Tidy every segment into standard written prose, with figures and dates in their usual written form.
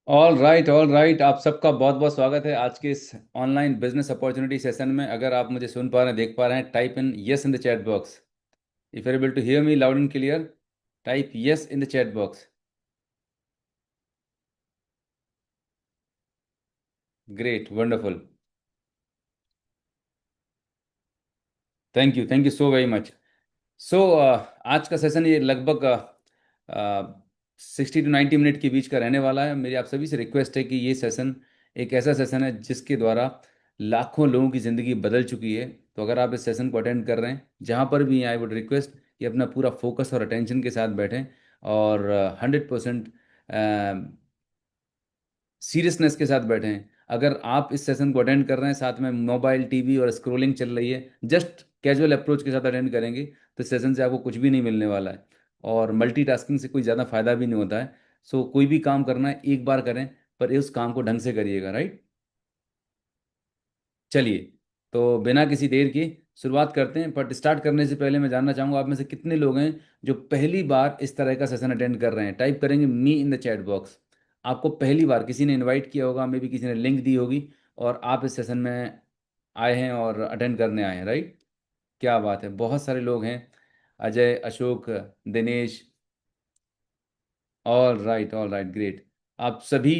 All right, आप सबका बहुत बहुत स्वागत है आज के इस ऑनलाइन बिजनेस अपॉर्चुनिटी सेशन में। अगर आप मुझे सुन पा रहे हैं, देख पा रहे हैं, type in yes in the chat box. If you are able to hear me loud and clear, type yes in the chat box. Great, wonderful. Thank you so very much. So आज का session ये लगभग 60 to 90 minute के बीच का रहने वाला है। मेरी आप सभी से रिक्वेस्ट है कि ये सेशन एक ऐसा सेशन है जिसके द्वारा लाखों लोगों की ज़िंदगी बदल चुकी है। तो अगर आप इस सेशन को अटेंड कर रहे हैं, जहाँ पर भी आई वुड रिक्वेस्ट कि अपना पूरा फोकस और अटेंशन के साथ बैठें और 100% सीरियसनेस के साथ बैठे हैं। अगर आप इस सेशन को अटेंड कर रहे हैं, साथ में मोबाइल, टीवी और स्क्रोलिंग चल रही है, जस्ट कैजुअल अप्रोच के साथ अटेंड करेंगे, तो सेशन से आपको कुछ भी नहीं मिलने वाला है। और मल्टीटास्किंग से कोई ज़्यादा फायदा भी नहीं होता है। सो कोई भी काम करना है एक बार करें, पर उस काम को ढंग से करिएगा, राइट। चलिए, तो बिना किसी देर की शुरुआत करते हैं। बट स्टार्ट करने से पहले मैं जानना चाहूँगा, आप में से कितने लोग हैं जो पहली बार इस तरह का सेशन अटेंड कर रहे हैं। टाइप करेंगे मी इन द चैट बॉक्स। आपको पहली बार किसी ने इनवाइट किया होगा, मे बी किसी ने लिंक दी होगी, और आप इस सेशन में आए हैं और अटेंड करने आए हैं, राइट। क्या बात है, बहुत सारे लोग हैं। Ajay, Ashok, Dinesh. All right, great. आप सभी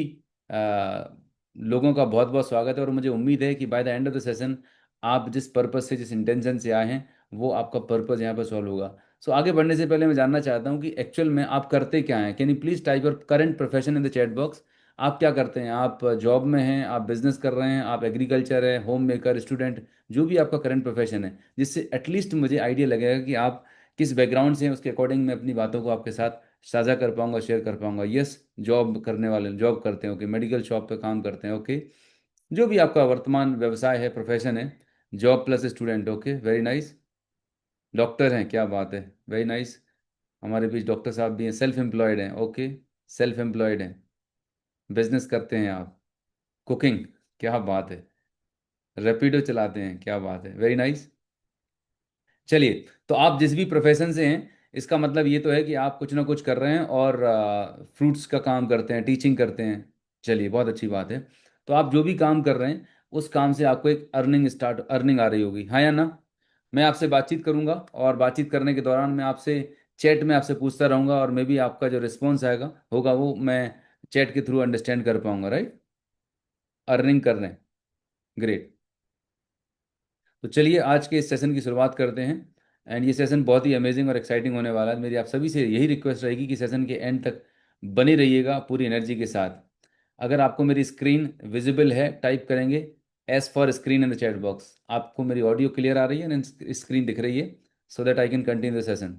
अ, लोगों का बहुत बहुत स्वागत है, और मुझे उम्मीद है कि by the end of the session आप जिस पर्पज से, जिस इंटेंशन से आए हैं, वो आपका पर्पज यहाँ पर सॉल्व होगा। सो आगे बढ़ने से पहले मैं जानना चाहता हूँ कि एक्चुअल में आप करते क्या हैं। Can you please type your current profession in the chat box. आप क्या करते हैं? आप जॉब में हैं, आप बिजनेस कर रहे हैं, आप एग्रीकल्चर है, होम मेकर, स्टूडेंट, जो भी आपका करंट प्रोफेशन है, जिससे एटलीस्ट मुझे आइडिया लगेगा कि आप किस बैकग्राउंड से हैं, उसके अकॉर्डिंग मैं अपनी बातों को आपके साथ साझा कर पाऊंगा, शेयर कर पाऊंगा। यस, जॉब करने वाले, जॉब करते हैं, ओके, मेडिकल शॉप पे काम करते हैं, ओके, जो भी आपका वर्तमान व्यवसाय है, प्रोफेशन है, job plus student, okay, very nice. Doctor हैं, क्या बात है, वेरी नाइस। हमारे बीच डॉक्टर साहब भी हैं। सेल्फ एम्प्लॉयड हैं, ओके, सेल्फ एम्प्लॉयड हैं। बिजनेस करते हैं आप। कुकिंग, क्या बात है। रैपिडो चलाते हैं, क्या बात है, वेरी नाइस। चलिए, तो आप जिस भी प्रोफेशन से हैं, इसका मतलब ये तो है कि आप कुछ ना कुछ कर रहे हैं और फ्रूट्स का काम करते हैं, टीचिंग करते हैं। चलिए, बहुत अच्छी बात है। तो आप जो भी काम कर रहे हैं, उस काम से आपको एक अर्निंग आ रही होगी, हाँ या ना। मैं आपसे बातचीत करूंगा, और बातचीत करने के दौरान मैं आपसे चैट में आपसे पूछता रहूंगा, और मे भी आपका जो रिस्पॉन्स आएगा होगा वो मैं चैट के थ्रू अंडरस्टैंड कर पाऊंगा, राइट। अर्निंग कर रहे हैं, ग्रेट। तो चलिए, आज के इस सेशन की शुरुआत करते हैं। एंड ये सेशन बहुत ही अमेजिंग और एक्साइटिंग होने वाला है। मेरी आप सभी से यही रिक्वेस्ट रहेगी कि सेशन के एंड तक बने रहिएगा पूरी एनर्जी के साथ। अगर आपको मेरी स्क्रीन विजिबल है, टाइप करेंगे S for screen in the chat box. आपको मेरी ऑडियो क्लियर आ रही है ना, स्क्रीन दिख रही है, so that I can continue the session.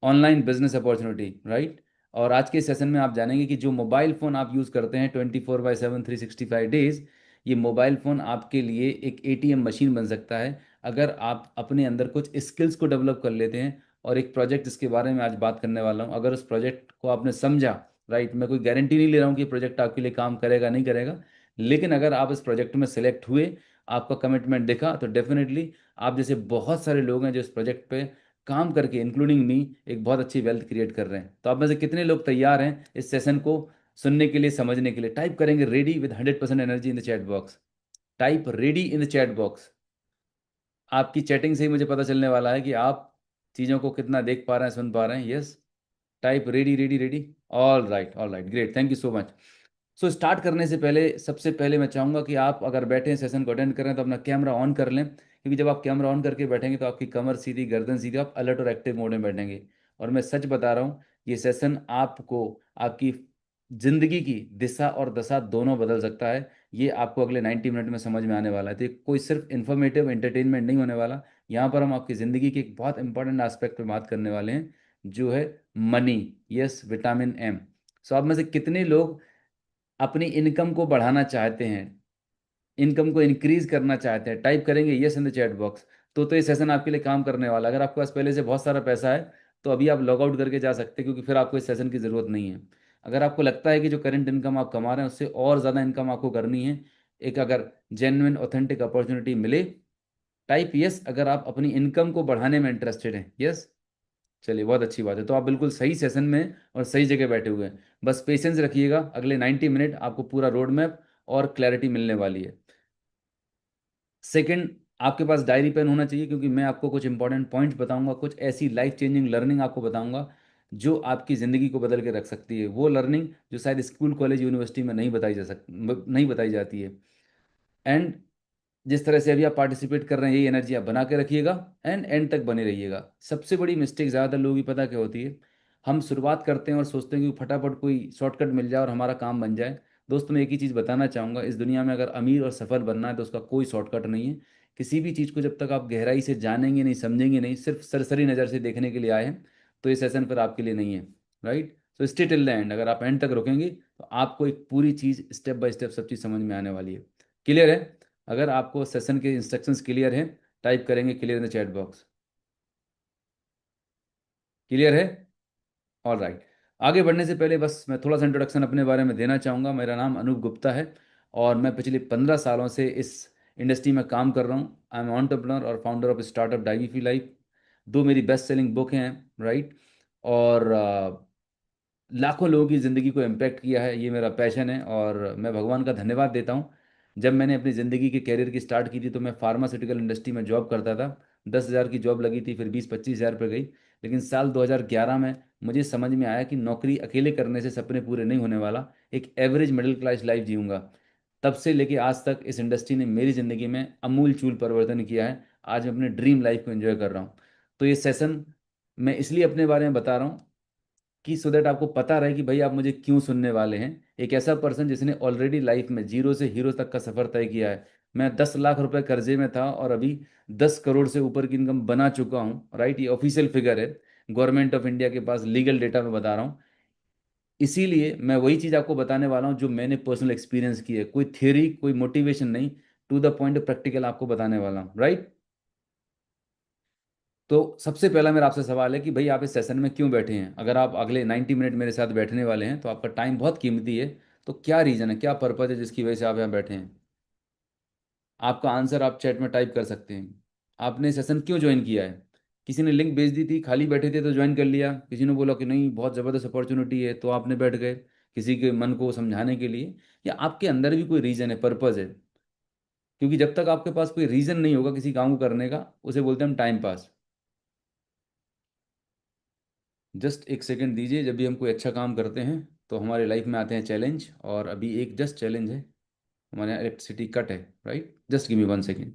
Online business opportunity, right. और आज के सेशन में आप जानेंगे कि जो मोबाइल फ़ोन आप यूज़ करते हैं 24/7 365 डेज, ये मोबाइल फ़ोन आपके लिए एक एटीएम मशीन बन सकता है, अगर आप अपने अंदर कुछ स्किल्स को डेवलप कर लेते हैं। और एक प्रोजेक्ट जिसके बारे में आज बात करने वाला हूँ, अगर उस प्रोजेक्ट को आपने समझा, राइट, मैं कोई गारंटी नहीं ले रहा हूँ कि प्रोजेक्ट आपके लिए काम करेगा नहीं करेगा, लेकिन अगर आप इस प्रोजेक्ट में सिलेक्ट हुए, आपका कमिटमेंट देखा, तो डेफिनेटली आप जैसे बहुत सारे लोग हैं जो इस प्रोजेक्ट पे काम करके, इंक्लूडिंग मी, एक बहुत अच्छी वेल्थ क्रिएट कर रहे हैं। तो आप में से कितने लोग तैयार हैं इस सेशन को सुनने के लिए, समझने के लिए? टाइप करेंगे ready with 100% energy in the chat box. Type ready in the chat box. आपकी चैटिंग से ही मुझे पता चलने वाला है कि आप चीज़ों को कितना देख पा रहे हैं, सुन पा रहे हैं। Yes, type ready ready ready. All right, great, thank you so much. So start करने से पहले, सबसे पहले मैं चाहूँगा कि आप अगर बैठे हैं, सेशन को अटेंड कर रहे हैं, तो अपना कैमरा ऑन कर लें, क्योंकि जब आप कैमरा ऑन करके बैठेंगे तो आपकी कमर सीधी, गर्दन सीधी, आप अलर्ट और एक्टिव मोड में बैठेंगे। और मैं सच बता रहा हूँ, ये सेशन आपको आपकी जिंदगी की दिशा और दशा दोनों बदल सकता है। ये आपको अगले 90 मिनट में समझ में आने वाला है। तो ये कोई सिर्फ इन्फॉर्मेटिव एंटरटेनमेंट नहीं होने वाला। यहाँ पर हम आपकी ज़िंदगी के एक बहुत इंपॉर्टेंट एस्पेक्ट पे बात करने वाले हैं, जो है money. Yes, vitamin M. So आप में से कितने लोग अपनी इनकम को बढ़ाना चाहते हैं, इनकम को इंक्रीज करना चाहते हैं? टाइप करेंगे yes in the chat box. तो ये सेशन आपके लिए काम करने वाला है। अगर आपके पास पहले से बहुत सारा पैसा है, तो अभी आप लॉग आउट करके जा सकते हैं, क्योंकि फिर आपको इस सेशन की ज़रूरत नहीं है। अगर आपको लगता है कि जो करंट इनकम आप कमा रहे हैं, उससे और ज़्यादा इनकम आपको करनी है, एक अगर जेन्युइन ऑथेंटिक अपॉर्चुनिटी मिले, टाइप यस अगर आप अपनी इनकम को बढ़ाने में इंटरेस्टेड हैं। यस, चलिए बहुत अच्छी बात है, तो आप बिल्कुल सही सेशन में और सही जगह बैठे हुए हैं। बस पेशेंस रखिएगा, अगले 90 मिनट आपको पूरा रोड मैप और क्लैरिटी मिलने वाली है। सेकंड, आपके पास डायरी पेन होना चाहिए, क्योंकि मैं आपको कुछ इंपॉर्टेंट पॉइंट्स बताऊंगा, कुछ ऐसी लाइफ चेंजिंग लर्निंग आपको बताऊंगा जो आपकी ज़िंदगी को बदल के रख सकती है, वो लर्निंग जो शायद स्कूल कॉलेज यूनिवर्सिटी में नहीं बताई जाती है। एंड जिस तरह से अभी आप पार्टिसिपेट कर रहे हैं, यही एनर्जी आप बना के रखिएगा एंड एंड तक बने रहिएगा। सबसे बड़ी मिस्टेक ज़्यादातर लोगों की पता क्या होती है, हम शुरुआत करते हैं और सोचते हैं कि फटाफट कोई शॉर्टकट मिल जाए और हमारा काम बन जाए। दोस्तों, मैं एक ही चीज़ बताना चाहूँगा, इस दुनिया में अगर अमीर और सफल बनना है तो उसका कोई शॉर्टकट नहीं है। किसी भी चीज़ को जब तक आप गहराई से जानेंगे नहीं, समझेंगे नहीं, सिर्फ सरसरी नज़र से देखने के लिए आए हैं, तो ये सेशन फिर आपके लिए नहीं है। Right, so stay till the end. अगर आप एंड तक रुकेंगे तो आपको एक पूरी चीज़ स्टेप बाय स्टेप सब चीज़ समझ में आने वाली है। क्लियर है? अगर आपको सेशन के इंस्ट्रक्शंस क्लियर हैं, टाइप करेंगे clear in the chat box. Clear है? All right. आगे बढ़ने से पहले बस मैं थोड़ा सा इंट्रोडक्शन अपने बारे में देना चाहूँगा। मेरा नाम अनूप गुप्ता है और मैं पिछले 15 सालों से इस इंडस्ट्री में काम कर रहा हूँ। आई एम एंटरप्रेन्योर और फाउंडर ऑफ स्टार्टअप डाइवी लाइफ। दो मेरी बेस्ट सेलिंग बुक हैं। राइट। और लाखों लोगों की ज़िंदगी को इम्पैक्ट किया है, ये मेरा पैशन है और मैं भगवान का धन्यवाद देता हूँ। जब मैंने अपनी ज़िंदगी के कैरियर की स्टार्ट की थी तो मैं फार्मास्यूटिकल इंडस्ट्री में जॉब करता था। 10,000 की जॉब लगी थी, फिर 20-25 हज़ार पर गई। लेकिन साल 2011 में मुझे समझ में आया कि नौकरी अकेले करने से सपने पूरे नहीं होने वाला, एक एवरेज मिडिल क्लास लाइफ जीऊँगा। तब से लेके आज तक इस इंडस्ट्री ने मेरी ज़िंदगी में अमूल चूल परिवर्तन किया है। आज मैं अपने ड्रीम लाइफ को एंजॉय कर रहा हूँ। तो ये सेशन मैं इसलिए अपने बारे में बता रहा हूँ कि सो दैट आपको पता रहे कि भाई आप मुझे क्यों सुनने वाले हैं। एक ऐसा पर्सन जिसने ऑलरेडी लाइफ में जीरो से हीरो तक का सफर तय किया है। मैं 10 लाख रुपए कर्जे में था और अभी 10 करोड़ से ऊपर की इनकम बना चुका हूँ। राइट, ये ऑफिशियल फिगर है, गवर्नमेंट ऑफ इंडिया के पास लीगल डेटा में बता रहा हूँ। इसीलिए मैं वही चीज़ आपको बताने वाला हूँ जो मैंने पर्सनल एक्सपीरियंस की है, कोई थ्योरी कोई मोटिवेशन नहीं, टू द पॉइंट प्रैक्टिकल आपको बताने वाला हूँ। राइट। तो सबसे पहला मेरा आपसे सवाल है कि भाई आप इस सेशन में क्यों बैठे हैं? अगर आप अगले 90 मिनट मेरे साथ बैठने वाले हैं तो आपका टाइम बहुत कीमती है। तो क्या रीज़न है, क्या पर्पज़ है जिसकी वजह से आप यहाँ बैठे हैं? आपका आंसर आप चैट में टाइप कर सकते हैं। आपने सेशन क्यों ज्वाइन किया है? किसी ने लिंक भेज दी थी, खाली बैठे थे तो ज्वाइन कर लिया, किसी ने बोला कि नहीं बहुत ज़बरदस्त अपॉर्चुनिटी है तो आपने बैठ गए, किसी के मन को समझाने के लिए, या आपके अंदर भी कोई रीज़न है, पर्पज़ है? क्योंकि जब तक आपके पास कोई रीज़न नहीं होगा किसी काम को करने का, उसे बोलते हैं हम टाइम पास। जस्ट एक सेकंड दीजिए, जब भी हम कोई अच्छा काम करते हैं तो हमारे लाइफ में आते हैं चैलेंज, और अभी एक जस्ट चैलेंज है, हमारे यहाँ इलेक्ट्रिसिटी कट है। Right, just give me 1 second.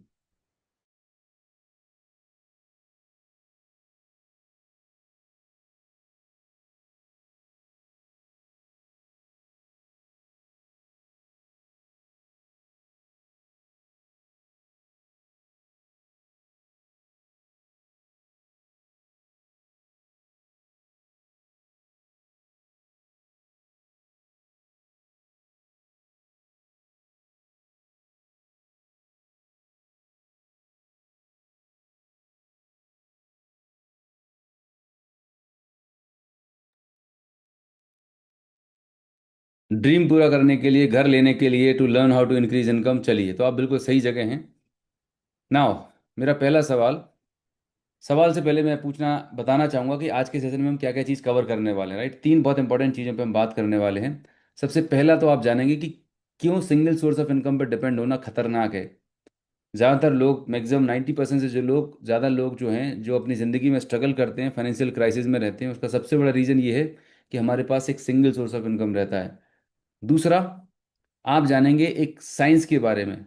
Dream पूरा करने के लिए, घर लेने के लिए, to learn how to increase income, चलिए तो आप बिल्कुल सही जगह हैं। नाउ, मेरा पहला सवाल, सवाल से पहले मैं पूछना बताना चाहूँगा कि आज के सेशन में हम क्या क्या चीज़ कवर करने वाले हैं। राइट, तीन बहुत इंपॉर्टेंट चीज़ों पे हम बात करने वाले हैं। सबसे पहला तो आप जानेंगे कि क्यों सिंगल सोर्स ऑफ इनकम पर डिपेंड होना खतरनाक है। ज़्यादातर लोग, मैक्सिमम 90% से जो लोग, ज़्यादा लोग जो हैं, जो अपनी ज़िंदगी में स्ट्रगल करते हैं, फाइनेंशियल क्राइसिस में रहते हैं, उसका सबसे बड़ा रीज़न ये है कि हमारे पास एक सिंगल सोर्स ऑफ इनकम रहता है। दूसरा, आप जानेंगे एक साइंस के बारे में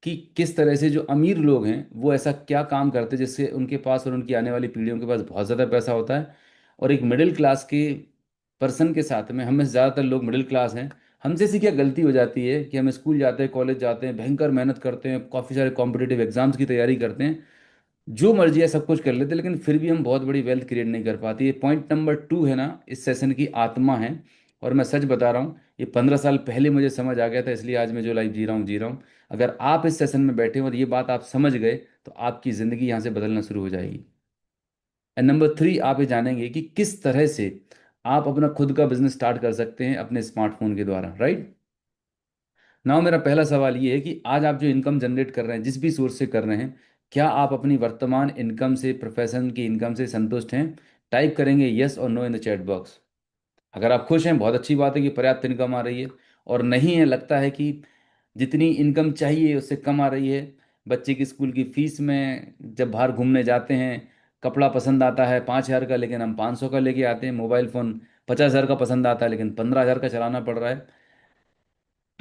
कि किस तरह से जो अमीर लोग हैं वो ऐसा क्या काम करते हैं जिससे उनके पास और उनकी आने वाली पीढ़ियों के पास बहुत ज़्यादा पैसा होता है। और एक मिडिल क्लास के पर्सन के साथ में, हम में से ज़्यादातर लोग मिडिल क्लास हैं, हमसे ऐसी क्या गलती हो जाती है कि हम स्कूल जाते हैं, कॉलेज जाते हैं, भयंकर मेहनत करते हैं, काफ़ी सारे कॉम्पिटिटिव एग्जाम्स की तैयारी करते हैं, जो मर्जी है सब कुछ कर लेते हैं, लेकिन फिर भी हम बहुत बड़ी वेल्थ क्रिएट नहीं कर पाते। ये पॉइंट नंबर 2 है ना, इस सेशन की आत्मा है। और मैं सच बता रहा हूँ, ये 15 साल पहले मुझे समझ आ गया था, इसलिए आज मैं जो लाइफ जी रहा हूँ जी रहा हूँ। अगर आप इस सेशन में बैठे और ये बात आप समझ गए तो आपकी ज़िंदगी यहाँ से बदलना शुरू हो जाएगी। एंड नंबर 3, आप ये जानेंगे कि किस तरह से आप अपना खुद का बिजनेस स्टार्ट कर सकते हैं अपने स्मार्टफोन के द्वारा। राइट। नाउ, मेरा पहला सवाल ये है कि आज आप जो इनकम जनरेट कर रहे हैं, जिस भी सोर्स से कर रहे हैं, क्या आप अपनी वर्तमान इनकम से, प्रोफेशन की इनकम से संतुष्ट हैं? टाइप करेंगे यस और no in the chat box. अगर आप खुश हैं, बहुत अच्छी बात है कि पर्याप्त इनकम आ रही है। और नहीं है, लगता है कि जितनी इनकम चाहिए उससे कम आ रही है, बच्चे की स्कूल की फीस में, जब बाहर घूमने जाते हैं, कपड़ा पसंद आता है 5,000 का लेकिन हम 500 का लेके आते हैं, मोबाइल फ़ोन 50,000 का पसंद आता है लेकिन 15,000 का चलाना पड़ रहा है,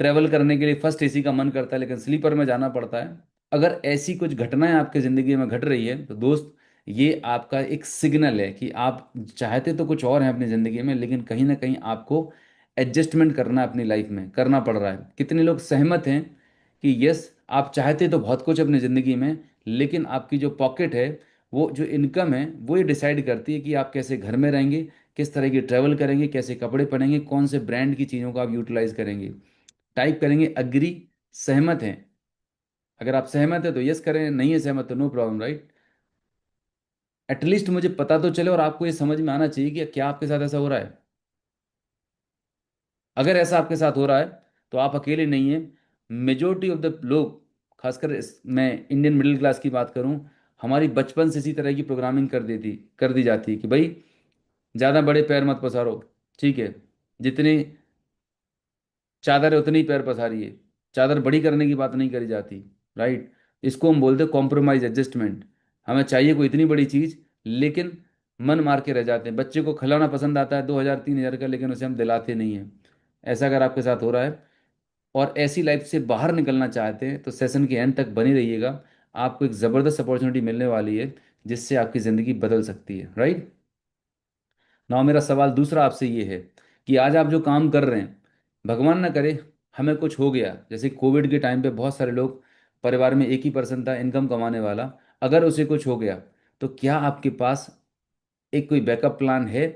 ट्रैवल करने के लिए फर्स्ट एसी का मन करता है लेकिन स्लीपर में जाना पड़ता है। अगर ऐसी कुछ घटनाएं आपकी ज़िंदगी में घट रही है तो दोस्त, ये आपका एक सिग्नल है कि आप चाहते तो कुछ और हैं अपनी ज़िंदगी में, लेकिन कहीं ना कहीं आपको एडजस्टमेंट करना है, अपनी लाइफ में करना पड़ रहा है। कितने लोग सहमत हैं कि यस, आप चाहते तो बहुत कुछ अपनी ज़िंदगी में, लेकिन आपकी जो पॉकेट है, वो जो इनकम है, वो ये डिसाइड करती है कि आप कैसे घर में रहेंगे, किस तरह की ट्रैवल करेंगे, कैसे कपड़े पहनेंगे, कौन से ब्रांड की चीज़ों को आप यूटिलाइज करेंगे। टाइप करेंगे अग्री, सहमत हैं। अगर आप सहमत हैं तो यस करें, नहीं है सहमत तो नो प्रॉब्लम, राइट। एटलीस्ट मुझे पता तो चले और आपको ये समझ में आना चाहिए कि क्या आपके साथ ऐसा हो रहा है। अगर ऐसा आपके साथ हो रहा है तो आप अकेले नहीं हैं। मेजोरिटी ऑफ द लोग, खासकर मैं इंडियन मिडिल क्लास की बात करूं, हमारी बचपन से इसी तरह की प्रोग्रामिंग कर दी जाती है कि भाई ज़्यादा बड़े पैर मत पसारो, ठीक है, जितनी चादर है उतनी ही पैर पसारिए, चादर बड़ी करने की बात नहीं करी जाती, राइट। इसको हम बोलते हैं कॉम्प्रोमाइज एडजस्टमेंट। हमें चाहिए कोई इतनी बड़ी चीज़, लेकिन मन मार के रह जाते हैं। बच्चे को खिलौना पसंद आता है 2,000 3,000 का, लेकिन उसे हम दिलाते नहीं हैं। ऐसा अगर आपके साथ हो रहा है और ऐसी लाइफ से बाहर निकलना चाहते हैं तो सेशन के एंड तक बनी रहिएगा। आपको एक ज़बरदस्त अपॉर्चुनिटी मिलने वाली है जिससे आपकी ज़िंदगी बदल सकती है, राइट। ना, मेरा सवाल दूसरा आपसे ये है कि आज आप जो काम कर रहे हैं, भगवान ना करे हमें कुछ हो गया, जैसे कोविड के टाइम पे बहुत सारे लोग, परिवार में एक ही पर्सन था इनकम कमाने वाला, अगर उसे कुछ हो गया तो क्या आपके पास एक कोई बैकअप प्लान है?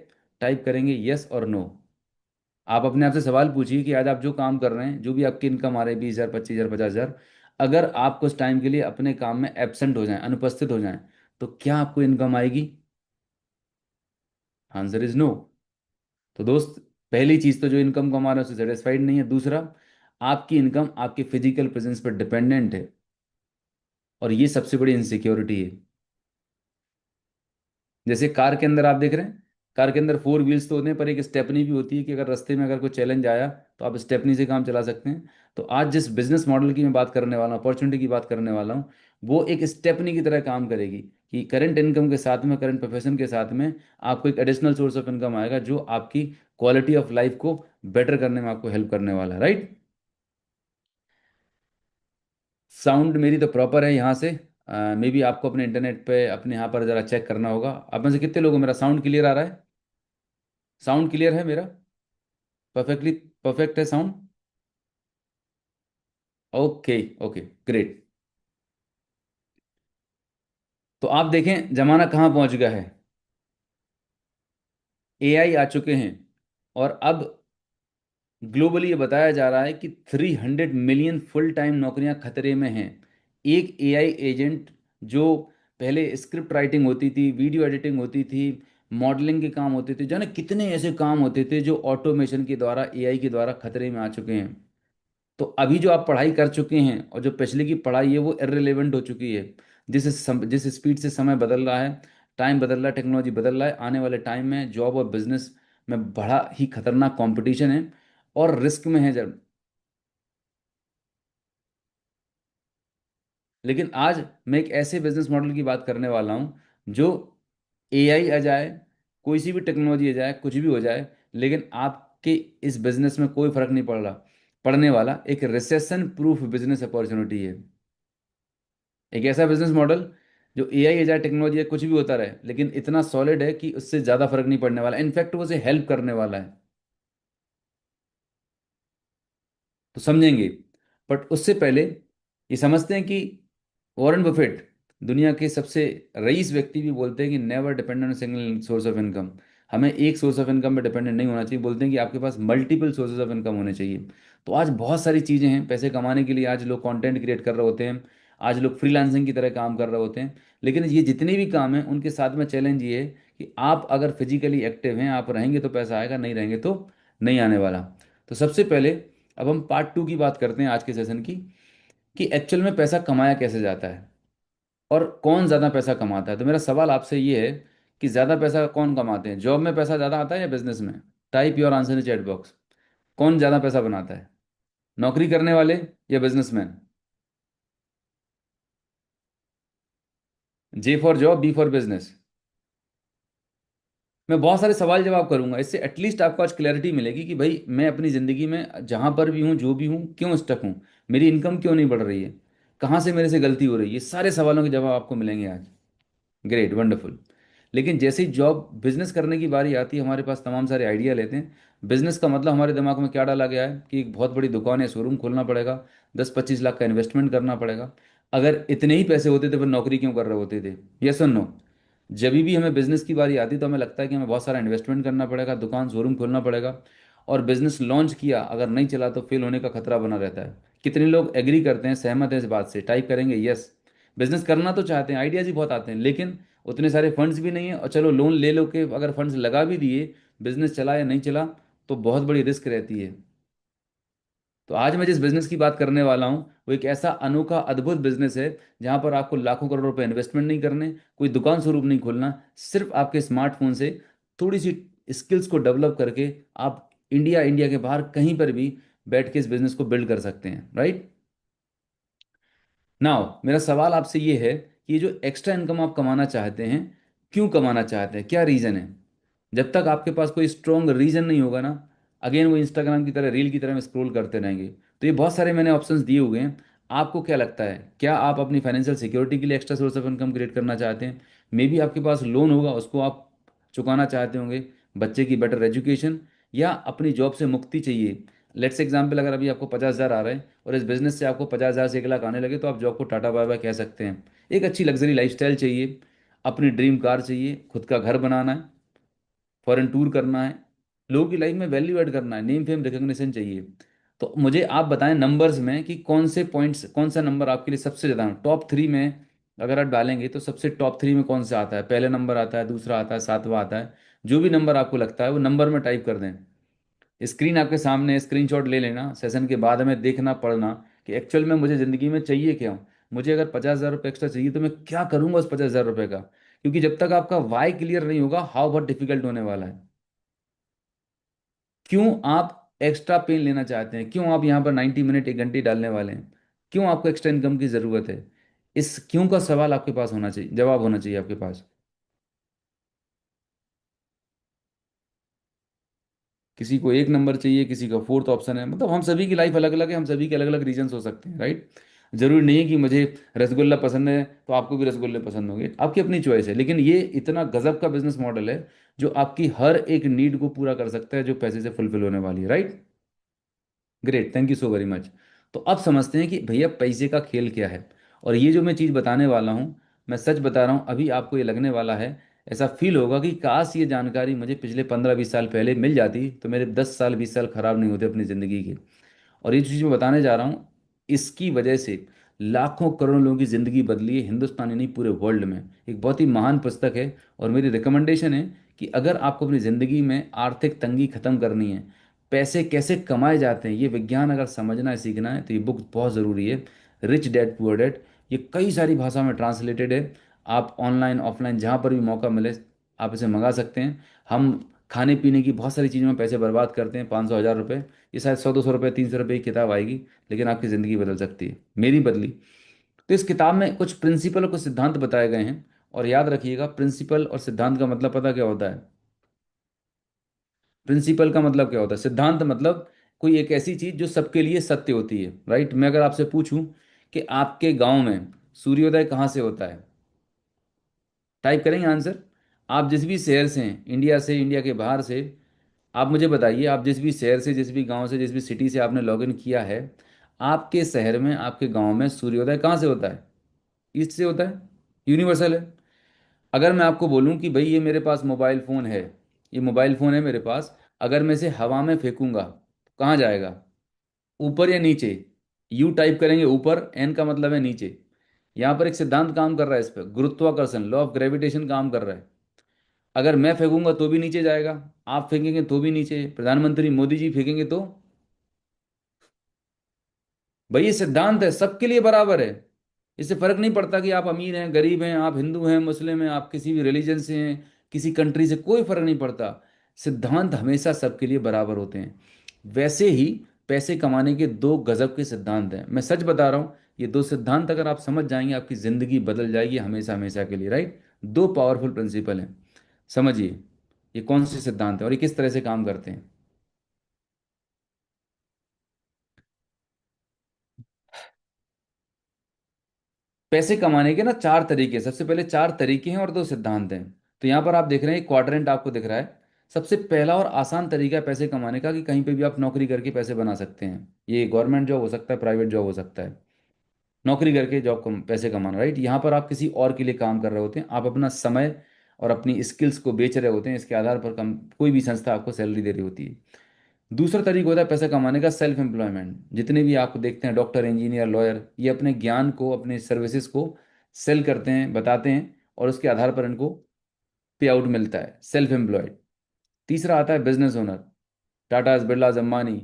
टाइप करेंगे यस और नो। आप अपने आप से सवाल पूछिए कि आज आप जो काम कर रहे हैं, जो भी आपकी इनकम आ रही है, 20,000 25,000 50,000, अगर आप कुछ टाइम के लिए अपने काम में एब्सेंट हो जाएं, अनुपस्थित हो जाएं, तो क्या आपको इनकम आएगी? Answer is no. तो दोस्त, पहली चीज तो जो इनकम कमा रहे हैं उससे सेटिस्फाइड नहीं है। दूसरा, आपकी इनकम आपके फिजिकल प्रेजेंस पर डिपेंडेंट है, और ये सबसे बड़ी इनसिक्योरिटी है। जैसे कार के अंदर आप देख रहे हैं, कार के अंदर फोर व्हील्स तो होते हैं पर एक स्टेपनी भी होती है कि अगर रास्ते में अगर कोई चैलेंज आया तो आप स्टेपनी से काम चला सकते हैं। तो आज जिस बिजनेस मॉडल की मैं बात करने वाला हूँ, अपॉर्चुनिटी की बात करने वाला हूँ, वो एक स्टेपनी की तरह काम करेगी कि करंट इनकम के साथ में, करंट प्रोफेशन के साथ में आपको एक एडिशनल सोर्स ऑफ इनकम आएगा जो आपकी क्वालिटी ऑफ लाइफ को बेटर करने में आपको हेल्प करने वाला है, राइट। साउंड मेरी तो प्रॉपर है यहाँ से। मे बी आपको अपने इंटरनेट पे अपने यहाँ पर ज़रा चेक करना होगा। आप में से कितने लोगों को मेरा साउंड क्लियर आ रहा है? साउंड क्लियर है मेरा? परफेक्टली परफेक्ट है साउंड? Okay, okay, great. तो आप देखें जमाना कहाँ पहुंच गया है। एआई आ चुके हैं, और अब ग्लोबली ये बताया जा रहा है कि 300 मिलियन फुल टाइम नौकरियां खतरे में हैं। एक एआई एजेंट, जो पहले स्क्रिप्ट राइटिंग होती थी, वीडियो एडिटिंग होती थी, मॉडलिंग के काम होते थे, जाने कितने ऐसे काम होते थे जो ऑटोमेशन के द्वारा, एआई के द्वारा खतरे में आ चुके हैं। तो अभी जो आप पढ़ाई कर चुके हैं और जो पिछले की पढ़ाई है वो इररिलेवेंट हो चुकी है। जिस स्पीड से समय बदल रहा है, टाइम बदल रहा है, टेक्नोलॉजी बदल रहा है, आने वाले टाइम में जॉब और बिजनेस में बड़ा ही खतरनाक कंपटीशन है और रिस्क में है जब। लेकिन आज मैं एक ऐसे बिजनेस मॉडल की बात करने वाला हूँ जो एआई आ जाए, कोई सी भी टेक्नोलॉजी आ जाए, कुछ भी हो जाए, लेकिन आपके इस बिजनेस में कोई फर्क नहीं पड़ने वाला। एक रिसेशन प्रूफ बिजनेस अपॉर्चुनिटी है। एक ऐसा बिजनेस मॉडल जो एआई आ जाए, टेक्नोलॉजी है, कुछ भी होता रहे, लेकिन इतना सॉलिड है कि उससे ज़्यादा फर्क नहीं पड़ने वाला, इनफैक्ट वो उसे हेल्प करने वाला है। तो समझेंगे। बट उससे पहले ये समझते हैं कि वॉरेन बफेट, दुनिया के सबसे रईस व्यक्ति, भी बोलते हैं कि never depend on single source of income. हमें एक सोर्स ऑफ इनकम पे डिपेंडेंट नहीं होना चाहिए। बोलते हैं कि आपके पास मल्टीपल सोर्सेज ऑफ इनकम होने चाहिए। तो आज बहुत सारी चीज़ें हैं पैसे कमाने के लिए। आज लोग कंटेंट क्रिएट कर रहे होते हैं, आज लोग फ्रीलांसिंग की तरह काम कर रहे होते हैं। लेकिन ये जितने भी काम हैं उनके साथ में चैलेंज ये है कि आप अगर फिजिकली एक्टिव हैं, आप रहेंगे तो पैसा आएगा, नहीं रहेंगे तो नहीं आने वाला। तो सबसे पहले अब हम पार्ट टू की बात करते हैं आज के सेशन की, कि एक्चुअल में पैसा कमाया कैसे जाता है और कौन ज़्यादा पैसा कमाता है। तो मेरा सवाल आपसे ये है कि ज़्यादा पैसा कौन कमाते हैं, जॉब में पैसा ज़्यादा आता है या बिजनेस में? Type your answer in chat box. कौन ज़्यादा पैसा बनाता है, नौकरी करने वाले या businessman? J for job, B for business. मैं बहुत सारे सवाल जवाब करूंगा, इससे एटलीस्ट आपको आज क्लैरिटी मिलेगी कि भाई मैं अपनी ज़िंदगी में जहां पर भी हूँ, जो भी हूँ, क्यों स्टक हूँ, मेरी इनकम क्यों नहीं बढ़ रही है, कहाँ से मेरे से गलती हो रही है। ये सारे सवालों के जवाब आपको मिलेंगे आज। Great, wonderful. लेकिन जैसे ही जॉब बिजनेस करने की बारी आती है, हमारे पास तमाम सारे आइडिया लेते हैं। बिजनेस का मतलब हमारे दिमाग में क्या डाला गया है कि एक बहुत बड़ी दुकान या शोरूम खोलना पड़ेगा, 10-25 लाख का इन्वेस्टमेंट करना पड़ेगा। अगर इतने ही पैसे होते तो फिर नौकरी क्यों कर रहे होते थे? यस और नो? जब भी हमें बिजनेस की बारी आती तो हमें लगता है कि हमें बहुत सारा इन्वेस्टमेंट करना पड़ेगा, दुकान शोरूम खोलना पड़ेगा। और बिजनेस लॉन्च किया, अगर नहीं चला तो फेल होने का खतरा बना रहता है। कितने लोग एग्री करते हैं, सहमत हैं इस बात से? टाइप करेंगे यस। बिजनेस करना तो चाहते हैं, आइडियाज ही बहुत आते हैं, लेकिन उतने सारे फंड्स भी नहीं है। और चलो लोन ले लो के अगर फंड्स लगा भी दिए, बिजनेस चला या नहीं चला तो बहुत बड़ी रिस्क रहती है। तो आज मैं जिस बिजनेस की बात करने वाला हूँ वो एक ऐसा अनोखा अद्भुत बिजनेस है जहां पर आपको लाखों करोड़ रुपए इन्वेस्टमेंट नहीं करने, कोई दुकान स्वरूप नहीं खोलना। सिर्फ आपके स्मार्टफोन से थोड़ी सी स्किल्स को डेवलप करके आप इंडिया इंडिया के बाहर कहीं पर भी बैठ के इस बिजनेस को बिल्ड कर सकते हैं, राइट? नाउ मेरा सवाल आपसे ये है कि ये जो एक्स्ट्रा इनकम आप कमाना चाहते हैं, क्यों कमाना चाहते हैं, क्या रीज़न है? जब तक आपके पास कोई स्ट्रॉन्ग रीज़न नहीं होगा ना, अगेन वो इंस्टाग्राम की तरह, रील की तरह में स्क्रॉल करते रहेंगे। तो ये बहुत सारे मैंने ऑप्शंस दिए हुए हैं। आपको क्या लगता है, क्या आप अपनी फाइनेंशियल सिक्योरिटी के लिए extra source of income create करना चाहते हैं? मे बी आपके पास लोन होगा, उसको आप चुकाना चाहते होंगे, बच्चे की बेटर एजुकेशन, या अपनी जॉब से मुक्ति चाहिए। लेट्स एग्जाम्पल, अगर अभी आपको 50,000 आ रहे हैं और इस बिजनेस से आपको 50,000 से 1 लाख आने लगे, तो आप जॉब को टाटा बाय बाय कह सकते हैं। एक अच्छी लग्जरी लाइफस्टाइल चाहिए, अपनी ड्रीम कार चाहिए, खुद का घर बनाना है, फॉरेन टूर करना है, लोगों की लाइफ में वैल्यू ऐड करना है, नेम फेम रिकग्निशन चाहिए। तो मुझे आप बताएं नंबर्स में कि कौन से पॉइंट्स, कौन सा नंबर आपके लिए सबसे ज़्यादा, टॉप 3 में अगर आप डालेंगे तो सबसे टॉप 3 में कौन सा आता है? पहले नंबर आता है, दूसरा आता है, सातवां आता है? जो भी नंबर आपको लगता है वो नंबर में टाइप कर दें। स्क्रीन आपके सामने, स्क्रीनशॉट ले लेना, सेशन के बाद हमें देखना पड़ना कि एक्चुअल में मुझे ज़िंदगी में चाहिए क्या। मुझे अगर 50,000 रुपये एक्स्ट्रा चाहिए तो मैं क्या करूंगा उस 50,000 रुपये का? क्योंकि जब तक आपका वाई क्लियर नहीं होगा, हाउ बहुत डिफिकल्ट होने वाला है। क्यों आप एक्स्ट्रा पेन लेना चाहते हैं, क्यों आप यहाँ पर 90 मिनट, 1 घंटे डालने वाले हैं, क्यों आपको एक्स्ट्रा इनकम की ज़रूरत है? इस क्यों का सवाल आपके पास होना चाहिए, जवाब होना चाहिए आपके पास। किसी को एक नंबर चाहिए, किसी का फोर्थ ऑप्शन है, मतलब हम सभी की लाइफ अलग अलग है, हम सभी के अलग अलग रीजंस हो सकते हैं, राइट? जरूरी नहीं है कि मुझे रसगुल्ला पसंद है तो आपको भी रसगुल्ले पसंद होंगे, आपकी अपनी चॉइस है। लेकिन ये इतना गजब का बिजनेस मॉडल है जो आपकी हर एक नीड को पूरा कर सकता है, जो पैसे से फुलफिल होने वाली है, right? Great, thank you so very much. तो अब समझते हैं कि भैया पैसे का खेल क्या है। और ये जो मैं चीज़ बताने वाला हूँ, मैं सच बता रहा हूँ, अभी आपको ये लगने वाला है, ऐसा फील होगा कि काश ये जानकारी मुझे पिछले 15-20 साल पहले मिल जाती तो मेरे 10 साल 20 साल खराब नहीं होते अपनी ज़िंदगी के। और ये चीज़ मैं बताने जा रहा हूँ, इसकी वजह से लाखों करोड़ों लोगों की ज़िंदगी बदली है, हिंदुस्तानी नहीं पूरे वर्ल्ड में। एक बहुत ही महान पुस्तक है। और मेरी रिकमेंडेशन है कि अगर आपको अपनी ज़िंदगी में आर्थिक तंगी खत्म करनी है, पैसे कैसे कमाए जाते हैं, ये विज्ञान अगर समझना है, सीखना है, तो ये बुक बहुत ज़रूरी है। Rich dad poor dad. ये कई सारी भाषा में ट्रांसलेटेड है। आप ऑनलाइन ऑफलाइन जहाँ पर भी मौका मिले आप इसे मंगा सकते हैं। हम खाने पीने की बहुत सारी चीज़ों में पैसे बर्बाद करते हैं, 500-1000 रुपये। ये शायद 100-200 रुपये, 300 रुपये की किताब आएगी, लेकिन आपकी ज़िंदगी बदल सकती है, मेरी बदली। तो इस किताब में कुछ प्रिंसिपल और कुछ सिद्धांत बताए गए हैं। और याद रखिएगा, प्रिंसिपल और सिद्धांत का मतलब पता क्या होता है? प्रिंसिपल का मतलब क्या होता है, सिद्धांत मतलब कोई एक ऐसी चीज जो सबके लिए सत्य होती है, राइट? मैं अगर आपसे पूछूं कि आपके गांव में सूर्योदय कहाँ से होता है, टाइप करेंगे आंसर। आप जिस भी शहर से हैं, इंडिया से, इंडिया के बाहर से, आप मुझे बताइए, आप जिस भी शहर से, जिस भी गांव से, जिस भी सिटी से आपने लॉगिन किया है, आपके शहर में, आपके गांव में सूर्योदय कहाँ से होता है? ईस्ट से होता है। यूनिवर्सल है। अगर मैं आपको बोलूं कि भाई ये मेरे पास मोबाइल फ़ोन है, ये मोबाइल फ़ोन है मेरे पास, अगर मैं इसे हवा में फेंकूंगा तो कहाँ जाएगा? ऊपर या नीचे? यू टाइप करेंगे ऊपर, एन का मतलब है नीचे। यहाँ पर एक सिद्धांत काम कर रहा है, इस पर गुरुत्वाकर्षण, लॉ ऑफ ग्रेविटेशन काम कर रहा है। अगर मैं फेंकूंगा तो भी नीचे जाएगा, आप फेंकेंगे तो भी नीचे, प्रधानमंत्री मोदी जी फेंकेंगे तो। भाई ये सिद्धांत है, सबके लिए बराबर है। इससे फर्क नहीं पड़ता कि आप अमीर हैं, गरीब हैं, आप हिंदू हैं, मुस्लिम हैं, आप किसी भी रिलीजन से हैं, किसी कंट्री से, कोई फर्क नहीं पड़ता। सिद्धांत हमेशा सबके लिए बराबर होते हैं। वैसे ही पैसे कमाने के दो गजब के सिद्धांत हैं, मैं सच बता रहा हूँ। ये दो सिद्धांत अगर आप समझ जाएंगे, आपकी जिंदगी बदल जाएगी हमेशा हमेशा के लिए, राइट। दो पावरफुल प्रिंसिपल हैं। समझिए ये कौन से सिद्धांत हैं और ये किस तरह से काम करते हैं। पैसे कमाने के ना चार तरीके, सबसे पहले चार तरीके हैं और दो सिद्धांत हैं। तो यहाँ पर आप देख रहे हैं क्वाड्रेंट आपको दिख रहा है। सबसे पहला और आसान तरीका है पैसे कमाने का कि कहीं पे भी आप नौकरी करके पैसे बना सकते हैं। ये गवर्नमेंट जॉब हो सकता है, प्राइवेट जॉब हो सकता है। नौकरी करके पैसे कमाना, राइट। यहाँ पर आप किसी और के लिए काम कर रहे होते हैं, आप अपना समय और अपनी स्किल्स को बेच रहे होते हैं, इसके आधार पर कोई भी संस्था आपको सैलरी दे रही होती है। दूसरा तरीका होता है पैसा कमाने का सेल्फ एम्प्लॉयमेंट। जितने भी आप देखते हैं डॉक्टर, इंजीनियर, लॉयर, ये अपने ज्ञान को, अपने सर्विसेज को सेल करते हैं, बताते हैं, और उसके आधार पर इनको पे आउट मिलता है, सेल्फ एम्प्लॉयड। तीसरा आता है बिजनेस ओनर। टाटा, बिरला, अंबानी,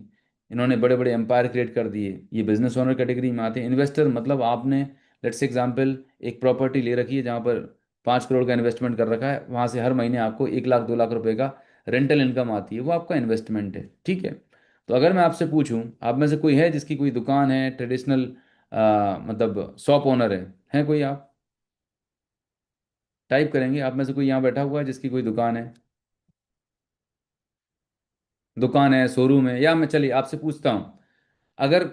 इन्होंने बड़े बड़े एम्पायर क्रिएट कर दिए, ये बिजनेस ओनर कैटेगरी में आते हैं। इन्वेस्टर मतलब आपने, लेट्स एग्जांपल, एक प्रॉपर्टी ले रखी है जहाँ पर 5 करोड़ का इन्वेस्टमेंट कर रखा है, वहाँ से हर महीने आपको 1 लाख 2 लाख रुपए का रेंटल इनकम आती है, वो आपका इन्वेस्टमेंट है, ठीक है। तो अगर मैं आपसे पूछूं, आप में से कोई है जिसकी कोई दुकान है, ट्रेडिशनल मतलब शॉप ओनर है कोई? आप टाइप करेंगे, आप में से कोई यहाँ बैठा हुआ है जिसकी कोई दुकान है? दुकान है, शोरूम है, या मैं चलिए आपसे पूछता हूँ, अगर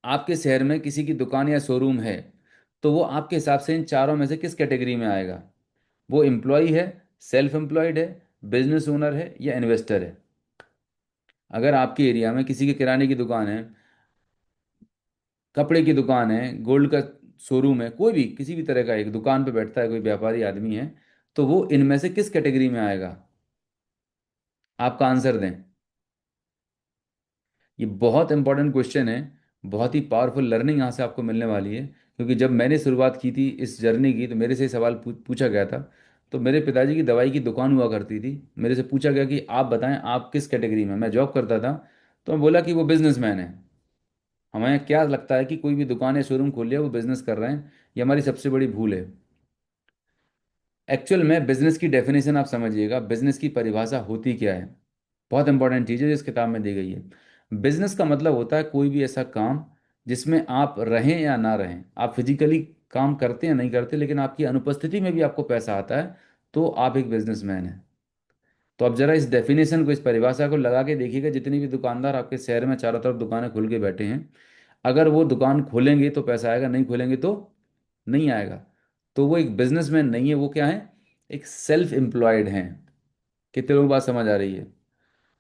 आपके शहर में किसी की दुकान या शोरूम है, तो वो आपके हिसाब से इन चारों में से किस कैटेगरी में आएगा? वो एम्प्लॉय है, सेल्फ एम्प्लॉयड है, बिजनेस ओनर है, या इन्वेस्टर है? अगर आपके एरिया में किसी के किराने की दुकान है, कपड़े की दुकान है, गोल्ड का शोरूम है, कोई भी किसी भी तरह का एक दुकान पे बैठता है, कोई व्यापारी आदमी है, तो वो इनमें से किस कैटेगरी में आएगा? आपका आंसर दें। ये बहुत इंपॉर्टेंट क्वेश्चन है। बहुत ही पावरफुल लर्निंग यहाँ से आपको मिलने वाली है, क्योंकि जब मैंने शुरुआत की थी इस जर्नी की, तो मेरे से ये सवाल पूछा गया था। तो मेरे पिताजी की दवाई की दुकान हुआ करती थी, मेरे से पूछा गया कि आप बताएं आप किस कैटेगरी में। मैं जॉब करता था, तो मैं बोला कि वो बिजनेसमैन है। हमें क्या लगता है कि कोई भी दुकान या शोरूम खोल लिया वो बिजनेस कर रहे हैं, ये हमारी सबसे बड़ी भूल है। एक्चुअल में बिजनेस की डेफिनेशन आप समझिएगा, बिजनेस की परिभाषा होती क्या है। बहुत इंपॉर्टेंट चीज़ है जो इस किताब में दी गई है। बिजनेस का मतलब होता है कोई भी ऐसा काम जिसमें आप रहें या ना रहें, आप फिजिकली काम करते या नहीं करते, लेकिन आपकी अनुपस्थिति में भी आपको पैसा आता है, तो आप एक बिजनेसमैन हैं। तो आप जरा इस डेफिनेशन को, इस परिभाषा को लगा के देखिएगा, जितने भी दुकानदार आपके शहर में चारों तरफ दुकानें खुल के बैठे हैं, अगर वो दुकान खोलेंगे तो पैसा आएगा, नहीं खोलेंगे तो नहीं आएगा। तो वो एक बिजनेसमैन नहीं है, वो क्या है? एक सेल्फ एम्प्लॉयड हैं। कितने लोग बात समझ आ रही है?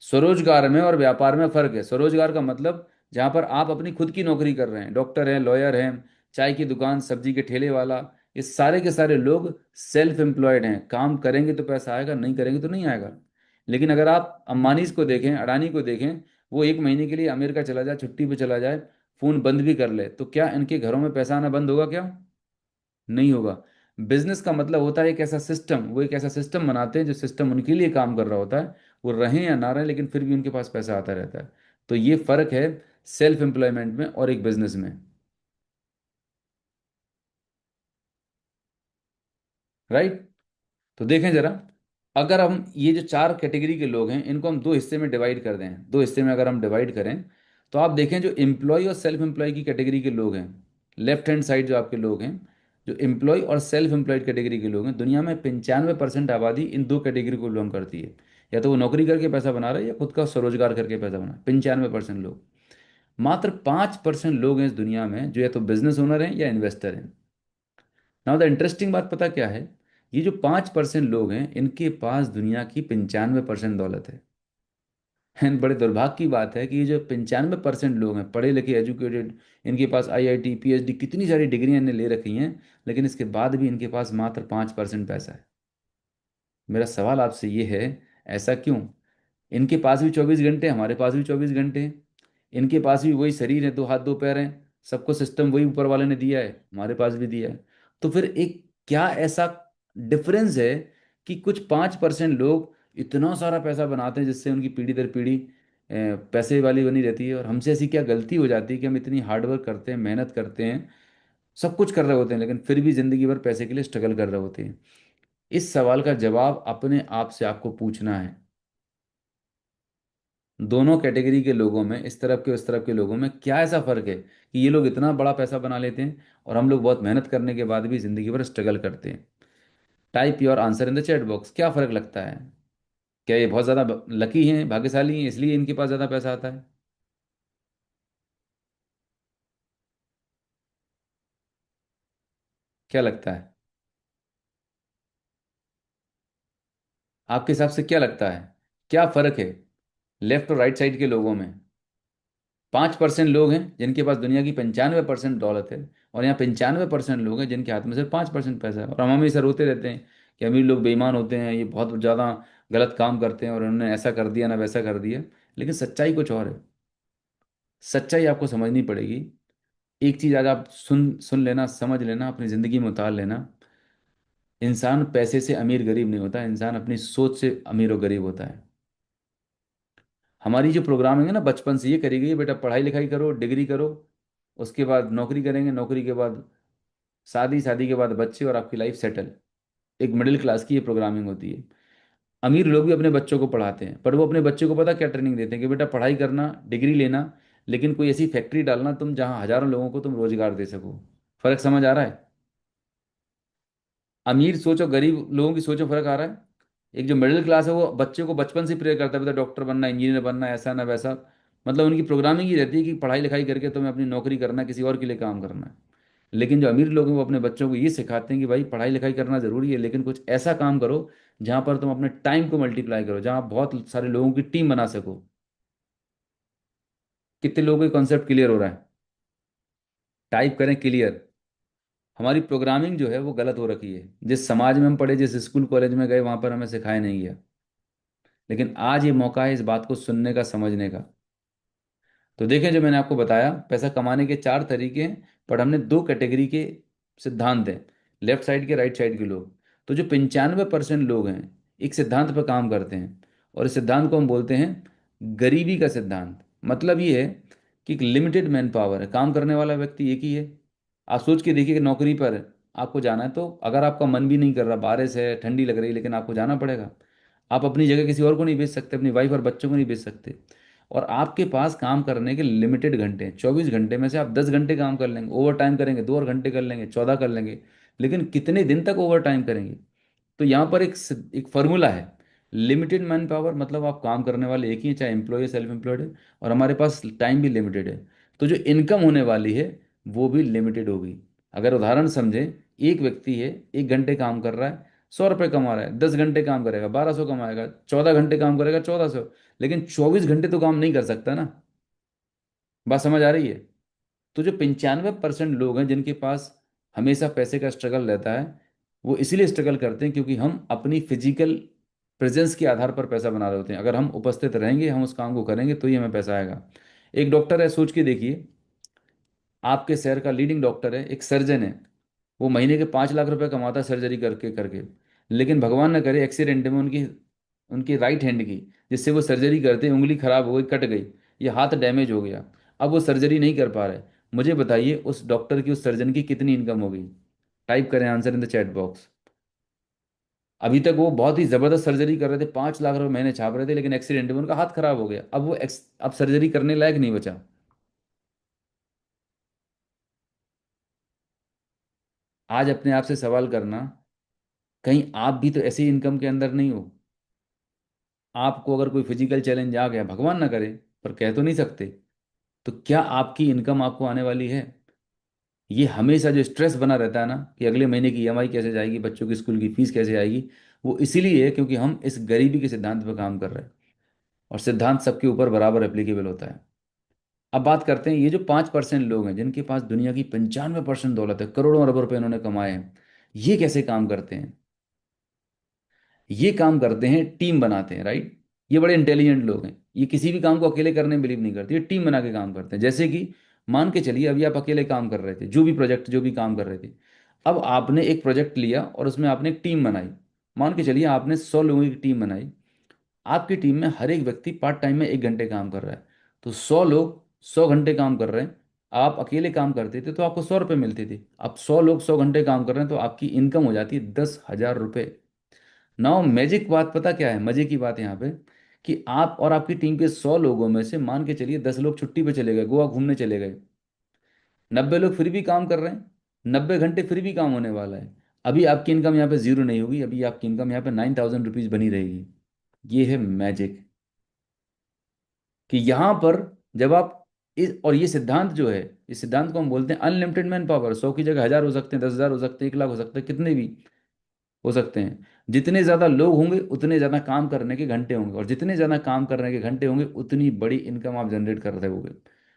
स्वरोजगार में और व्यापार में फर्क है। स्वरोजगार का मतलब जहां पर आप अपनी खुद की नौकरी कर रहे हैं, डॉक्टर हैं, लॉयर हैं, चाय की दुकान, सब्जी के ठेले वाला, ये सारे के सारे लोग सेल्फ एम्प्लॉयड हैं। काम करेंगे तो पैसा आएगा, नहीं करेंगे तो नहीं आएगा। लेकिन अगर आप अंबानीज को देखें, अडानी को देखें, वो एक महीने के लिए अमेरिका चला जाए, छुट्टी पे चला जाए, फोन बंद भी कर ले, तो क्या इनके घरों में पैसा आना बंद होगा क्या? नहीं होगा। बिजनेस का मतलब होता है एक ऐसा सिस्टम, वो एक ऐसा सिस्टम बनाते हैं जो सिस्टम उनके लिए काम कर रहा होता है, वो रहें या ना रहें, लेकिन फिर भी उनके पास पैसा आता रहता है। तो ये फर्क है सेल्फ एम्प्लॉयमेंट में और एक बिजनेस में, राइट। तो देखें जरा, अगर हम ये जो चार कैटेगरी के लोग हैं इनको हम दो हिस्से में डिवाइड कर दें, दो हिस्से में अगर हम डिवाइड करें, तो आप देखें जो एम्प्लॉय और सेल्फ एम्प्लॉय की कैटेगरी के लोग हैं, लेफ्ट हैंड साइड जो आपके लोग हैं, जो एम्प्लॉय और सेल्फ एम्प्लॉयड कैटेगरी के लोग हैं, दुनिया में 95% आबादी इन दो कैटेगरी को बिलोंग करती है। या तो वो नौकरी करके पैसा बना रहे हैं या खुद का स्वरोजगार करके पैसा बना, 95% लोग। मात्र 5% लोग हैं इस दुनिया में जो या तो बिजनेस ओनर हैं या इन्वेस्टर हैं। नाउ द इंटरेस्टिंग बात पता क्या है? ये जो 5% लोग हैं इनके पास दुनिया की 95% दौलत है। एंड बड़े दुर्भाग्य की बात है कि ये जो 95% लोग हैं पढ़े लिखे, एजुकेटेड, इनके पास आईआईटी, पीएचडी, कितनी सारी डिग्रियां इन्हें ले रखी हैं, लेकिन इसके बाद भी इनके पास मात्र 5% पैसा है। मेरा सवाल आपसे ये है, ऐसा क्यों? इनके पास भी 24 घंटे, हमारे पास भी 24 घंटे हैं। इनके पास भी वही शरीर है, दो हाथ दो पैर हैं, सबको सिस्टम वही ऊपर वाले ने दिया है, हमारे पास भी दिया है। तो फिर एक क्या ऐसा डिफरेंस है कि कुछ 5% लोग इतना सारा पैसा बनाते हैं जिससे उनकी पीढ़ी दर पीढ़ी पैसे वाली बनी रहती है, और हमसे ऐसी क्या गलती हो जाती है कि हम इतनी हार्डवर्क करते हैं, मेहनत करते हैं, सब कुछ कर रहे होते हैं, लेकिन फिर भी जिंदगी भर पैसे के लिए स्ट्रगल कर रहे होते हैं। इस सवाल का जवाब अपने आप से आपको पूछना है। दोनों कैटेगरी के लोगों में, इस तरफ के उस तरफ के लोगों में क्या ऐसा फर्क है कि ये लोग इतना बड़ा पैसा बना लेते हैं और हम लोग बहुत मेहनत करने के बाद भी जिंदगी भर स्ट्रगल करते हैं। Type your answer in the chat box. क्या फर्क लगता है? क्या ये बहुत ज़्यादा लकी हैं, भाग्यशाली हैं, इसलिए इनके पास ज़्यादा पैसा आता है? क्या लगता है? आपके हिसाब से क्या लगता है? क्या फर्क है लेफ्ट और राइट साइड के लोगों में? 5% लोग हैं जिनके पास दुनिया की 95% दौलत है, और यहाँ 95% लोग हैं जिनके हाथ में सिर्फ 5% पैसा है। और हम हमेशा रोते रहते हैं कि अमीर लोग बेईमान होते हैं, ये बहुत ज़्यादा गलत काम करते हैं और उन्होंने ऐसा कर दिया ना वैसा कर दिया। लेकिन सच्चाई कुछ और है। सच्चाई आपको समझनी पड़ेगी। एक चीज़ आज आप सुन सुन लेना, समझ लेना, अपनी ज़िंदगी में उतार लेना। इंसान पैसे से अमीर गरीब नहीं होता, इंसान अपनी सोच से अमीर और गरीब होता है। हमारी जो प्रोग्रामिंग है ना, बचपन से ये करी गई है, बेटा पढ़ाई लिखाई करो, डिग्री करो, उसके बाद नौकरी करेंगे, नौकरी के बाद शादी, शादी के बाद बच्चे, और आपकी लाइफ सेटल। एक मिडिल क्लास की ये प्रोग्रामिंग होती है। अमीर लोग भी अपने बच्चों को पढ़ाते हैं, पर वो अपने बच्चों को पता क्या ट्रेनिंग देते हैं कि बेटा पढ़ाई करना, डिग्री लेना, लेकिन कोई ऐसी फैक्ट्री डालना तुम जहाँ हजारों लोगों को तुम रोजगार दे सको। फर्क समझ आ रहा है? अमीर सोच और गरीब लोगों की सोच में फर्क आ रहा है। एक जो मिडिल क्लास है वो बच्चे को बचपन से प्रेयर करता है, बेटा डॉक्टर बनना, इंजीनियर बनना, ऐसा ना वैसा। मतलब उनकी प्रोग्रामिंग ही रहती है कि पढ़ाई लिखाई करके तुम्हें अपनी नौकरी करना, किसी और के लिए काम करना है। लेकिन जो अमीर लोग हैं वो अपने बच्चों को ये सिखाते हैं कि भाई पढ़ाई लिखाई करना जरूरी है, लेकिन कुछ ऐसा काम करो जहाँ पर तुम अपने टाइम को मल्टीप्लाई करो, जहाँ आप बहुत सारे लोगों की टीम बना सको। कितने लोगों को कॉन्सेप्ट क्लियर हो रहा है? टाइप करें क्लियर। हमारी प्रोग्रामिंग जो है वो गलत हो रखी है। जिस समाज में हम पढ़े, जिस स्कूल कॉलेज में गए, वहां पर हमें सिखाया नहीं गया। लेकिन आज ये मौका है इस बात को सुनने का, समझने का। तो देखें, जो मैंने आपको बताया, पैसा कमाने के 4 तरीके हैं, पर हमने 2 कैटेगरी के सिद्धांत हैं, लेफ्ट साइड के, राइट साइड के लोग। तो जो 95% लोग हैं, एक सिद्धांत पर काम करते हैं, और इस सिद्धांत को हम बोलते हैं गरीबी का सिद्धांत। मतलब ये है कि एक लिमिटेड मैन पावर है, काम करने वाला व्यक्ति एक ही है। आप सोच के देखिए कि नौकरी पर आपको जाना है, तो अगर आपका मन भी नहीं कर रहा, बारिश है, ठंडी लग रही है, लेकिन आपको जाना पड़ेगा। आप अपनी जगह किसी और को नहीं भेज सकते, अपनी वाइफ और बच्चों को नहीं भेज सकते। और आपके पास काम करने के लिमिटेड घंटे हैं, 24 घंटे में से आप 10 घंटे काम कर लेंगे, ओवर टाइम करेंगे 2 और घंटे कर लेंगे, 14 कर लेंगे। लेकिन कितने दिन तक ओवर टाइम करेंगे? तो यहाँ पर एक फार्मूला है। लिमिटेड मैन पावर मतलब आप काम करने वाले एक ही हैं, चाहे एम्प्लॉय है, सेल्फ एम्प्लॉयड है, और हमारे पास टाइम भी लिमिटेड है। तो जो इनकम होने वाली है वो भी लिमिटेड होगी। अगर उदाहरण समझें, एक व्यक्ति है, 1 घंटे काम कर रहा है, 100 रुपये कमा रहा है, 10 घंटे काम करेगा 1200 कमाएगा, 14 घंटे काम करेगा 1400। लेकिन 24 घंटे तो काम नहीं कर सकता ना। बात समझ आ रही है? तो जो 95% लोग हैं जिनके पास हमेशा पैसे का स्ट्रगल रहता है, वो इसीलिए स्ट्रगल करते हैं क्योंकि हम अपनी फिजिकल प्रेजेंस के आधार पर पैसा बना रहे होते हैं। अगर हम उपस्थित रहेंगे, हम उस काम को करेंगे, तो ही हमें पैसा आएगा। एक डॉक्टर है, सोच के देखिए, आपके शहर का लीडिंग डॉक्टर है, एक सर्जन है, वो महीने के 5 लाख रुपए कमाता है सर्जरी करके करके। लेकिन भगवान न करे एक्सीडेंट में उनकी उनकी राइट हैंड की, जिससे वो सर्जरी करते उंगली खराब हो गई, कट गई, ये हाथ डैमेज हो गया, अब वो सर्जरी नहीं कर पा रहे। मुझे बताइए उस डॉक्टर की, उस सर्जन की कितनी इनकम होगी? टाइप करें answer in the chat box. अभी तक वो बहुत ही जबरदस्त सर्जरी कर रहे थे, 5 लाख रुपए महीने छाप रहे थे, लेकिन एक्सीडेंट में उनका हाथ खराब हो गया, अब वो अब सर्जरी करने लायक नहीं बचा। आज अपने आप से सवाल करना, कहीं आप भी तो ऐसी इनकम के अंदर नहीं हो? आपको अगर कोई फिजिकल चैलेंज आ गया, भगवान ना करे, पर कह तो नहीं सकते, तो क्या आपकी इनकम आपको आने वाली है? ये हमेशा जो स्ट्रेस बना रहता है ना कि अगले महीने की ईएमआई कैसे जाएगी, बच्चों की स्कूल की फीस कैसे आएगी, वो इसीलिए है क्योंकि हम इस गरीबी के सिद्धांत पर काम कर रहे हैं। और सिद्धांत सबके ऊपर बराबर एप्लीकेबल होता है। अब बात करते हैं, ये जो 5% लोग हैं जिनके पास दुनिया की 95% दौलत है, करोड़ों अरबों रुपए इन्होंने कमाए हैं, ये कैसे काम करते हैं? ये काम करते हैं, टीम बनाते हैं, राइट। ये बड़े इंटेलिजेंट लोग हैं, ये किसी भी काम को अकेले करने में बिलीव नहीं करते, ये टीम बना के काम करते हैं। जैसे कि मान के चलिए अभी आप अकेले काम कर रहे थे, जो भी प्रोजेक्ट, जो भी काम कर रहे थे, अब आपने एक प्रोजेक्ट लिया और उसमें आपने एक टीम बनाई। मान के चलिए आपने 100 लोगों की टीम बनाई। आपकी टीम में हर एक व्यक्ति पार्ट टाइम में 1 घंटे काम कर रहा है, तो 100 लोग 100 घंटे काम कर रहे हैं। आप अकेले काम करते थे तो आपको 100 रुपये मिलते थे, अब 100 लोग 100 घंटे काम कर रहे हैं तो आपकी इनकम हो जाती है 10,000 रुपये। नाउ मैजिक बात पता क्या है, मजे की बात यहाँ पे, कि आप और आपकी टीम के 100 लोगों में से मान के चलिए 10 लोग छुट्टी पे चले गए, गोवा घूमने चले गए, 90 लोग फिर भी काम कर रहे हैं, 90 घंटे फिर भी काम होने वाला है। अभी आपकी इनकम यहाँ पे जीरो नहीं होगी, अभी आपकी इनकम यहाँ पे 9,000 रुपीज बनी रहेगी। ये है मैजिक, कि यहाँ पर जब आप इस, और ये सिद्धांत जो है, इस सिद्धांत को हम बोलते हैं अनलिमिटेड मैन पावर। 100 की जगह 1000 हो सकते हैं, 10,000 हो सकते हैं, 1 लाख हो सकते हैं, कितने भी हो सकते हैं। जितने ज़्यादा लोग होंगे उतने ज़्यादा काम करने के घंटे होंगे, और जितने ज़्यादा काम करने के घंटे होंगे उतनी बड़ी इनकम आप जनरेट कर रहे होगे।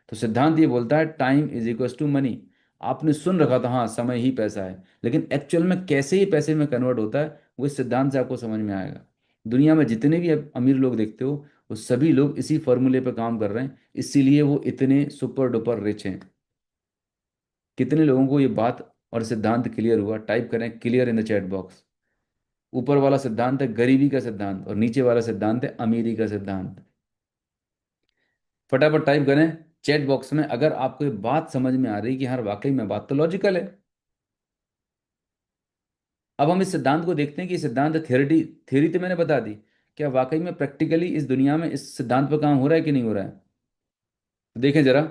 तो सिद्धांत ये बोलता है time is equal to money. आपने सुन रखा था, हाँ समय ही पैसा है, लेकिन एक्चुअल में कैसे ही पैसे में कन्वर्ट होता है वो इस सिद्धांत से आपको समझ में आएगा। दुनिया में जितने भी आप अमीर लोग देखते हो, वो सभी लोग इसी फॉर्मूले पर काम कर रहे हैं, इसीलिए वो इतने सुपर डुपर रिच हैं। कितने लोगों को ये बात और सिद्धांत क्लियर हुआ? टाइप करें clear in the chat box. ऊपर वाला सिद्धांत है गरीबी का सिद्धांत, और नीचे वाला सिद्धांत है अमीरी का सिद्धांत। फटाफट टाइप करें चैट बॉक्स में अगर आपको ये बात समझ में आ रही कि हाँ वाकई में बात तो लॉजिकल है। अब हम इस सिद्धांत को देखते हैं कि सिद्धांत थ्योरी, थ्योरी तो मैंने बता दी, क्या वाकई में प्रैक्टिकली इस दुनिया में इस सिद्धांत पर काम हो रहा है कि नहीं हो रहा है? तो देखें जरा,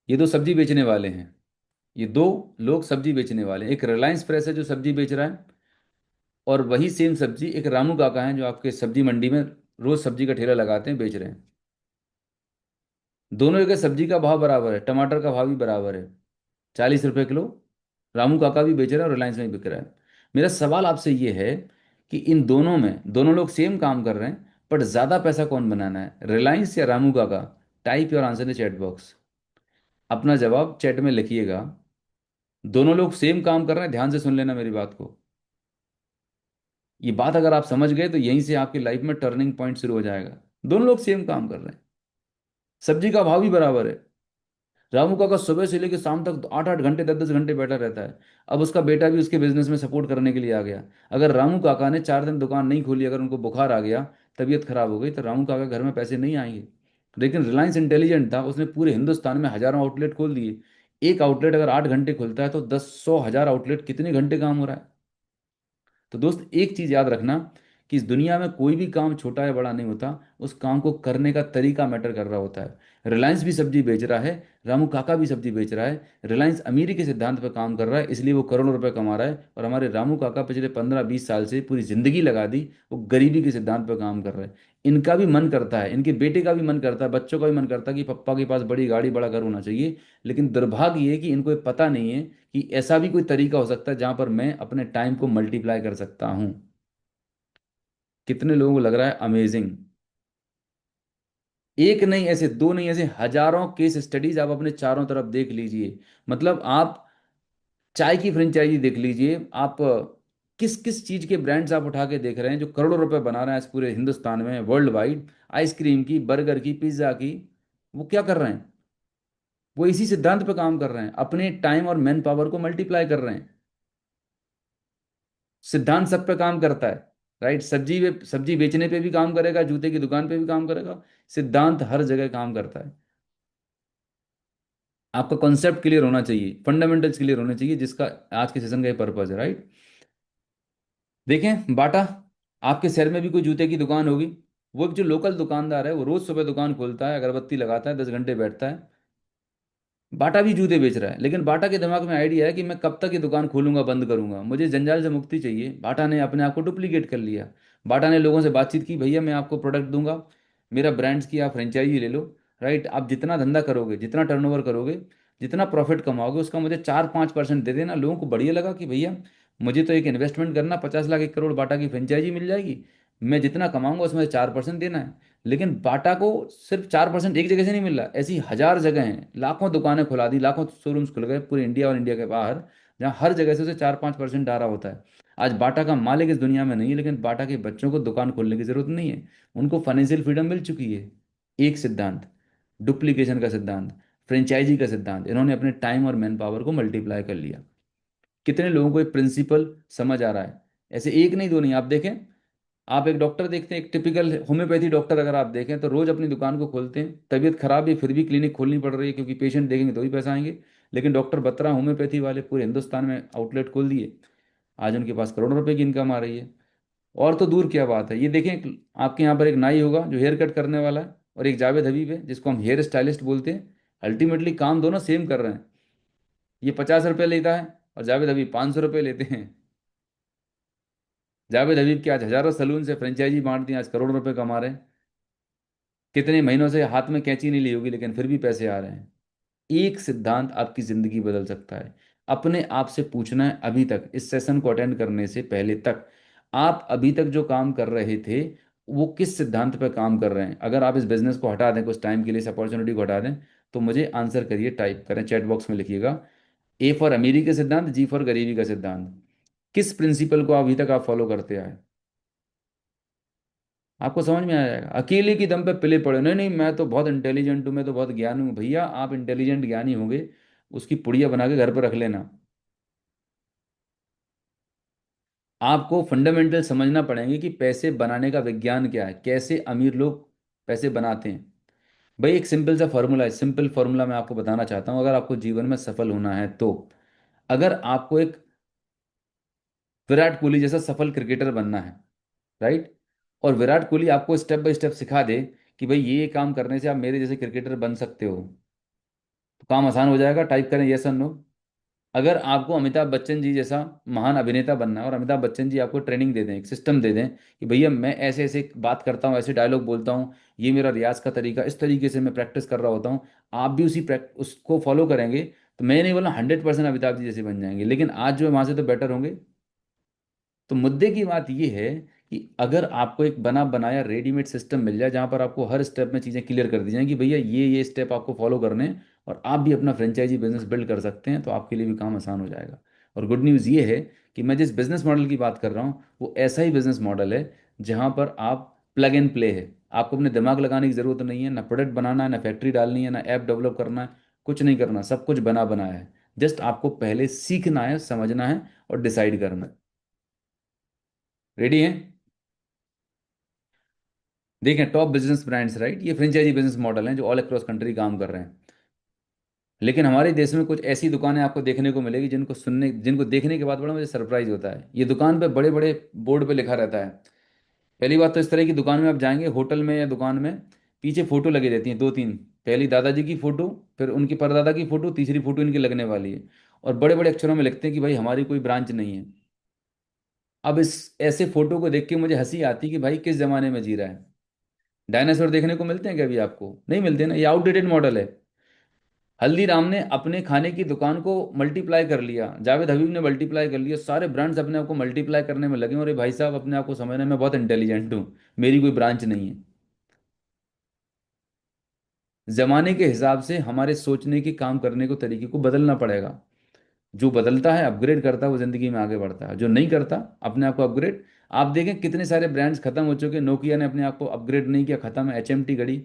ये दो सब्जी बेचने वाले हैं, ये दो लोग सब्जी बेचने वाले हैं। एक रिलायंस फ्रेश है जो सब्जी बेच रहा है, और वही सेम सब्जी एक रामू काका है जो आपके सब्जी मंडी में रोज सब्जी का ठेला लगाते हैं, बेच रहे हैं। दोनों जगह सब्जी का भाव बराबर है, टमाटर का भाव भी बराबर है, 40 रुपये किलो। रामू काका भी बेच रहा है और रिलायंस में भी बिक रहा है। मेरा सवाल आपसे ये है कि इन दोनों में दोनों लोग सेम काम कर रहे हैं, बट ज़्यादा पैसा कौन बनाना है, रिलायंस या रामू काका? Type your answer in chat box. अपना जवाब चैट में लिखिएगा। दोनों लोग सेम काम कर रहे हैं, ध्यान से सुन लेना मेरी बात को। ये बात अगर आप समझ गए तो यहीं से आपकी लाइफ में टर्निंग पॉइंट शुरू हो जाएगा। दोनों लोग सेम काम कर रहे हैं, सब्जी का भाव भी बराबर है। रामू काका सुबह से लेकर शाम तक 8-8 घंटे 10-10 घंटे बैठा रहता है। अब उसका बेटा भी उसके बिजनेस में सपोर्ट करने के लिए आ गया। अगर रामू काका ने 4 दिन दुकान नहीं खोली, अगर उनको बुखार आ गया, तबीयत खराब हो गई, तो रामू काका घर में पैसे नहीं आएंगे। लेकिन रिलायंस इंटेलिजेंट था, उसने पूरे हिंदुस्तान में हजारों आउटलेट खोल दिए। एक आउटलेट अगर 8 घंटे खुलता है तो 10 100 1000 आउटलेट कितने घंटे काम हो रहा है? तो दोस्त एक चीज याद रखना, कि इस दुनिया में कोई भी काम छोटा या बड़ा नहीं होता, उस काम को करने का तरीका मैटर कर रहा होता है। रिलायंस भी सब्जी बेच रहा है, रामू काका भी सब्जी बेच रहा है। रिलायंस अमीरी के सिद्धांत पर काम कर रहा है, इसलिए वो करोड़ों रुपए कमा रहा है, और हमारे रामू काका पिछले 15-20 साल से पूरी जिंदगी लगा दी वो गरीबी के सिद्धांत पर काम कर रहे हैं। इनका भी मन करता है, इनके बेटे का भी मन करता है, बच्चों का भी मन करता है कि पप्पा के पास बड़ी गाड़ी बड़ा घर होना चाहिए। लेकिन दुर्भाग्य ये है कि इनको ये पता नहीं है कि ऐसा भी कोई तरीका हो सकता है जहां पर मैं अपने टाइम को मल्टीप्लाई कर सकता हूं। कितने लोगों को लग रहा है अमेजिंग? एक नहीं, ऐसे दो नहीं, ऐसे हजारों केस स्टडीज आप अपने चारों तरफ देख लीजिए। मतलब आप चाय की फ्रेंचाइजी देख लीजिए, आप किस किस चीज के ब्रांड्स आप उठा के देख रहे हैं जो करोड़ों रुपए बना रहे हैं इस पूरे हिंदुस्तान में, वर्ल्ड वाइड। आइसक्रीम की, बर्गर की, पिज्जा की, वो क्या कर रहे हैं? वो इसी सिद्धांत पे काम कर रहे हैं, अपने टाइम और मैन पावर को मल्टीप्लाई कर रहे हैं। सिद्धांत सब पे काम करता है, राइट? सब्जी बेचने पे भी काम करेगा, जूते की दुकान पे भी काम करेगा। सिद्धांत हर जगह काम करता है। आपका कॉन्सेप्ट क्लियर होना चाहिए, फंडामेंटल्स क्लियर होने चाहिए, जिसका आज के सेशन का पर्पज है, राइट? देखें बाटा, आपके शहर में भी कोई जूते की दुकान होगी। वो एक जो लोकल दुकानदार है, वो रोज सुबह दुकान खोलता है, अगरबत्ती लगाता है, 10 घंटे बैठता है। बाटा भी जूते बेच रहा है, लेकिन बाटा के दिमाग में आइडिया है कि मैं कब तक ये दुकान खोलूंगा, बंद करूंगा, मुझे जंजाल से मुक्ति चाहिए। बाटा ने अपने आप को डुप्लीकेट कर लिया। बाटा ने लोगों से बातचीत की, भैया मैं आपको प्रोडक्ट दूंगा, मेरा ब्रांड्स की आप फ्रेंचाइजी ले लो, राइट? आप जितना धंधा करोगे, जितना टर्नओवर करोगे, जितना प्रॉफिट कमाओगे, उसका मुझे 4-5% दे देना। लोगों को बढ़िया लगा कि भैया मुझे तो एक इन्वेस्टमेंट करना, 50 लाख 1 करोड़ बाटा की फ्रेंचाइजी मिल जाएगी, मैं जितना कमाऊंगा उसमें से 4% देना है। लेकिन बाटा को सिर्फ 4% एक जगह से नहीं मिल रहा, ऐसी हजार जगह हैं, लाखों दुकानें खुला दी, लाखों शोरूम्स खुल गए पूरे इंडिया और इंडिया के बाहर, जहाँ हर जगह से उसे 4-5% आ रहा होता है। आज बाटा का मालिक इस दुनिया में नहीं है, लेकिन बाटा के बच्चों को दुकान खोलने की जरूरत नहीं है, उनको फाइनेंशियल फ्रीडम मिल चुकी है। एक सिद्धांत, डुप्लीकेशन का सिद्धांत, फ्रेंचाइजी का सिद्धांत, इन्होंने अपने टाइम और मैन पावर को मल्टीप्लाई कर लिया। कितने लोगों को ये प्रिंसिपल समझ आ रहा है? ऐसे एक नहीं दो नहीं, आप देखें, आप एक डॉक्टर देखते हैं, एक टिपिकल होम्योपैथी डॉक्टर अगर आप देखें, तो रोज अपनी दुकान को खोलते हैं, तबीयत खराब है फिर भी क्लिनिक खोलनी पड़ रही है, क्योंकि पेशेंट देखेंगे तो ही पैसा आएंगे। लेकिन डॉक्टर बत्रा होम्योपैथी वाले पूरे हिंदुस्तान में आउटलेट खोल दिए। आज उनके पास करोड़ों रुपए की इनकम आ रही है। और तो दूर क्या बात है, ये देखें आपके यहाँ पर एक नाई होगा जो हेयर कट करने वाला है, और एक जावेद हबीब है जिसको हम हेयर स्टाइलिस्ट बोलते हैं। अल्टीमेटली काम दोनों सेम कर रहे हैं। ये 50 रुपये लेता है और जावेद हबीब 500 रुपये लेते हैं। जावेद हबीब के आज हजारों सलून से फ्रेंचाइजी बांट दी, आज करोड़ों रुपए कमा रहे हैं। कितने महीनों से हाथ में कैंची नहीं ली होगी, लेकिन फिर भी पैसे आ रहे हैं। एक सिद्धांत आपकी जिंदगी बदल सकता है। अपने आप से पूछना है, अभी तक इस सेशन को अटेंड करने से पहले तक आप अभी तक जो काम कर रहे थे वो किस सिद्धांत पर काम कर रहे हैं। अगर आप इस बिजनेस को हटा दें कुछ टाइम के लिए, इस अपॉर्चुनिटी को हटा दें, तो मुझे आंसर करिए, टाइप करें चैट बॉक्स में लिखिएगा। ए फॉर अमीरी का सिद्धांत, जी फॉर गरीबी का सिद्धांत। किस प्रिंसिपल को अभी तक आप फॉलो करते आए। आपको समझ में आ जाएगा। अकेले की दम पे पिले पड़े, नहीं नहीं मैं तो बहुत इंटेलिजेंट हूँ, मैं तो बहुत ज्ञानी हूँ। भैया आप इंटेलिजेंट ज्ञानी होंगे, उसकी पुड़िया बना के घर पर रख लेना। आपको फंडामेंटल समझना पड़ेंगे कि पैसे बनाने का विज्ञान क्या है, कैसे अमीर लोग पैसे बनाते हैं। भाई एक सिंपल सा फॉर्मूला है, सिंपल फॉर्मूला मैं आपको बताना चाहता हूँ, अगर आपको जीवन में सफल होना है तो। अगर आपको एक विराट कोहली जैसा सफल क्रिकेटर बनना है, राइट, और विराट कोहली आपको स्टेप बाय स्टेप सिखा दे कि भाई ये काम करने से आप मेरे जैसे क्रिकेटर बन सकते हो, तो काम आसान हो जाएगा। टाइप करें यस और नो। अगर आपको अमिताभ बच्चन जी जैसा महान अभिनेता बनना है, और अमिताभ बच्चन जी आपको ट्रेनिंग दे दें, एक सिस्टम दे दें कि भैया मैं ऐसे ऐसे बात करता हूँ, ऐसे डायलॉग बोलता हूँ, ये मेरा रियाज का तरीका, इस तरीके से मैं प्रैक्टिस कर रहा होता हूँ, आप भी उसको फॉलो करेंगे, तो मैं नहीं बोला 100% अमिताभ जी जैसे बन जाएंगे, लेकिन आज जो है वहां से तो बेटर होंगे। तो मुद्दे की बात यह है कि अगर आपको एक बना बनाया रेडीमेड सिस्टम मिल जाए जहां पर आपको हर स्टेप में चीज़ें क्लियर कर दी जाएं कि भैया ये स्टेप आपको फॉलो करने हैं, और आप भी अपना फ्रेंचाइजी बिजनेस बिल्ड कर सकते हैं, तो आपके लिए भी काम आसान हो जाएगा। और गुड न्यूज़ ये है कि मैं जिस बिजनेस मॉडल की बात कर रहा हूँ वो ऐसा ही बिजनेस मॉडल है जहां पर आप प्लग एंड प्ले है। आपको अपने दिमाग लगाने की ज़रूरत नहीं है, ना प्रोडक्ट बनाना है, ना फैक्ट्री डालनी है, ना ऐप डेवलप करना है, कुछ नहीं करना, सब कुछ बना बनाया है। जस्ट आपको पहले सीखना है, समझना है और डिसाइड करना है। रेडी हैं? देखें टॉप बिजनेस ब्रांड्स, राइट, ये फ्रेंचाइजी बिजनेस मॉडल हैं जो ऑल अक्रॉस कंट्री काम कर रहे हैं। लेकिन हमारे देश में कुछ ऐसी दुकानें आपको देखने को मिलेगी जिनको देखने के बाद बड़ा मुझे सरप्राइज होता है। ये दुकान पे बड़े बड़े बोर्ड पे लिखा रहता है। पहली बात तो इस तरह की दुकान में आप जाएंगे, होटल में या दुकान में, पीछे फोटो लगी रहती हैं दो तीन। पहली दादाजी की फोटो, फिर उनकी परदादा की फोटो, तीसरी फोटो इनकी लगने वाली है। और बड़े बड़े अक्षरों में लिखते हैं कि भाई हमारी कोई ब्रांच नहीं है। अब इस ऐसे फोटो को देख के मुझे हंसी आती है कि भाई किस जमाने में जी रहा है। डायनासोर देखने को मिलते हैं क्या अभी आपको? नहीं मिलते ना, ये आउटडेटेड मॉडल है। हल्दीराम ने अपने खाने की दुकान को मल्टीप्लाई कर लिया, जावेद हबीब ने मल्टीप्लाई कर लिया, सारे ब्रांड्स अपने आप को मल्टीप्लाई करने में लगे, और ये भाई साहब अपने आप को समझने में बहुत इंटेलिजेंट हूँ, मेरी कोई ब्रांच नहीं है। जमाने के हिसाब से हमारे सोचने के काम करने को तरीके को बदलना पड़ेगा। जो बदलता है, अपग्रेड करता है, वो जिंदगी में आगे बढ़ता है। जो नहीं करता अपने आप को अपग्रेड, आप देखें कितने सारे ब्रांड्स खत्म हो चुके हैं, नोकिया ने अपने आप को अपग्रेड नहीं किया, खत्म है। HMT घड़ी,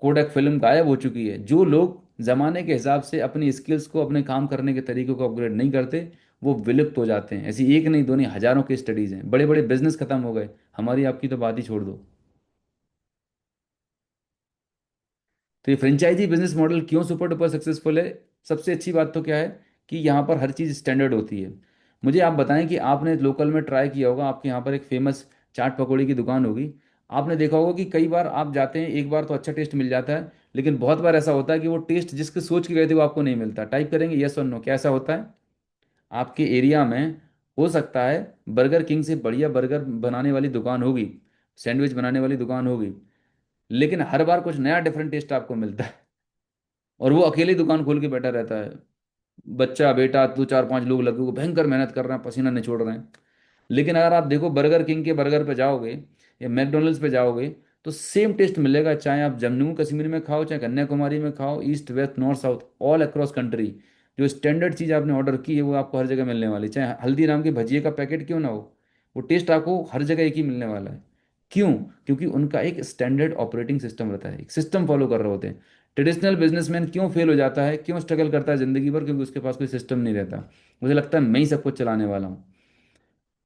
कोडक फिल्म गायब हो चुकी है। जो लोग जमाने के हिसाब से अपनी स्किल्स को, अपने काम करने के तरीकों को अपग्रेड नहीं करते, वो विलुप्त हो जाते हैं। ऐसी एक नहीं दो नहीं, हजारों की स्टडीज हैं। बड़े बड़े बिजनेस खत्म हो गए, हमारी आपकी तो बात ही छोड़ दो। तो ये फ्रेंचाइजी बिजनेस मॉडल क्यों सुपर डुपर सक्सेसफुल है? सबसे अच्छी बात तो क्या है कि यहाँ पर हर चीज़ स्टैंडर्ड होती है। मुझे आप बताएं कि आपने लोकल में ट्राई किया होगा, आपके यहाँ पर एक फेमस चाट पकौड़ी की दुकान होगी, आपने देखा होगा कि कई बार आप जाते हैं, एक बार तो अच्छा टेस्ट मिल जाता है, लेकिन बहुत बार ऐसा होता है कि वो टेस्ट जिसके सोच के गए थे वो आपको नहीं मिलता। टाइप करेंगे यस और नो, क्या ऐसा होता है आपके एरिया में? हो सकता है बर्गर किंग से बढ़िया बर्गर बनाने वाली दुकान होगी, सैंडविच बनाने वाली दुकान होगी, लेकिन हर बार कुछ नया डिफरेंट टेस्ट आपको मिलता है, और वो अकेली दुकान खोल के बैठा रहता है। बच्चा बेटा दो चार पांच लोग लगे हुए भयंकर मेहनत कर रहे हैं, पसीना निचोड़ रहे हैं। लेकिन अगर आप देखो बर्गर किंग के बर्गर पे जाओगे या मैकडोनल्ड्स पे जाओगे, तो सेम टेस्ट मिलेगा, चाहे आप जम्मू कश्मीर में खाओ, चाहे कन्याकुमारी में खाओ, east west north south all across country. जो स्टैंडर्ड चीज़ आपने ऑर्डर की है वो आपको हर जगह मिलने वाली, चाहे हल्दीराम के भजिए का पैकेट क्यों ना हो, वो टेस्ट आपको हर जगह एक ही मिलने वाला है। क्यों? क्योंकि उनका एक स्टैंडर्ड ऑपरेटिंग सिस्टम रहता है, एक सिस्टम फॉलो कर रहे होते हैं। ट्रेडिशनल बिजनेसमैन क्यों फेल हो जाता है, क्यों स्ट्रगल करता है जिंदगी भर? क्योंकि उसके पास कोई सिस्टम नहीं रहता। मुझे लगता है मैं ही सब कुछ चलाने वाला हूँ।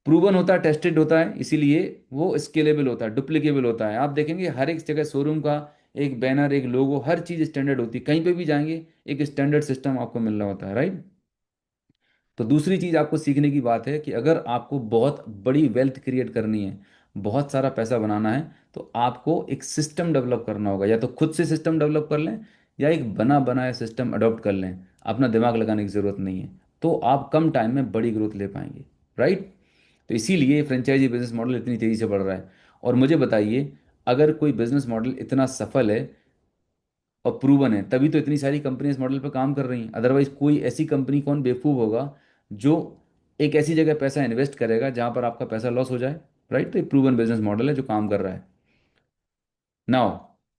प्रूवन होता है, टेस्टेड होता है, इसीलिए वो स्केलेबल होता है, डुप्लीकेबल होता है। आप देखेंगे हर एक जगह शोरूम का एक बैनर, एक लोगो, हर चीज़ स्टैंडर्ड होती है। कहीं पे भी जाएंगे एक स्टैंडर्ड सिस्टम आपको मिल रहा होता है, राइट। तो दूसरी चीज़ आपको सीखने की बात है कि अगर आपको बहुत बड़ी वेल्थ क्रिएट करनी है, बहुत सारा पैसा बनाना है, तो आपको एक सिस्टम डेवलप करना होगा। या तो खुद से सिस्टम डेवलप कर लें, या एक बना बनाया सिस्टम अडॉप्ट कर लें। अपना दिमाग लगाने की ज़रूरत नहीं है। तो आप कम टाइम में बड़ी ग्रोथ ले पाएंगे। राइट। तो इसीलिए फ्रेंचाइजी बिजनेस मॉडल इतनी तेज़ी से बढ़ रहा है। और मुझे बताइए, अगर कोई बिजनेस मॉडल इतना सफल है और प्रूवन है, तभी तो इतनी सारी कंपनी इस मॉडल पर काम कर रही हैं। अदरवाइज कोई ऐसी कंपनी, कौन बेवकूफ़ होगा जो एक ऐसी जगह पैसा इन्वेस्ट करेगा जहां पर आपका पैसा लॉस हो जाए। राइट। तो एक प्रूवन बिजनेस मॉडल है जो काम कर रहा है। नाउ,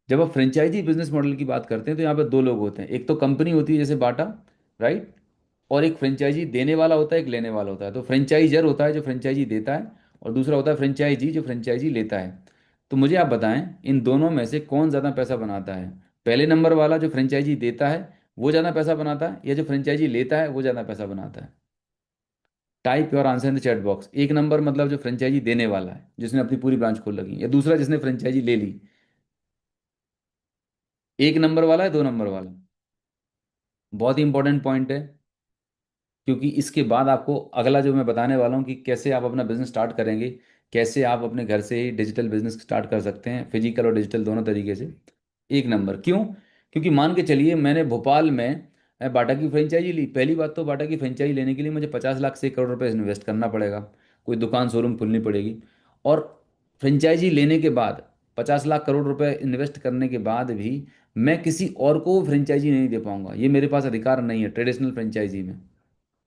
जब आप फ्रेंचाइजी बिजनेस मॉडल की बात करते हैं तो यहाँ पर दो लोग होते हैं। एक तो कंपनी होती है जैसे बाटा, राइट, और एक फ्रेंचाइजी देने वाला होता है, एक लेने वाला होता है। तो फ्रेंचाइजर होता है जो फ्रेंचाइजी देता है, और दूसरा होता है फ्रेंचाइजी जो फ्रेंचाइजी लेता है। तो मुझे आप बताएं, इन दोनों में से कौन ज़्यादा पैसा बनाता है? पहले नंबर वाला जो फ्रेंचाइजी देता है वो ज़्यादा पैसा बनाता है, या जो फ्रेंचाइजी लेता है वो ज़्यादा पैसा बनाता है? Type your answer in the chat box. एक नंबर मतलब जो फ्रेंचाइजी देने वाला है, जिसने अपनी पूरी ब्रांच खोल लगी, या दूसरा जिसने फ्रेंचाइजी ले ली? एक नंबर वाला है, दो नंबर वाला? बहुत ही इंपॉर्टेंट पॉइंट है, क्योंकि इसके बाद आपको अगला जो मैं बताने वाला हूँ कि कैसे आप अपना बिजनेस स्टार्ट करेंगे, कैसे आप अपने घर से ही डिजिटल बिजनेस स्टार्ट कर सकते हैं, फिजिकल और डिजिटल दोनों तरीके से। एक नंबर क्यों? क्योंकि मान के चलिए, मैंने भोपाल में बाटा की फ्रेंचाइजी ली। पहली बात तो बाटा की फ्रेंचाइजी लेने के लिए मुझे 50 लाख से 1 करोड़ रुपए इन्वेस्ट करना पड़ेगा। कोई दुकान शोरूम खोलनी पड़ेगी। और फ्रेंचाइजी लेने के बाद, 50 लाख करोड़ रुपए इन्वेस्ट करने के बाद भी मैं किसी और को फ्रेंचाइजी नहीं दे पाऊंगा। ये मेरे पास अधिकार नहीं है ट्रेडिशनल फ्रेंचाइजी में।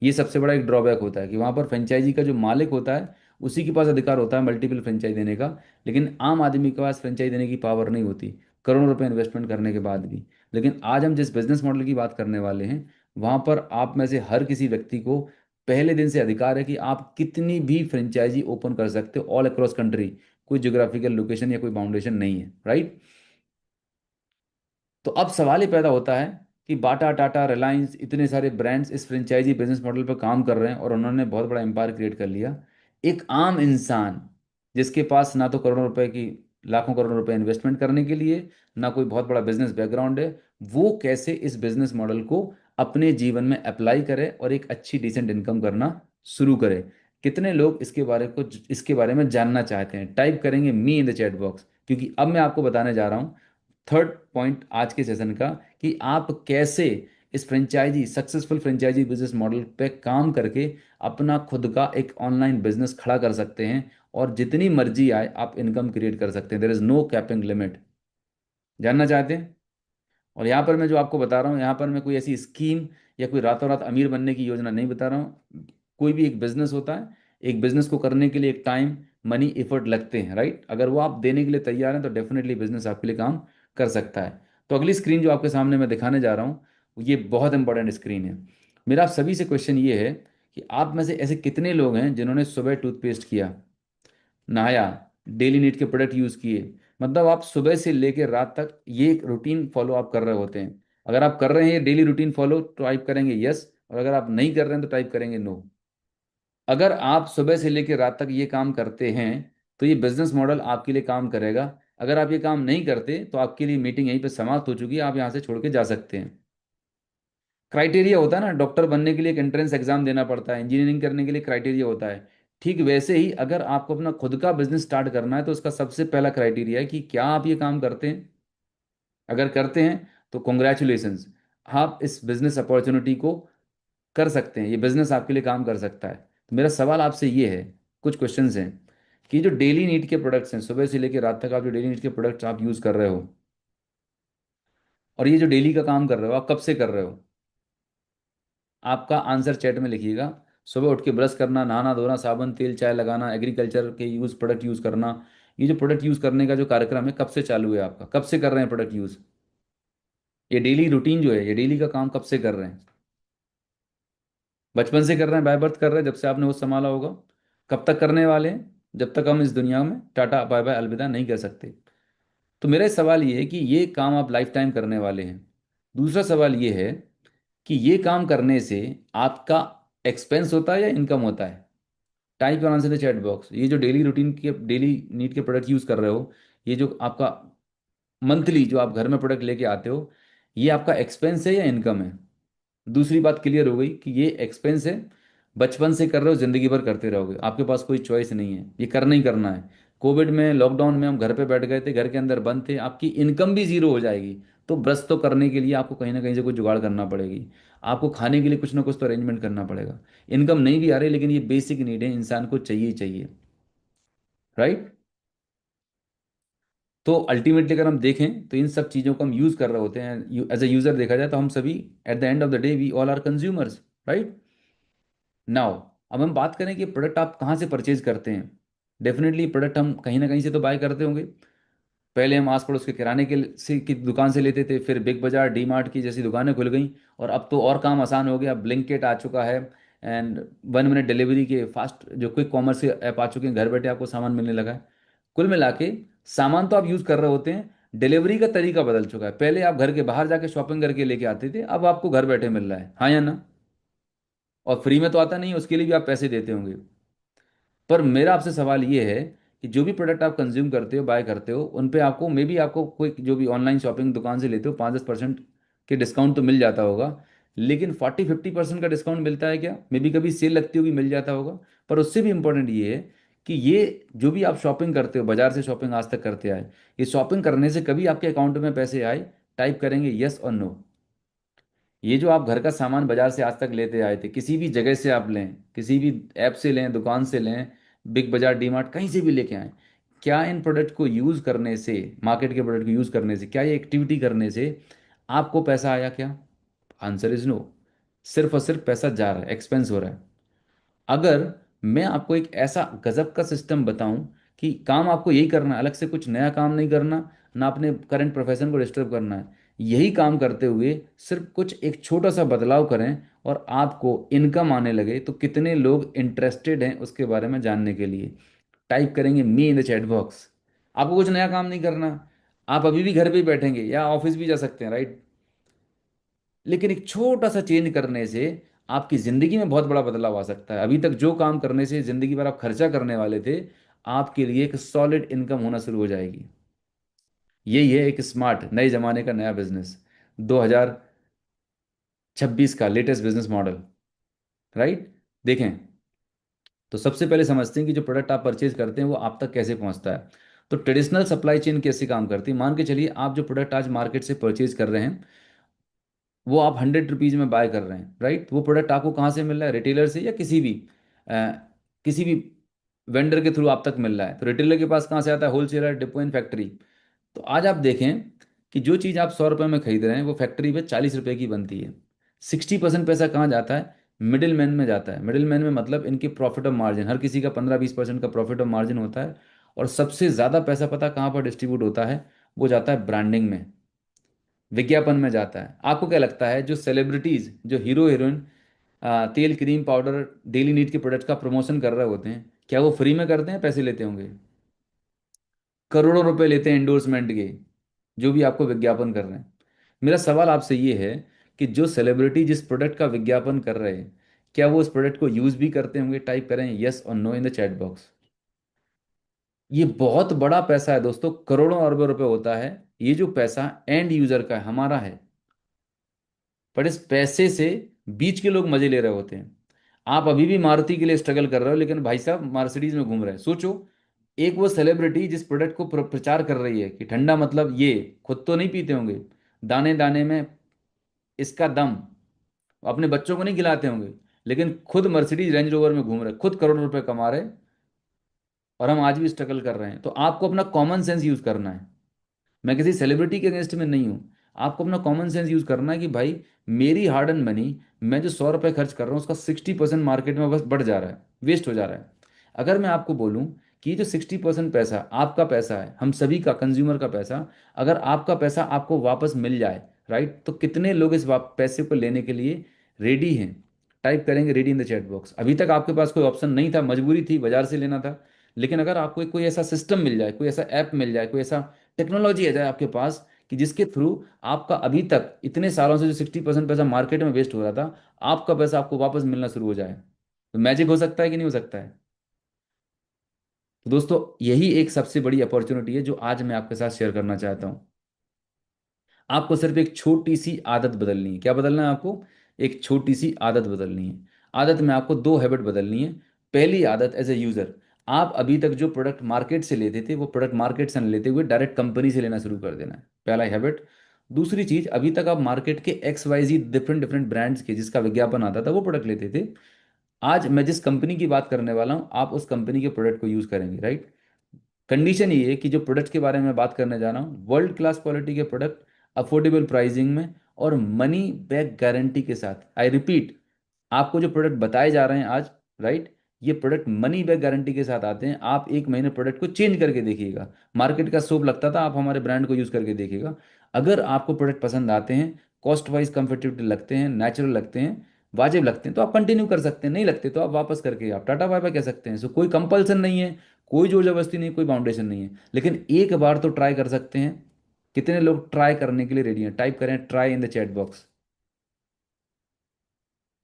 ये सबसे बड़ा एक ड्रॉबैक होता है कि वहाँ पर फ्रेंचाइजी का जो मालिक होता है, उसी के पास अधिकार होता है मल्टीपल फ्रेंचाइज देने का। लेकिन आम आदमी के पास फ्रेंचाइज देने की पावर नहीं होती, करोड़ों रुपए इन्वेस्टमेंट करने के बाद भी। लेकिन आज हम जिस बिजनेस मॉडल की बात करने वाले हैं, वहाँ पर आप में से हर किसी व्यक्ति को पहले दिन से अधिकार है कि आप कितनी भी फ्रेंचाइजी ओपन कर सकते हो ऑल अक्रॉस कंट्री। कोई ज्योग्राफिकल लोकेशन या कोई बाउंडेशन नहीं है। राइट। तो अब सवाल ही पैदा होता है कि बाटा, टाटा, रिलायंस, इतने सारे ब्रांड्स इस फ्रेंचाइजी बिजनेस मॉडल पर काम कर रहे हैं और उन्होंने बहुत बड़ा एम्पायर क्रिएट कर लिया। एक आम इंसान, जिसके पास ना तो करोड़ों रुपए की, लाखों करोड़ों रुपए इन्वेस्टमेंट करने के लिए, ना कोई बहुत बड़ा बिजनेस बैकग्राउंड है, वो कैसे इस बिजनेस मॉडल को अपने जीवन में अप्लाई करे और एक अच्छी डिसेंट इनकम करना शुरू करे? कितने लोग इसके बारे में जानना चाहते हैं? टाइप करेंगे मी इन द चैट बॉक्स, क्योंकि अब मैं आपको बताने जा रहा हूँ थर्ड पॉइंट आज के सेशन का, कि आप कैसे इस franchise, successful franchise business model पे काम करके अपना खुद का एक ऑनलाइन बिजनेस खड़ा कर सकते हैं, और जितनी मर्जी आए आप इनकम क्रिएट कर सकते हैं। There is no capping limit. जानना चाहते हैं? और यहाँ पर मैं जो आपको बता रहा हूँ, यहाँ पर मैं कोई ऐसी स्कीम या कोई रातों रात अमीर बनने की योजना नहीं बता रहा हूँ। कोई भी एक बिजनेस होता है, एक बिजनेस को करने के लिए एक टाइम, मनी, एफर्ट लगते हैं। राइट। अगर वो आप देने के लिए तैयार हैं तो डेफिनेटली बिजनेस आपके लिए काम कर सकता है। तो अगली स्क्रीन जो आपके सामने मैं दिखाने जा रहा हूँ, ये बहुत इंपॉर्टेंट स्क्रीन है। मेरा आप सभी से क्वेश्चन ये है कि आप में से ऐसे कितने लोग हैं जिन्होंने सुबह टूथपेस्ट किया, नहाया, डेली नीड के प्रोडक्ट यूज किए? मतलब आप सुबह से लेकर रात तक ये एक रूटीन फॉलो आप कर रहे होते हैं। अगर आप कर रहे हैं ये डेली रूटीन फॉलो, तो टाइप करेंगे यस, और अगर आप नहीं कर रहे हैं तो टाइप करेंगे नो। अगर आप सुबह से लेकर रात तक ये काम करते हैं तो ये बिजनेस मॉडल आपके लिए काम करेगा। अगर आप ये काम नहीं करते तो आपके लिए मीटिंग यहीं पे समाप्त हो चुकी है, आप यहाँ से छोड़ के जा सकते हैं। क्राइटेरिया होता है ना, डॉक्टर बनने के लिए एक एंट्रेंस एग्जाम देना पड़ता है, इंजीनियरिंग करने के लिए क्राइटेरिया होता है। ठीक वैसे ही अगर आपको अपना खुद का बिजनेस स्टार्ट करना है तो उसका सबसे पहला क्राइटेरिया है कि क्या आप ये काम करते हैं। अगर करते हैं तो कॉन्ग्रेचुलेशंस, आप इस बिजनेस अपॉर्चुनिटी को कर सकते हैं, ये बिजनेस आपके लिए काम कर सकता है। तो मेरा सवाल आपसे ये है, कुछ क्वेश्चंस हैं, कि जो डेली नीड के प्रोडक्ट्स हैं, सुबह से लेकर रात तक आप जो डेली नीड के प्रोडक्ट्स आप यूज़ कर रहे हो, और ये जो डेली का काम कर रहे हो, आप कब से कर रहे हो? आपका आंसर चैट में लिखिएगा। सुबह उठ के ब्रश करना, नहाना धोना, साबुन तेल चाय लगाना, एग्रीकल्चर के यूज़, प्रोडक्ट यूज़ करना, ये जो प्रोडक्ट यूज़ करने का जो कार्यक्रम है, कब से चालू है आपका? कब से कर रहे हैं प्रोडक्ट यूज़? ये डेली रूटीन जो है, ये डेली का काम कब से कर रहे हैं? बचपन से कर रहे हैं, बाय बर्थ कर रहे हैं, जब से आपने वो संभाला होगा। कब तक करने वाले हैं? जब तक हम इस दुनिया में टाटा बाय बाय अलविदा नहीं कर सकते। तो मेरा सवाल ये है कि ये काम आप लाइफ टाइम करने वाले हैं। दूसरा सवाल ये है कि ये काम करने से आपका एक्सपेंस होता है या इनकम होता है? Type answer the chat box. ये जो डेली रूटीन के, डेली नीड के प्रोडक्ट यूज़ कर रहे हो, ये जो आपका मंथली जो आप घर में प्रोडक्ट लेके आते हो, ये आपका एक्सपेंस है या इनकम है? दूसरी बात क्लियर हो गई कि ये एक्सपेंस है। बचपन से कर रहे हो, जिंदगी भर करते रहोगे, आपके पास कोई चॉइस नहीं है, ये करना ही करना है। कोविड में, लॉकडाउन में हम घर पे बैठ गए थे, घर के अंदर बंद थे, आपकी इनकम भी जीरो हो जाएगी। तो ब्रश तो करने के लिए आपको कहीं ना कहीं से कुछ जुगाड़ करना पड़ेगी। आपको खाने के लिए कुछ ना कुछ तो अरेंजमेंट करना पड़ेगा। इनकम नहीं भी आ रही, लेकिन ये बेसिक नीड है, इंसान को चाहिए ही चाहिए। राइट। तो अल्टीमेटली अगर हम देखें तो इन सब चीज़ों को हम यूज़ कर रहे होते हैं, एज ए यूज़र देखा जाए तो हम सभी at the end of the day we all are consumers. Right. Now, अब हम बात करें कि प्रोडक्ट आप कहाँ से परचेज करते हैं। डेफिनेटली प्रोडक्ट हम कहीं ना कहीं से तो बाय करते होंगे। पहले हम आस पड़ोस के किराने के से की दुकान से लेते थे, फिर बिग बाजार, डी मार्ट की जैसी दुकानें खुल गई, और अब तो और काम आसान हो गया, ब्लिंकिट आ चुका है, एंड 1 मिनट डिलीवरी के फास्ट जो क्विक कॉमर्स के ऐप आ चुके हैं, घर बैठे आपको सामान मिलने लगा है। कुल मिला के सामान तो आप यूज़ कर रहे होते हैं, डिलीवरी का तरीका बदल चुका है। पहले आप घर के बाहर जाके शॉपिंग करके लेके आते थे, अब आपको घर बैठे मिल रहा है, हाँ या ना। और फ्री में तो आता नहीं है, उसके लिए भी आप पैसे देते होंगे। पर मेरा आपसे सवाल ये है कि जो भी प्रोडक्ट आप कंज्यूम करते हो, बाय करते हो, उन पे आपको मे बी आपको कोई जो भी ऑनलाइन शॉपिंग दुकान से लेते हो 5-10% के डिस्काउंट तो मिल जाता होगा। लेकिन 40-50% का डिस्काउंट मिलता है क्या? मे बी कभी सेल लगती होगी, मिल जाता होगा। पर उससे भी इंपॉर्टेंट ये है कि ये जो भी आप शॉपिंग करते हो, बाजार से शॉपिंग आज तक करते आए, ये शॉपिंग करने से कभी आपके अकाउंट में पैसे आए? टाइप करेंगे यस और नो। ये जो आप घर का सामान बाजार से आज तक लेते आए थे, किसी भी जगह से आप लें, किसी भी ऐप से लें, दुकान से लें, बिग बाजार, डी मार्ट, कहीं से भी लेके आए, क्या इन प्रोडक्ट को यूज़ करने से, मार्केट के प्रोडक्ट को यूज़ करने से, क्या ये एक्टिविटी करने से आपको पैसा आया क्या? Answer is no. सिर्फ और सिर्फ पैसा जा रहा है, एक्सपेंस हो रहा है। अगर मैं आपको एक ऐसा गजब का सिस्टम बताऊं कि काम आपको यही करना है, अलग से कुछ नया काम नहीं करना, ना अपने करंट प्रोफेशन को डिस्टर्ब करना है, यही काम करते हुए सिर्फ कुछ एक छोटा सा बदलाव करें और आपको इनकम आने लगे, तो कितने लोग इंटरेस्टेड हैं उसके बारे में जानने के लिए? टाइप करेंगे मी इन द चैट बॉक्स। आपको कुछ नया काम नहीं करना, आप अभी भी घर पे ही बैठेंगे या ऑफिस भी जा सकते हैं, राइट। लेकिन एक छोटा सा चेंज करने से आपकी जिंदगी में बहुत बड़ा बदलाव आ सकता है। अभी तक जो काम करने से जिंदगी भर आप खर्चा करने वाले थे, आपके लिए एक सॉलिड इनकम होना शुरू हो जाएगी। यही है एक स्मार्ट नए जमाने का नया बिजनेस, 2026 का लेटेस्ट बिजनेस मॉडल। राइट। देखें, तो सबसे पहले समझते हैं कि जो प्रोडक्ट आप परचेज करते हैं वो आप तक कैसे पहुंचता है। तो ट्रेडिशनल सप्लाई चेन कैसे काम करती है? मान के चलिए आप जो प्रोडक्ट आज मार्केट से परचेज कर रहे हैं, वो आप 100 रुपीज़ में बाय कर रहे हैं, राइट। वो प्रोडक्ट आपको कहाँ से मिल रहा है? रिटेलर से या अ, किसी भी वेंडर के थ्रू आप तक मिल रहा है। तो रिटेलर के पास कहाँ से आता है? Wholesaler, depot and factory. तो आज आप देखें कि जो चीज़ आप 100 रुपये में खरीद रहे हैं, वो फैक्ट्री पे 40 रुपये की बनती है। 60% पैसा कहाँ जाता है? मिडिल मैन में जाता है। मिडिल मैन में मतलब इनकी प्रॉफिट ऑफ मार्जिन, हर किसी का 15-20% का प्रॉफिट ऑफ मार्जिन होता है। और सबसे ज़्यादा पैसा पता कहाँ पर डिस्ट्रीब्यूट होता है? वो जाता है ब्रांडिंग में, विज्ञापन में जाता है। आपको क्या लगता है जो सेलिब्रिटीज, जो हीरो हीरोइन तेल, क्रीम, पाउडर, डेली नीड के प्रोडक्ट का प्रमोशन कर रहे होते हैं, क्या वो फ्री में करते हैं, पैसे लेते होंगे? करोड़ों रुपए लेते हैं एंडोर्समेंट के, जो भी आपको विज्ञापन कर रहे हैं। मेरा सवाल आपसे ये है कि जो सेलिब्रिटी जिस प्रोडक्ट का विज्ञापन कर रहे हैं, क्या वो उस प्रोडक्ट को यूज भी करते होंगे? टाइप करें यस और no in the chat box. ये बहुत बड़ा पैसा है दोस्तों, करोड़ों अरबों रुपए होता है। ये जो पैसा एंड यूजर का है, हमारा है। पर इस पैसे से बीच के लोग मजे ले रहे होते हैं। आप अभी भी मारुति के लिए स्ट्रगल कर रहे हो, लेकिन भाई साहब मर्सिडीज में घूम रहे हैं। सोचो, एक वो सेलिब्रिटी जिस प्रोडक्ट को प्रचार कर रही है कि ठंडा मतलब ये, खुद तो नहीं पीते होंगे, दाने दाने में इसका दम, अपने बच्चों को नहीं खिलाते होंगे, लेकिन खुद मर्सिडीज रेंज रोवर में घूम रहे, खुद करोड़ों रुपए कमा रहे, और हम आज भी स्ट्रगल कर रहे हैं। तो आपको अपना कॉमन सेंस यूज करना है। मैं किसी सेलिब्रिटी के अगेंस्ट में नहीं हूँ। आपको अपना कॉमन सेंस यूज करना है कि भाई, मेरी हार्ड एंड मनी, मैं जो 100 रुपये खर्च कर रहा हूँ उसका 60% मार्केट में बस बढ़ जा रहा है, वेस्ट हो जा रहा है। अगर मैं आपको बोलूँ कि ये जो 60% पैसा आपका पैसा है, हम सभी का, कंज्यूमर का पैसा, अगर आपका पैसा आपको वापस मिल जाए, राइट, तो कितने लोग इस पैसे को लेने के लिए रेडी हैं? टाइप करेंगे ready in the chat box. अभी तक आपके पास कोई ऑप्शन नहीं था, मजबूरी थी, बाजार से लेना था। लेकिन अगर आपको कोई ऐसा सिस्टम मिल जाए, कोई ऐसा ऐप मिल जाए, कोई ऐसा टेक्नोलॉजी आ जाए आपके पास कि जिसके थ्रू आपका अभी तक इतने सालों से जो 60% पैसा मार्केट में वेस्ट हो रहा था, आपका पैसा आपको वापस मिलना शुरू हो जाए, तो मैजिक हो सकता है कि नहीं हो सकता है? तो दोस्तों, यही एक सबसे बड़ी अपॉर्चुनिटी है जो आज मैं आपके साथ शेयर करना चाहता हूँ। आपको सिर्फ एक छोटी सी आदत बदलनी है। क्या बदलना है आपको? एक छोटी सी आदत बदलनी है। आदत में आपको दो हैबिट बदलनी है। पहली आदत, एज ए यूज़र, आप अभी तक जो प्रोडक्ट मार्केट से लेते थे वो प्रोडक्ट मार्केट से न लेते हुए डायरेक्ट कंपनी से लेना शुरू कर देना है, पहला हैबिट। दूसरी चीज़, अभी तक आप मार्केट के एक्स वाई जी डिफरेंट डिफरेंट ब्रांड्स के जिसका विज्ञापन आता था वो प्रोडक्ट लेते थे। आज मैं जिस कंपनी की बात करने वाला हूँ आप उस कंपनी के प्रोडक्ट को यूज़ करेंगे, राइट। कंडीशन ये है कि जो प्रोडक्ट के बारे में बात करने जा रहा हूँ, वर्ल्ड क्लास क्वालिटी के प्रोडक्ट, अफोर्डेबल प्राइसिंग में, और मनी बैक गारंटी के साथ। आई रिपीट, आपको जो प्रोडक्ट बताए जा रहे हैं आज, राइट, ये प्रोडक्ट मनी बैक गारंटी के साथ आते हैं। आप एक महीने प्रोडक्ट को चेंज करके देखिएगा। मार्केट का सोप लगता था, आप हमारे ब्रांड को यूज़ करके देखिएगा। अगर आपको प्रोडक्ट पसंद आते हैं, कॉस्ट वाइज कंफर्टेबल लगते हैं, नेचुरल लगते हैं, वाजिब लगते हैं, तो आप कंटिन्यू कर सकते हैं। नहीं लगते तो आप वापस करके आप टाटा बाय बाय कह सकते हैं। सो कोई कंपल्सन नहीं है, कोई जोर जबरदस्ती नहीं, कोई बाउंडेशन नहीं है, लेकिन एक बार तो ट्राई कर सकते हैं। कितने लोग ट्राई करने के लिए रेडी हैं? टाइप करें try in the chat box.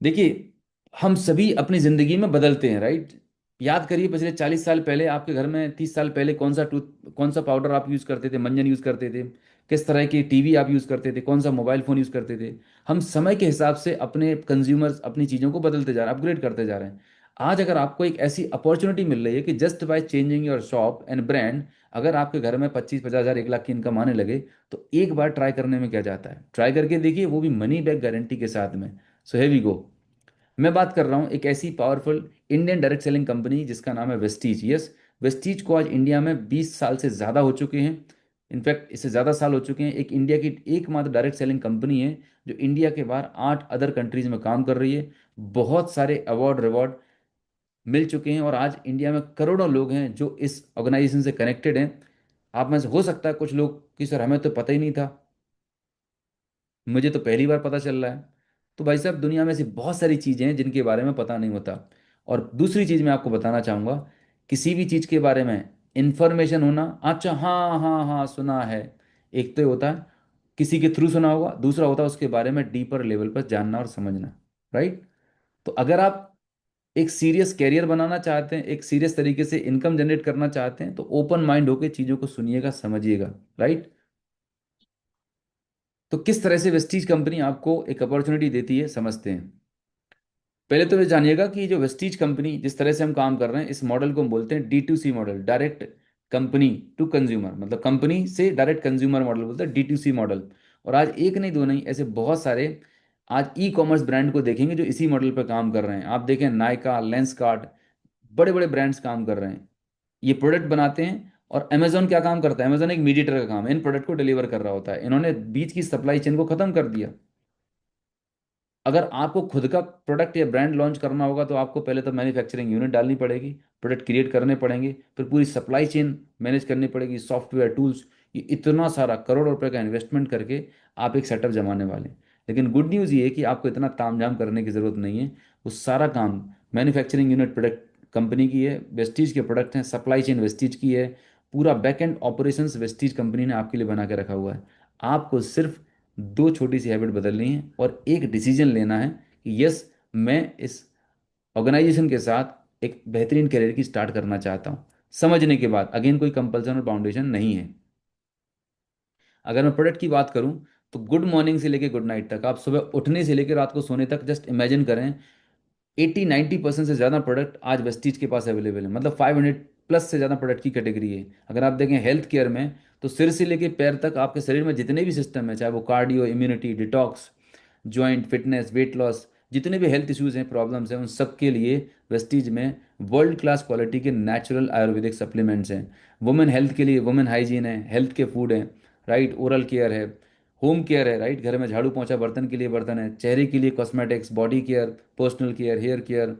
देखिए, हम सभी अपनी जिंदगी में बदलते हैं, राइट। याद करिए पिछले 40 साल पहले आपके घर में, 30 साल पहले कौन सा पाउडर आप यूज करते थे, मंजन यूज करते थे, किस तरह की टीवी आप यूज करते थे, कौन सा मोबाइल फोन यूज करते थे। हम समय के हिसाब से अपने कंज्यूमर्स अपनी चीज़ों को बदलते जा रहे हैं, अपग्रेड करते जा रहे हैं। आज अगर आपको एक ऐसी अपॉर्चुनिटी मिल रही है कि just by changing your shop and brand, अगर आपके घर में 25-50 हज़ार 1 लाख की इनकम आने लगे, तो एक बार ट्राई करने में क्या जाता है? ट्राई करके देखिए, वो भी मनी बैक गारंटी के साथ में। सो है वी गो। मैं बात कर रहा हूँ एक ऐसी powerful Indian direct selling company जिसका नाम है वेस्टीज। यस, वेस्टीज को आज इंडिया में 20 साल से ज़्यादा हो चुके हैं। इनफैक्ट इससे ज़्यादा साल हो चुके हैं। एक इंडिया की एकमात्र डायरेक्ट सेलिंग कंपनी है जो इंडिया के बाहर 8 अदर कंट्रीज में काम कर रही है। बहुत सारे अवार्ड रिवॉर्ड मिल चुके हैं और आज इंडिया में करोड़ों लोग हैं जो इस ऑर्गेनाइजेशन से कनेक्टेड हैं। आप में से हो सकता है कुछ लोग कि सर हमें तो पता ही नहीं था, मुझे तो पहली बार पता चल रहा है। तो भाई साहब, दुनिया में ऐसी बहुत सारी चीज़ें हैं जिनके बारे में पता नहीं होता। और दूसरी चीज़ मैं आपको बताना चाहूँगा, किसी भी चीज़ के बारे में इंफॉर्मेशन होना, अच्छा हाँ हाँ हाँ सुना है, एक तो ये होता है किसी के थ्रू सुना होगा, दूसरा होता है उसके बारे में डीपर लेवल पर जानना और समझना, राइट। तो अगर आप एक सीरियस कैरियर बनाना चाहते हैं, एक सीरियस तरीके से इनकम जनरेट करना चाहते हैं, तो ओपन माइंड होकर चीज़ों को सुनिएगा, समझिएगा, राइट। तो किस तरह से वेस्टीज कंपनी आपको एक अपॉर्चुनिटी देती है, समझते हैं। पहले तो ये जानिएगा कि जो वेस्टीज कंपनी जिस तरह से हम काम कर रहे हैं, इस मॉडल को हम बोलते हैं D2C model, direct company to consumer, मतलब कंपनी से डायरेक्ट कंज्यूमर मॉडल बोलते हैं, D2C मॉडल। और आज एक नहीं दो नहीं, ऐसे बहुत सारे आज ई कॉमर्स ब्रांड को देखेंगे जो इसी मॉडल पर काम कर रहे हैं। आप देखें नायका, लेंसकार्ट, बड़े बड़े ब्रांड्स काम कर रहे हैं। ये प्रोडक्ट बनाते हैं। और अमेजोन क्या काम करता है? अमेजोन एक मीडिएटर का काम है, इन प्रोडक्ट को डिलीवर कर रहा होता है। इन्होंने बीच की सप्लाई चेन को खत्म कर दिया। अगर आपको खुद का प्रोडक्ट या ब्रांड लॉन्च करना होगा तो आपको पहले तो मैन्युफैक्चरिंग यूनिट डालनी पड़ेगी, प्रोडक्ट क्रिएट करने पड़ेंगे, फिर पूरी सप्लाई चेन मैनेज करनी पड़ेगी, सॉफ्टवेयर टूल्स, ये इतना सारा करोड़ रुपए का इन्वेस्टमेंट करके आप एक सेटअप जमाने वाले हैं। लेकिन गुड न्यूज़ ये है कि आपको इतना तामझाम करने की ज़रूरत नहीं है। वो सारा काम मैन्युफैक्चरिंग यूनिट प्रोडक्ट कंपनी की है, वेस्टीज के प्रोडक्ट हैं, सप्लाई चेन वेस्टीज की है, पूरा back and operations Vestige company ने आपके लिए बना के रखा हुआ है। आपको सिर्फ दो छोटी सी हैबिट बदलनी है और एक डिसीजन लेना है कि यस, मैं इस ऑर्गेनाइजेशन के साथ एक बेहतरीन करियर की स्टार्ट करना चाहता हूँ। समझने के बाद अगेन कोई कंपल्सन और बाउंडेशन नहीं है। अगर मैं प्रोडक्ट की बात करूँ, तो गुड मॉर्निंग से लेकर गुड नाइट तक, आप सुबह उठने से लेकर रात को सोने तक जस्ट इमेजिन करें, 80-90% से ज़्यादा प्रोडक्ट आज वेस्टीज के पास अवेलेबल है। मतलब 500 प्लस से ज़्यादा प्रोडक्ट की कैटेगरी है। अगर आप देखें हेल्थ केयर में, तो सिर से लेके पैर तक आपके शरीर में जितने भी सिस्टम है, चाहे वो cardio, immunity, detox, joint fitness, weight loss, जितने भी हेल्थ इश्यूज हैं, प्रॉब्लम्स हैं, उन सब के लिए वेस्टीज में वर्ल्ड क्लास क्वालिटी के नेचुरल आयुर्वेदिक सप्लीमेंट्स हैं। वुमेन हेल्थ के लिए वुमेन हाइजीन है, हेल्थ के फूड हैं, राइट, ओरल केयर है, होम केयर है, राइट, घर में झाड़ू पोंछा बर्तन के लिए बर्तन है, चेहरे के लिए cosmetics, body care, personal care, hair care,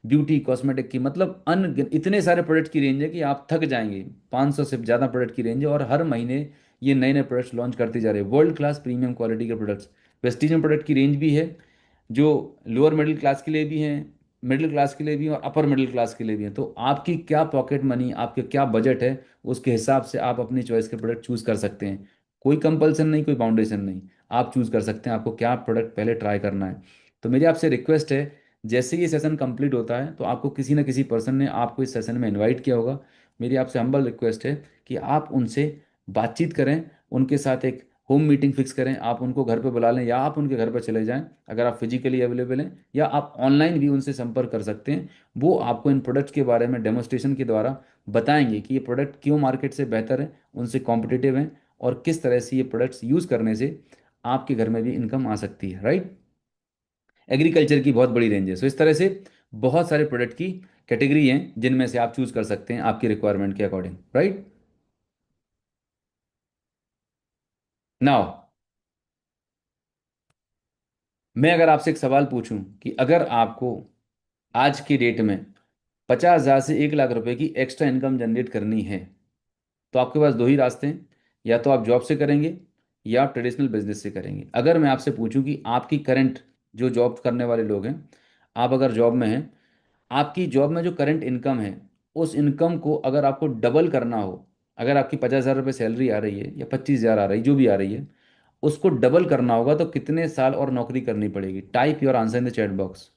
beauty cosmetic की, मतलब अन इतने सारे प्रोडक्ट की रेंज है कि आप थक जाएंगे। 500 से ज़्यादा प्रोडक्ट की रेंज है और हर महीने ये नए नए प्रोडक्ट्स लॉन्च करते जा रहे हैं, वर्ल्ड क्लास प्रीमियम क्वालिटी के प्रोडक्ट्स। वेस्टीज में प्रोडक्ट की रेंज भी है जो लोअर मिडिल क्लास के लिए भी हैं, मिडिल क्लास के लिए भी हैं और अपर मिडिल क्लास के लिए भी हैं। तो आपकी क्या पॉकेट मनी, आपके क्या बजट है, उसके हिसाब से आप अपनी चॉइस के प्रोडक्ट चूज़ कर सकते हैं। कोई कंपल्सन नहीं, कोई बाउंडेशन नहीं, आप चूज़ कर सकते हैं आपको क्या प्रोडक्ट पहले ट्राई करना है। तो मेरी आपसे रिक्वेस्ट है, जैसे ये सेशन कंप्लीट होता है तो आपको किसी ना किसी पर्सन ने आपको इस सेशन में इनवाइट किया होगा। मेरी आपसे हम्बल रिक्वेस्ट है कि आप उनसे बातचीत करें, उनके साथ एक होम मीटिंग फिक्स करें, आप उनको घर पे बुला लें या आप उनके घर पर चले जाएं अगर आप फिजिकली अवेलेबल हैं, या आप ऑनलाइन भी उनसे संपर्क कर सकते हैं। वो आपको इन प्रोडक्ट्स के बारे में डेमोस्ट्रेशन के द्वारा बताएंगे कि ये प्रोडक्ट क्यों मार्केट से बेहतर है, उनसे कॉम्पिटिटिव हैं, और किस तरह से ये प्रोडक्ट्स यूज़ करने से आपके घर में भी इनकम आ सकती है, राइट। एग्रीकल्चर की बहुत बड़ी रेंज है, सो इस तरह से बहुत सारे प्रोडक्ट की कैटेगरी हैं जिनमें से आप चूज कर सकते हैं आपकी रिक्वायरमेंट के अकॉर्डिंग, राइट। नाउ मैं अगर आपसे एक सवाल पूछूं कि अगर आपको आज की डेट में 50,000 से 1 लाख रुपए की एक्स्ट्रा इनकम जनरेट करनी है, तो आपके पास दो ही रास्ते हैं, या तो आप जॉब से करेंगे या आप ट्रेडिशनल बिजनेस से करेंगे। अगर मैं आपसे पूछूं कि आपकी करंट, जो जॉब करने वाले लोग हैं, आप अगर जॉब में हैं, आपकी जॉब में जो करंट इनकम है, उस इनकम को अगर आपको डबल करना हो, अगर आपकी 50,000 रुपये सैलरी आ रही है या 25,000 आ रही, जो भी आ रही है, उसको डबल करना होगा तो कितने साल और नौकरी करनी पड़ेगी? Type your answer in the chat box,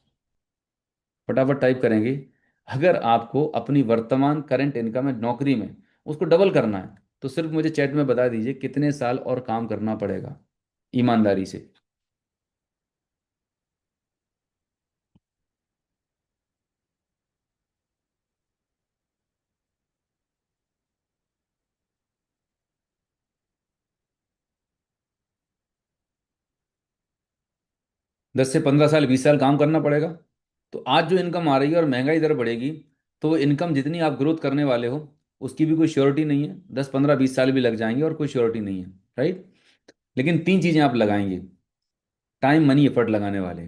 फटाफट टाइप करेंगे। अगर आपको अपनी वर्तमान करंट इनकम है नौकरी में, उसको डबल करना है, तो सिर्फ मुझे चैट में बता दीजिए कितने साल और काम करना पड़ेगा, ईमानदारी से। 10 से 15 साल, 20 साल काम करना पड़ेगा। तो आज जो इनकम आ रही है और महंगाई दर बढ़ेगी, तो वो इनकम जितनी आप ग्रोथ करने वाले हो, उसकी भी कोई श्योरिटी नहीं है, 10, 15, 20 साल भी लग जाएंगे और कोई श्योरिटी नहीं है, राइट। लेकिन तीन चीज़ें आप लगाएंगे, टाइम मनी एफर्ट लगाने वाले।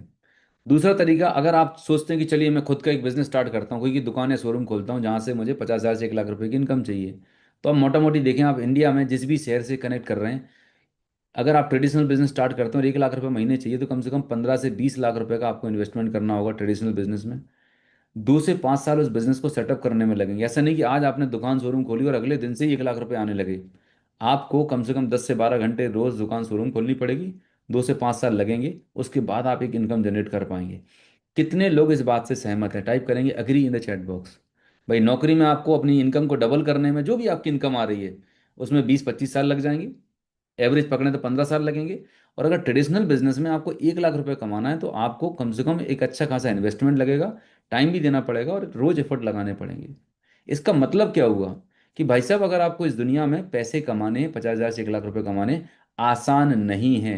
दूसरा तरीका, अगर आप सोचते हैं कि चलिए मैं खुद का एक बिजनेस स्टार्ट करता हूँ, कोई की दुकान या शोरूम खोलता हूँ जहाँ से मुझे 50,000 से 1 लाख रुपए की इनकम चाहिए, तो आप मोटा मोटी देखें, आप इंडिया में जिस भी शहर से कनेक्ट कर रहे हैं, अगर आप ट्रेडिशनल बिजनेस स्टार्ट करते हो और 1 लाख रुपए महीने चाहिए, तो कम से कम 15 से 20 लाख रुपए का आपको इन्वेस्टमेंट करना होगा ट्रेडिशनल बिजनेस में। 2 से 5 साल उस बिजनेस को सेटअप करने में लगेंगे। ऐसा नहीं कि आज आपने दुकान शोरूम खोली और अगले दिन से ही 1 लाख रुपए आने लगे। आपको कम से कम 10 से 12 घंटे रोज दुकान शोरूम खोलनी पड़ेगी, 2 से 5 साल लगेंगे, उसके बाद आप एक इनकम जनरेट कर पाएंगे। कितने लोग इस बात से सहमत हैं? टाइप करेंगे agree in the chat box. भाई नौकरी में आपको अपनी इनकम को डबल करने में, जो भी आपकी इनकम आ रही है, उसमें 20-25 साल लग जाएंगे, एवरेज पकड़े तो 15 साल लगेंगे। और अगर ट्रेडिशनल बिजनेस में आपको 1 लाख रुपए कमाना है, तो आपको कम से कम एक अच्छा खासा इन्वेस्टमेंट लगेगा, टाइम भी देना पड़ेगा और रोज एफर्ट लगाने पड़ेंगे। इसका मतलब क्या हुआ कि भाई साहब, अगर आपको इस दुनिया में पैसे कमाने, 50,000 से 1 लाख रुपए कमाने आसान नहीं है।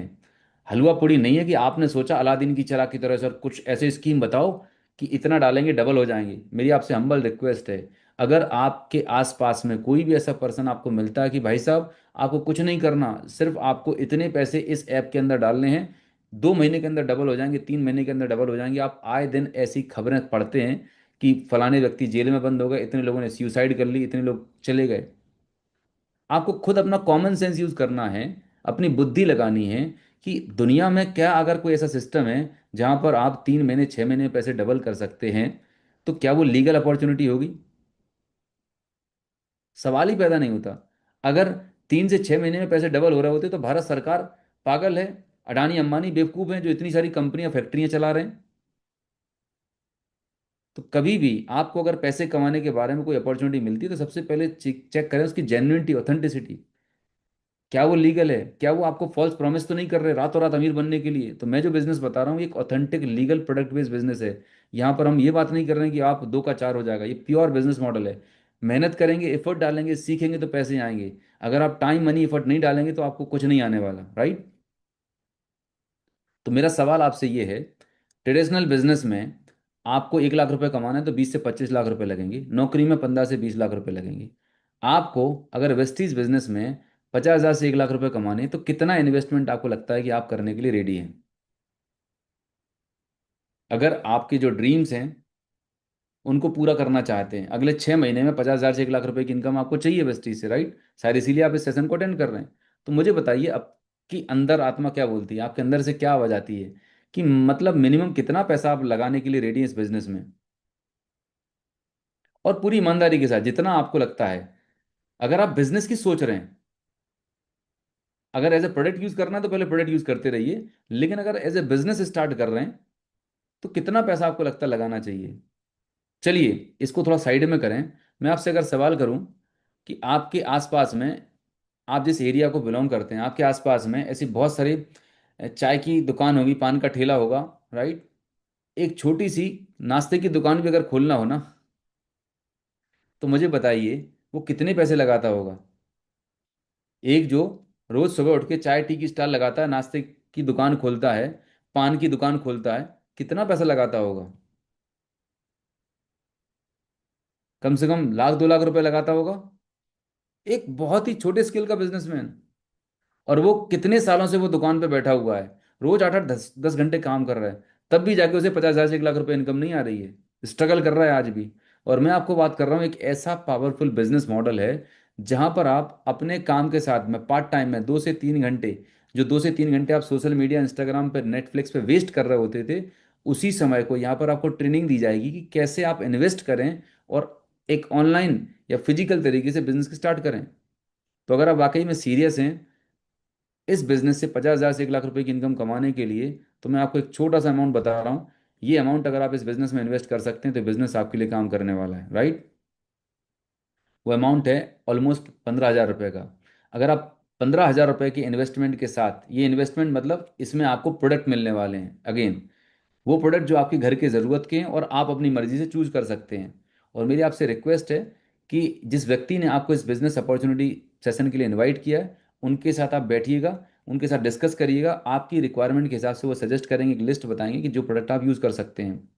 हलवा पूड़ी नहीं है कि आपने सोचा अलादीन की चराग की तरह, सर कुछ ऐसे स्कीम बताओ कि इतना डालेंगे डबल हो जाएंगे। मेरी आपसे हम्बल रिक्वेस्ट है, अगर आपके आसपास में कोई भी ऐसा पर्सन आपको मिलता है कि भाई साहब आपको कुछ नहीं करना, सिर्फ आपको इतने पैसे इस ऐप के अंदर डालने हैं, 2 महीने के अंदर डबल हो जाएंगे, 3 महीने के अंदर डबल हो जाएंगे, आप आए दिन ऐसी खबरें पढ़ते हैं कि फलाने व्यक्ति जेल में बंद हो गए, इतने लोगों ने सुसाइड कर ली, इतने लोग चले गए। आपको खुद अपना कॉमन सेंस यूज करना है, अपनी बुद्धि लगानी है कि दुनिया में क्या अगर कोई ऐसा सिस्टम है जहां पर आप 3 महीने 6 महीने में पैसे डबल कर सकते हैं, तो क्या वो लीगल अपॉर्चुनिटी होगी? सवाल ही पैदा नहीं होता। अगर 3 से 6 महीने में पैसे डबल हो रहे होते तो भारत सरकार पागल है, अडानी अंबानी बेवकूफ हैं जो इतनी सारी कंपनियां फैक्ट्रियां चला रहे हैं। तो कभी भी आपको अगर पैसे कमाने के बारे में कोई अपॉर्चुनिटी मिलती है, तो सबसे पहले चेक चेक करें उसकी जेन्युइनिटी, ऑथेंटिसिटी। क्या वो लीगल है? क्या वो आपको फॉल्स प्रॉमिस तो नहीं कर रहे रातों रात अमीर बनने के लिए? तो मैं जो बिजनेस बता रहा हूँ, ये एक authentic legal product based business है। यहाँ पर हम ये बात नहीं कर रहे हैं कि आप 2 का 4 हो जाएगा, ये प्योर बिजनेस मॉडल है। मेहनत करेंगे, एफर्ट डालेंगे, सीखेंगे तो पैसे आएंगे। अगर आप टाइम मनी एफर्ट नहीं डालेंगे तो आपको कुछ नहीं आने वाला, राइट। तो मेरा सवाल आपसे ये है, ट्रेडिशनल बिजनेस में आपको 1 लाख रुपए कमाना है तो 20 से 25 लाख रुपए लगेंगे, नौकरी में 15 से 20 लाख रुपए लगेंगे। आपको अगर वेस्टीज बिजनेस में 50,000 से 1 लाख रुपए कमाने हैं, तो कितना इन्वेस्टमेंट आपको लगता है कि आप करने के लिए रेडी हैं? अगर आपके जो ड्रीम्स हैं उनको पूरा करना चाहते हैं, अगले 6 महीने में 50,000 से 1 लाख रुपए की इनकम आपको चाहिए वेस्टीज से, राइट। शायद इसीलिए आप इस सेशन को अटेंड कर रहे हैं। तो मुझे बताइए, आपकी अंदर आत्मा क्या बोलती है, आपके अंदर से क्या आवाज आती है कि मतलब मिनिमम कितना पैसा आप लगाने के लिए रेडी हैं इस बिजनेस में? और पूरी ईमानदारी के साथ जितना आपको लगता है। अगर आप बिजनेस की सोच रहे हैं, अगर एज ए प्रोडक्ट यूज करना है तो पहले प्रोडक्ट यूज करते रहिए, लेकिन अगर एज ए बिजनेस स्टार्ट कर रहे हैं, तो कितना पैसा आपको लगता है लगाना चाहिए? चलिए इसको थोड़ा साइड में करें। मैं आपसे अगर सवाल करूं कि आपके आसपास में आप जिस एरिया को बिलोंग करते हैं, आपके आसपास में ऐसी बहुत सारी चाय की दुकान होगी, पान का ठेला होगा, राइट। एक छोटी सी नाश्ते की दुकान भी अगर खोलना हो ना, तो मुझे बताइए वो कितने पैसे लगाता होगा। एक जो रोज सुबह उठ के चाय टी की स्टॉल लगाता है, नाश्ते की दुकान खोलता है, पान की दुकान खोलता है, कितना पैसा लगाता होगा। कम से कम लाख 2 लाख रुपए लगाता होगा। एक बहुत ही छोटे स्केल का बिजनेसमैन। और वो कितने सालों से वो दुकान पे बैठा हुआ है, रोज 8 8 10 10 घंटे काम कर रहा है, तब भी जाके उसे 50,000 से 1 लाख रुपए इनकम नहीं आ रही है। स्ट्रगल कर रहा है आज भी। और मैं आपको बात कर रहा हूँ, एक ऐसा पावरफुल बिजनेस मॉडल है जहां पर आप अपने काम के साथ में पार्ट टाइम में 2 से 3 घंटे, जो 2 से 3 घंटे आप सोशल मीडिया, इंस्टाग्राम पे, नेटफ्लिक्स पे वेस्ट कर रहे होते थे, उसी समय को यहाँ पर आपको ट्रेनिंग दी जाएगी कि कैसे आप इन्वेस्ट करें और एक ऑनलाइन या फिजिकल तरीके से बिजनेस स्टार्ट करें। तो अगर आप वाकई में सीरियस हैं इस बिजनेस से 50,000 से 1 लाख रुपए की इनकम कमाने के लिए, तो मैं आपको एक छोटा सा अमाउंट बता रहा हूँ। ये अमाउंट अगर आप इस बिजनेस में इन्वेस्ट कर सकते हैं तो बिजनेस आपके लिए काम करने वाला है, राइट। वो अमाउंट है ऑलमोस्ट 15,000 रुपये का। अगर आप 15,000 रुपये के इन्वेस्टमेंट के साथ, ये इन्वेस्टमेंट मतलब इसमें आपको प्रोडक्ट मिलने वाले हैं, अगेन वो प्रोडक्ट जो आपके घर के ज़रूरत के हैं और आप अपनी मर्जी से चूज कर सकते हैं। और मेरी आपसे रिक्वेस्ट है कि जिस व्यक्ति ने आपको इस बिजनेस अपॉर्चुनिटी सेशन के लिए इनवाइट किया है, उनके साथ आप बैठिएगा, उनके साथ डिस्कस करिएगा, आपकी रिक्वायरमेंट के हिसाब से वो सजेस्ट करेंगे, एक लिस्ट बताएंगे कि जो प्रोडक्ट आप यूज़ कर सकते हैं।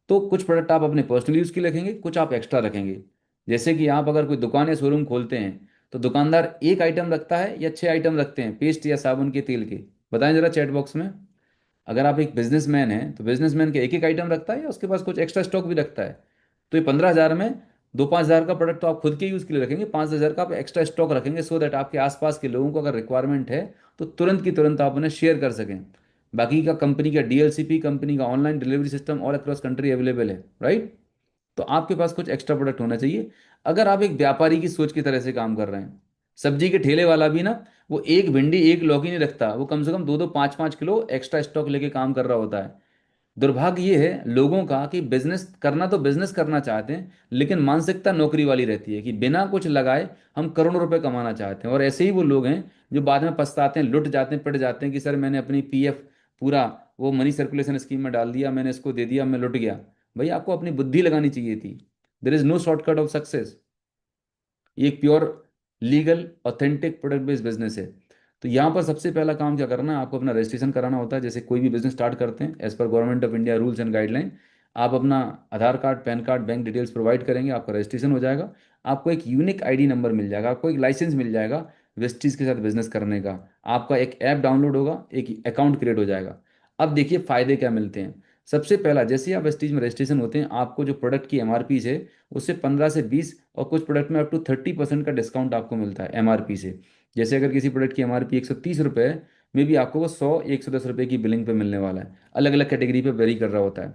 तो कुछ प्रोडक्ट आप अपने पर्सनल यूज़ के लिए रखेंगे, कुछ आप एक्स्ट्रा रखेंगे। जैसे कि आप अगर कोई दुकान या शोरूम खोलते हैं, तो दुकानदार एक आइटम रखता है या 6 आइटम रखते हैं पेस्ट या साबुन के तेल के, बताएं जरा चैट बॉक्स में। अगर आप एक बिजनेसमैन हैं तो बिजनेसमैन के एक एक आइटम रखता है या उसके पास कुछ एक्स्ट्रा स्टॉक भी रखता है। तो ये 15,000 में 2 5 हज़ार का प्रोडक्ट तो आप खुद के यूज़ के लिए रखेंगे, 5 हज़ार का आप एक्स्ट्रा स्टॉक रखेंगे, सो दैट आपके आसपास के लोगों को अगर रिक्वायरमेंट है तो तुरंत की तुरंत आप उन्हें शेयर कर सकें। बाकी का कंपनी का डीएलसीपी, कंपनी का online delivery system all across country available है, राइट। तो आपके पास कुछ एक्स्ट्रा प्रोडक्ट होना चाहिए। अगर आप एक व्यापारी की सोच की तरह से काम कर रहे हैं, सब्जी के ठेले वाला भी ना, वो एक भिंडी एक लौकी नहीं रखता, वो कम से कम 2 2 5 5 किलो एक्स्ट्रा स्टॉक लेके काम कर रहा होता है। दुर्भाग्य ये है लोगों का कि बिजनेस करना तो बिजनेस करना चाहते हैं, लेकिन मानसिकता नौकरी वाली रहती है कि बिना कुछ लगाए हम करोड़ों रुपए कमाना चाहते हैं। और ऐसे ही वो लोग हैं जो बाद में पछताते हैं, लुट जाते हैं, पिट जाते हैं कि सर मैंने अपनी पीएफ पूरा वो मनी सर्कुलेशन स्कीम में डाल दिया, मैंने इसको दे दिया, मैं लुट गया। भाई आपको अपनी बुद्धि लगानी चाहिए थी। There is no shortcut of success. ये एक pure legal authentic product based business है। तो यहाँ पर सबसे पहला काम क्या करना है, आपको अपना रजिस्ट्रेशन कराना होता है। जैसे कोई भी बिजनेस स्टार्ट करते हैं, एज पर government of India rules and guideline, आप अपना Aadhaar card, PAN card, bank details provide करेंगे, आपका रजिस्ट्रेशन हो जाएगा। आपको एक यूनिक आईडी नंबर मिल जाएगा, आपको एक लाइसेंस मिल जाएगा वेस्टीज के साथ बिजनेस करने का। आपका एक ऐप डाउनलोड होगा, एक अकाउंट क्रिएट हो जाएगा। अब देखिए फायदे क्या मिलते हैं। सबसे पहला, जैसे ही आप वेस्टीज में रजिस्ट्रेशन होते हैं, आपको जो प्रोडक्ट की एमआरपी है उससे 15 से 20 और कुछ प्रोडक्ट में अप टू 30% का डिस्काउंट आपको मिलता है एमआरपी से। जैसे अगर किसी प्रोडक्ट की एमआरपी 130 रुपये है, में भी आपको वो 100 110 रुपये की बिलिंग पे मिलने वाला है। अलग अलग कैटेगरी पे वेरी कर रहा होता है।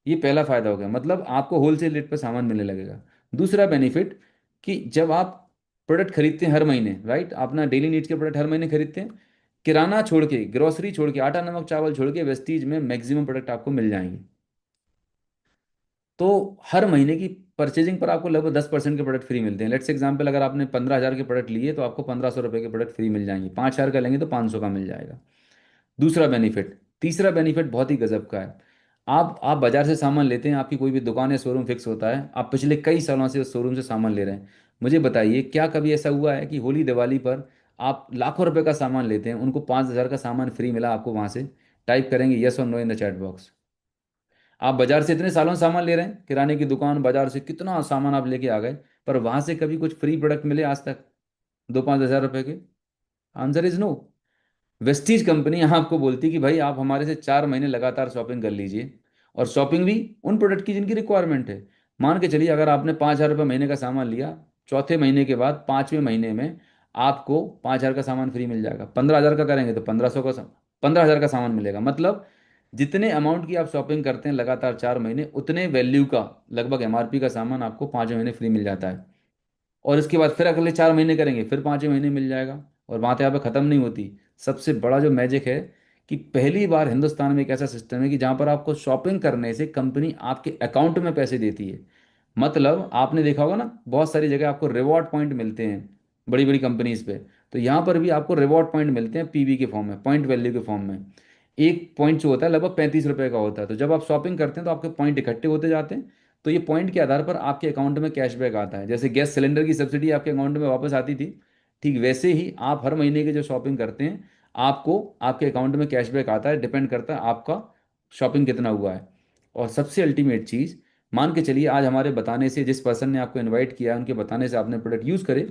ये पहला फायदा हो गया, मतलब आपको होलसेल रेट पर सामान मिलने लगेगा। दूसरा बेनिफिट, कि जब आप प्रोडक्ट खरीदते हैं हर महीने, राइट, अपना डेली नीड्स के प्रोडक्ट हर महीने खरीदते हैं, किराना छोड़ के, ग्रोसरी छोड़ के, आटा नमक चावल छोड़ के, वेस्टीज में मैक्सिमम प्रोडक्ट आपको मिल जाएंगे। तो हर महीने की परचेजिंग पर आपको लगभग 10% के प्रोडक्ट फ्री मिलते हैं। लेट्स एग्जाम्पल, अगर आपने 15,000 के प्रोडक्ट लिए तो आपको 1,500 रुपये के प्रोडक्ट फ्री मिल जाएंगे, 5,000 का लेंगे तो 500 का मिल जाएगा। दूसरा बेनिफिट, तीसरा बेनिफिट बहुत ही गजब का है। आप बाजार से सामान लेते हैं, आपकी कोई भी दुकान या शोरूम फिक्स होता है, आप पिछले कई सालों से उस शोरूम से सामान ले रहे हैं। मुझे बताइए क्या कभी ऐसा हुआ है कि होली दिवाली पर आप लाखों रुपए का सामान लेते हैं, उनको 5,000 का सामान फ्री मिला आपको वहां से? टाइप करेंगे यस और no in the chat box. आप बाजार से इतने सालों से सामान ले रहे हैं, किराने की दुकान, बाजार से कितना सामान आप लेके आ गए, पर वहां से कभी कुछ फ्री प्रोडक्ट मिले आज तक 2 5 हज़ार रुपए के? Answer is no. Vestige company यहाँ आपको बोलती है कि भाई आप हमारे से 4 महीने लगातार शॉपिंग कर लीजिए, और शॉपिंग भी उन प्रोडक्ट की जिनकी रिक्वायरमेंट है। मान के चलिए अगर आपने 5,000 रुपये महीने का सामान लिया, चौथे महीने के बाद 5वें महीने में आपको 5,000 का सामान फ्री मिल जाएगा। 15,000 का करेंगे तो 1,500 का 15,000 का सामान मिलेगा। मतलब जितने अमाउंट की आप शॉपिंग करते हैं लगातार 4 महीने, उतने वैल्यू का लगभग एमआरपी का सामान आपको 5वें महीने फ्री मिल जाता है। और इसके बाद फिर अगले 4 महीने करेंगे, फिर 5वें महीने मिल जाएगा। और बात यहाँ पे ख़त्म नहीं होती। सबसे बड़ा जो मैजिक है, कि पहली बार हिंदुस्तान में एक ऐसा सिस्टम है कि जहाँ पर आपको शॉपिंग करने से कंपनी आपके अकाउंट में पैसे देती है। मतलब आपने देखा होगा ना, बहुत सारी जगह आपको रिवॉर्ड पॉइंट मिलते हैं बड़ी बड़ी कंपनीज पे। तो यहाँ पर भी आपको रिवॉर्ड पॉइंट मिलते हैं पीवी के फॉर्म में, पॉइंट वैल्यू के फॉर्म में। एक पॉइंट जो होता है लगभग 35 रुपए का होता है। तो जब आप शॉपिंग करते हैं तो आपके पॉइंट इकट्ठे होते जाते हैं। तो ये पॉइंट के आधार पर आपके अकाउंट में कैशबैक आता है। जैसे गैस सिलेंडर की सब्सिडी आपके अकाउंट में वापस आती थी, ठीक वैसे ही आप हर महीने के जो शॉपिंग करते हैं, आपको आपके अकाउंट में कैशबैक आता है। डिपेंड करता है आपका शॉपिंग कितना हुआ है। और सबसे अल्टीमेट चीज़, मान के चलिए आज हमारे बताने से, जिस पर्सन ने आपको इनवाइट किया है उनके बताने से आपने प्रोडक्ट यूज़ करे,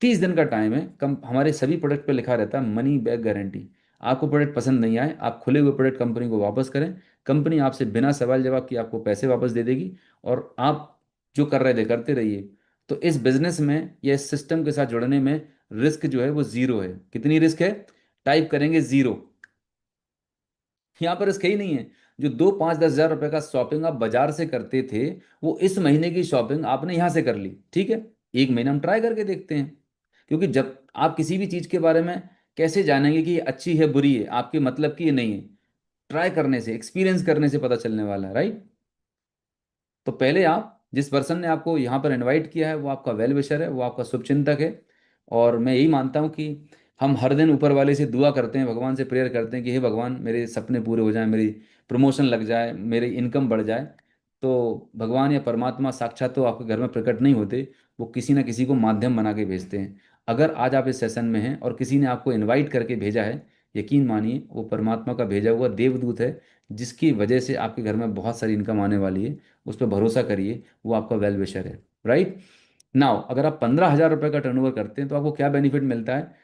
30 दिन का टाइम है। कम हमारे सभी प्रोडक्ट पे लिखा रहता है मनी बैक गारंटी। आपको प्रोडक्ट पसंद नहीं आए, आप खुले हुए प्रोडक्ट कंपनी को वापस करें, कंपनी आपसे बिना सवाल जवाब के आपको पैसे वापस दे देगी। और आप जो कर रहे थे करते रहिए। तो इस बिजनेस में या इस सिस्टम के साथ जुड़ने में रिस्क जो है वो जीरो है। कितनी रिस्क है? टाइप करेंगे जीरो। यहाँ पर रिस्क ही नहीं है। जो 2 5 10 हज़ार रुपए का शॉपिंग आप बाजार से करते थे, वो इस महीने की शॉपिंग आपने यहाँ से कर ली, ठीक है। एक महीना हम ट्राई करके देखते हैं। क्योंकि जब आप किसी भी चीज़ के बारे में कैसे जानेंगे कि ये अच्छी है बुरी है, आपके मतलब की ये नहीं है? ट्राई करने से, एक्सपीरियंस करने से पता चलने वाला है, राइट। तो पहले आप, जिस पर्सन ने आपको यहाँ पर इनवाइट किया है वो आपका वेल विशर है, वो आपका शुभचिंतक है। और मैं यही मानता हूँ कि हम हर दिन ऊपर वाले से दुआ करते हैं, भगवान से प्रेयर करते हैं कि हे भगवान मेरे सपने पूरे हो जाएं, मेरी प्रमोशन लग जाए, मेरी इनकम बढ़ जाए। तो भगवान या परमात्मा साक्षात तो आपके घर में प्रकट नहीं होते, वो किसी ना किसी को माध्यम बना के भेजते हैं। अगर आज आप इस सेशन में हैं और किसी ने आपको इनवाइट करके भेजा है, यकीन मानिए वो परमात्मा का भेजा हुआ देवदूत है, जिसकी वजह से आपके घर में बहुत सारी इनकम आने वाली है। उस पर भरोसा करिए, वो आपका वेल विशर है, राइट। नाउ अगर आप 15 हज़ार रुपये का टर्नओवर करते हैं तो आपको क्या बेनिफिट मिलता है,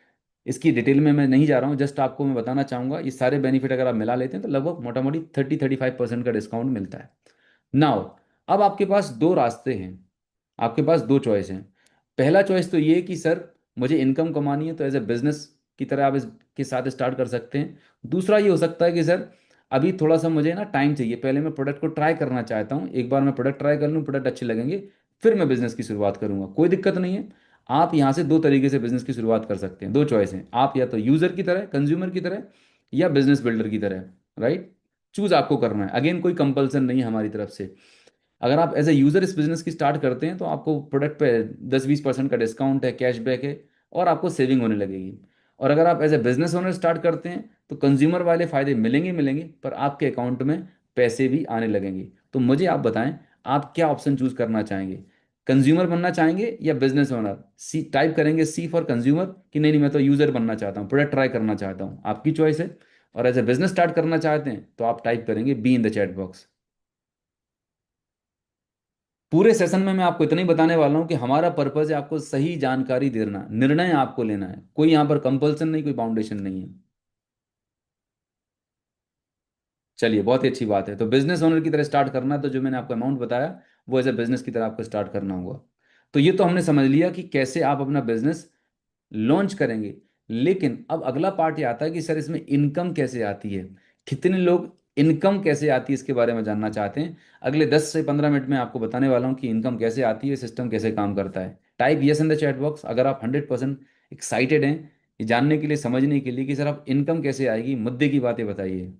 इसकी डिटेल में मैं नहीं जा रहा हूँ, जस्ट आपको मैं बताना चाहूंगा। ये सारे बेनिफिट अगर आप मिला लेते हैं तो लगभग मोटा मोटी 30 35% का डिस्काउंट मिलता है। नाउ अब आपके पास दो रास्ते हैं, आपके पास दो चॉइस हैं। पहला चॉइस तो ये है कि सर मुझे इनकम कमानी है, तो एज ए बिजनेस की तरह आप इसके साथ स्टार्ट कर सकते हैं। दूसरा ये हो सकता है कि सर अभी थोड़ा सा मुझे ना टाइम चाहिए, पहले मैं प्रोडक्ट को ट्राई करना चाहता हूँ, एक बार मैं प्रोडक्ट ट्राई कर लूँ, प्रोडक्ट अच्छे लगेंगे, फिर मैं बिजनेस की शुरुआत करूंगा। कोई दिक्कत नहीं है। आप यहाँ से दो तरीके से बिजनेस की शुरुआत कर सकते हैं। दो चॉइस हैं, आप या तो यूजर की तरह, कंज्यूमर की तरह, या बिजनेस बिल्डर की तरह, राइट। चूज आपको करना है। अगेन कोई कंपल्सन नहीं है हमारी तरफ से। अगर आप एज ए यूज़र इस बिज़नेस की स्टार्ट करते हैं तो आपको प्रोडक्ट पे 10 20% का डिस्काउंट है, कैशबैक है, और आपको सेविंग होने लगेगी। और अगर आप as a business owner start करते हैं तो कंज्यूमर वाले फ़ायदे मिलेंगे मिलेंगे, पर आपके अकाउंट में पैसे भी आने लगेंगे। तो मुझे आप बताएं, आप क्या ऑप्शन चूज करना चाहेंगे? कंज्यूमर बनना चाहेंगे या बिजनेस ओनर? सी टाइप करेंगे, सी फॉर कंज्यूमर, कि नहीं नहीं मैं तो यूज़र बनना चाहता हूँ, प्रोडक्ट ट्राई करना चाहता हूँ, आपकी चॉइस है। और एज ए बिजनेस स्टार्ट करना चाहते हैं तो आप टाइप करेंगे be in the chat box. पूरे सेशन में मैं आपको इतना ही बताने वाला हूं कि हमारा पर्पज है आपको सही जानकारी देना, निर्णय आपको लेना है। कोई यहाँ पर कंपल्सन नहीं, कोई बाउंडेशन नहीं है। चलिए बहुत ही अच्छी बात है। तो बिजनेस ओनर की तरह स्टार्ट करना है तो जो मैंने आपको अमाउंट बताया वो एज ए बिजनेस की तरह आपको स्टार्ट करना होगा। तो ये तो हमने समझ लिया कि कैसे आप अपना बिजनेस लॉन्च करेंगे। लेकिन अब अगला पार्ट ये आता है कि सर इसमें इनकम कैसे आती है, कितने लोग इनकम कैसे आती है इसके बारे में जानना चाहते हैं। अगले 10 से 15 मिनट में आपको बताने वाला हूँ कि इनकम कैसे आती है, सिस्टम कैसे काम करता है। Type yes in the chat box अगर आप 100% एक्साइटेड हैं ये जानने के लिए, समझने के लिए कि सर आप इनकम कैसे आएगी, मुद्दे की बातें बताइए।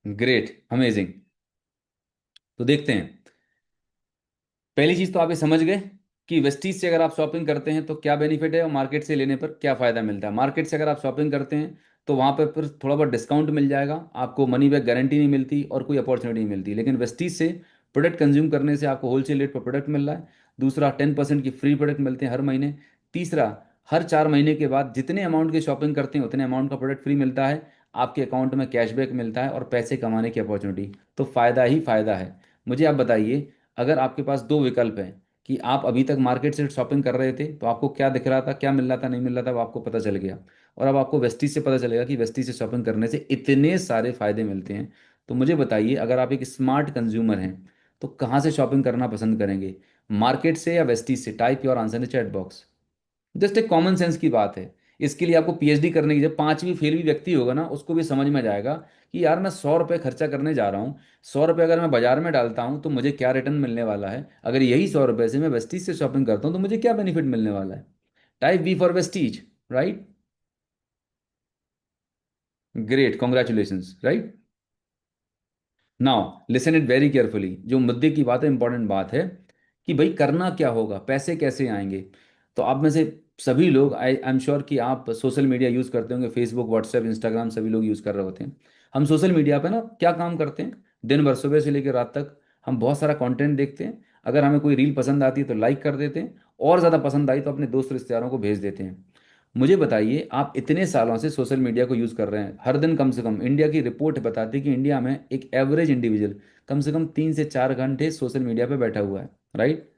Great, amazing. तो देखते हैं। पहली चीज तो आप ये समझ गए कि वेस्टीज से अगर आप शॉपिंग करते हैं तो क्या बेनिफिट है, और मार्केट से लेने पर क्या फायदा मिलता है। मार्केट से अगर आप शॉपिंग करते हैं तो वहां पर फिर थोड़ा बहुत डिस्काउंट मिल जाएगा, आपको मनी बैक गारंटी नहीं मिलती और कोई अपॉर्चुनिटी नहीं मिलती। लेकिन वेस्टीज से प्रोडक्ट कंज्यूम करने से आपको होलसेल रेट पर प्रोडक्ट मिल रहा है। दूसरा, 10% की फ्री प्रोडक्ट मिलते हैं हर महीने। तीसरा, हर 4 महीने के बाद जितने अमाउंट की शॉपिंग करते हैं उतने अमाउंट का प्रोडक्ट फ्री मिलता है। आपके अकाउंट में कैशबैक मिलता है और पैसे कमाने की अपॉर्चुनिटी। तो फायदा ही फायदा है। मुझे आप बताइए, अगर आपके पास दो विकल्प हैं कि आप अभी तक मार्केट से शॉपिंग कर रहे थे तो आपको क्या दिख रहा था, क्या मिल रहा था, नहीं मिल रहा था, वो आपको पता चल गया। और अब आपको वेस्टी से पता चलेगा कि वेस्टी से शॉपिंग करने से इतने सारे फायदे मिलते हैं। तो मुझे बताइए, अगर आप एक स्मार्ट कंज्यूमर हैं तो कहाँ से शॉपिंग करना पसंद करेंगे, मार्केट से या वेस्टी से? Type your answer in chat box. Just एक कॉमन सेंस की बात है। इसके लिए आपको पीएचडी करने की, जब पांचवी फेल भी व्यक्ति होगा ना उसको भी समझ में जाएगा कि यार मैं 100 रुपये खर्चा करने जा रहा हूँ, 100 रुपये अगर मैं बाजार में डालता हूँ तो मुझे क्या रिटर्न मिलने वाला है, अगर यही 100 रुपये से मैं वेस्टीज से शॉपिंग करता हूँ तो मुझे क्या बेनिफिट मिलने वाला है। Type V for Vestige, right. Great, congratulation, right. Now listen it very carefully. जो मुद्दे की बात है, इंपॉर्टेंट बात है कि भाई करना क्या होगा, पैसे कैसे आएंगे। तो आप में से सभी लोग, आई एम श्योर कि आप सोशल मीडिया यूज़ करते होंगे, फेसबुक, व्हाट्सएप, इंस्टाग्राम सभी लोग यूज़ कर रहे होते हैं। हम सोशल मीडिया पे ना क्या काम करते हैं, दिन भर सुबह से लेकर रात तक हम बहुत सारा कंटेंट देखते हैं। अगर हमें कोई रील पसंद आती है तो लाइक कर देते हैं, और ज़्यादा पसंद आई तो अपने दोस्त रिश्तेदारों को भेज देते हैं। मुझे बताइए, आप इतने सालों से सोशल मीडिया को यूज़ कर रहे हैं, हर दिन कम से कम, इंडिया की रिपोर्ट बताती है कि इंडिया में एक एवरेज इंडिविजुअल कम से कम 3 से 4 घंटे सोशल मीडिया पे बैठा हुआ है, राइट।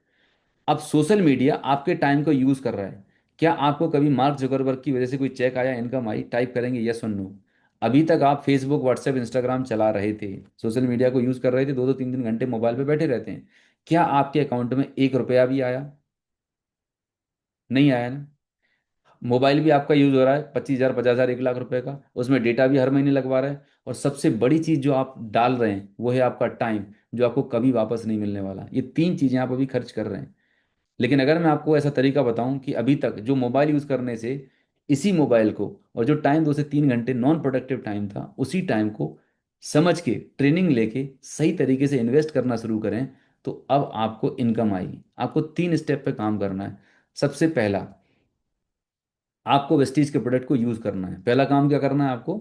अब सोशल मीडिया आपके टाइम को यूज़ कर रहा है। क्या आपको कभी मार्क जुकरबर्ग की वजह से कोई चेक आया, इनकम आई? टाइप करेंगे यस और नो। अभी तक आप फेसबुक, व्हाट्सएप, इंस्टाग्राम चला रहे थे, सोशल मीडिया को यूज़ कर रहे थे, 2 2 3 3 घंटे मोबाइल पे बैठे रहते हैं। क्या आपके अकाउंट में 1 रुपया भी आया? नहीं आया ना। मोबाइल भी आपका यूज हो रहा है 25,000, 50,000, 1 लाख रुपए का, उसमें डेटा भी हर महीने लगवा रहे हैं। और सबसे बड़ी चीज जो आप डाल रहे हैं वो है आपका टाइम, जो आपको कभी वापस नहीं मिलने वाला। ये 3 चीजें आप अभी खर्च कर रहे हैं। लेकिन अगर मैं आपको ऐसा तरीका बताऊं कि अभी तक जो मोबाइल यूज करने से, इसी मोबाइल को, और जो टाइम 2 से 3 घंटे नॉन प्रोडक्टिव टाइम था, उसी टाइम को समझ के, ट्रेनिंग लेके सही तरीके से इन्वेस्ट करना शुरू करें, तो अब आपको इनकम आएगी। आपको 3 स्टेप पे काम करना है। सबसे पहला, आपको वेस्टीज के प्रोडक्ट को यूज करना है। पहला काम क्या करना है आपको?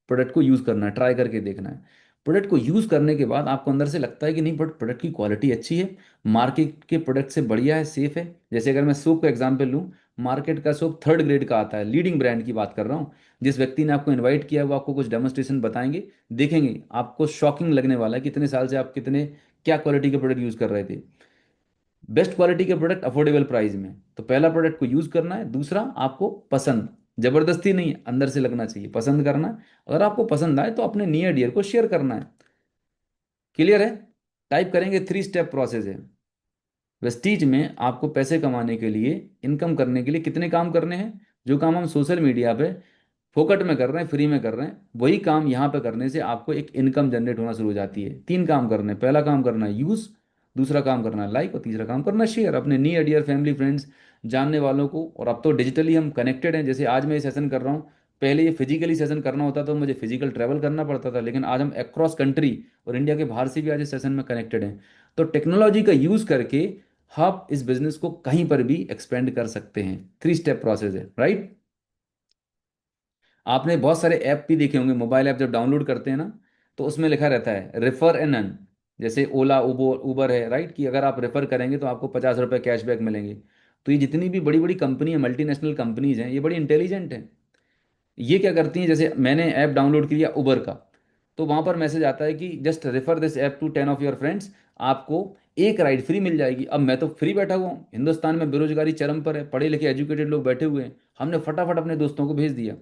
प्रोडक्ट को यूज करना है, ट्राई करके देखना है। प्रोडक्ट को यूज करने के बाद आपको अंदर से लगता है कि नहीं, बट प्रोडक्ट की क्वालिटी अच्छी है, मार्केट के प्रोडक्ट से बढ़िया है, सेफ है। जैसे अगर मैं सोप का एग्जांपल लूँ, मार्केट का सोप 3rd ग्रेड का आता है, लीडिंग ब्रांड की बात कर रहा हूँ। जिस व्यक्ति ने आपको इन्वाइट किया है वो आपको कुछ डेमोन्स्ट्रेशन बताएंगे, देखेंगे, आपको शॉकिंग लगने वाला है कि इतने साल से आप कितने, क्या क्वालिटी के प्रोडक्ट यूज कर रहे थे। बेस्ट क्वालिटी के प्रोडक्ट अफोर्डेबल प्राइस में। तो पहला प्रोडक्ट को यूज करना है। दूसरा, आपको पसंद, जबरदस्ती नहीं, अंदर से लगना चाहिए, पसंद करना है। अगर आपको पसंद आए तो अपने नियर डियर को शेयर करना है। क्लियर है? टाइप करेंगे, 3 स्टेप प्रोसेस है। वेस्टीज में आपको पैसे कमाने के लिए, इनकम करने के लिए कितने काम करने हैं? जो काम हम सोशल मीडिया पे फोकट में कर रहे हैं, फ्री में कर रहे हैं, वही काम यहाँ पे करने से आपको एक इनकम जनरेट होना शुरू हो जाती है। 3 काम करने हैं। पहला काम करना है यूज, दूसरा काम करना है लाइक, और तीसरा काम करना है शेयर, अपने नियर डियर फैमिली फ्रेंड्स, जानने वालों को। और अब तो डिजिटली हम कनेक्टेड हैं। जैसे आज मैं ये सेशन कर रहा हूँ, पहले ये फिजिकली सेशन करना होता तो मुझे फिजिकल ट्रैवल करना पड़ता था, लेकिन आज हम अक्रॉस कंट्री और इंडिया के बाहर से भी आज इस सेशन में कनेक्टेड हैं। तो टेक्नोलॉजी का यूज करके आप इस बिजनेस को कहीं पर भी एक्सपेंड कर सकते हैं। 3 स्टेप प्रोसेस है, राइट। आपने बहुत सारे ऐप भी देखे होंगे, मोबाइल ऐप जब डाउनलोड करते हैं ना, तो उसमें लिखा रहता है रेफर एन अर्न। जैसे ओला, उबर उबर है, राइट, कि अगर आप रेफर करेंगे तो आपको 50 रुपये कैशबैक मिलेंगे। तो ये जितनी भी बड़ी बड़ी कंपनी है, मल्टीनेशनल कंपनीज हैं, ये बड़ी इंटेलिजेंट हैं। ये क्या करती हैं, जैसे मैंने ऐप डाउनलोड किया उबर का, तो वहां पर मैसेज आता है कि just refer this app to 10 of your friends, आपको एक राइड फ्री मिल जाएगी। अब मैं तो फ्री बैठा हुआ हूँ, हिंदुस्तान में बेरोजगारी चरम पर है, पढ़े लिखे एजुकेटेड लोग बैठे हुए हैं, हमने फटाफट अपने दोस्तों को भेज दिया।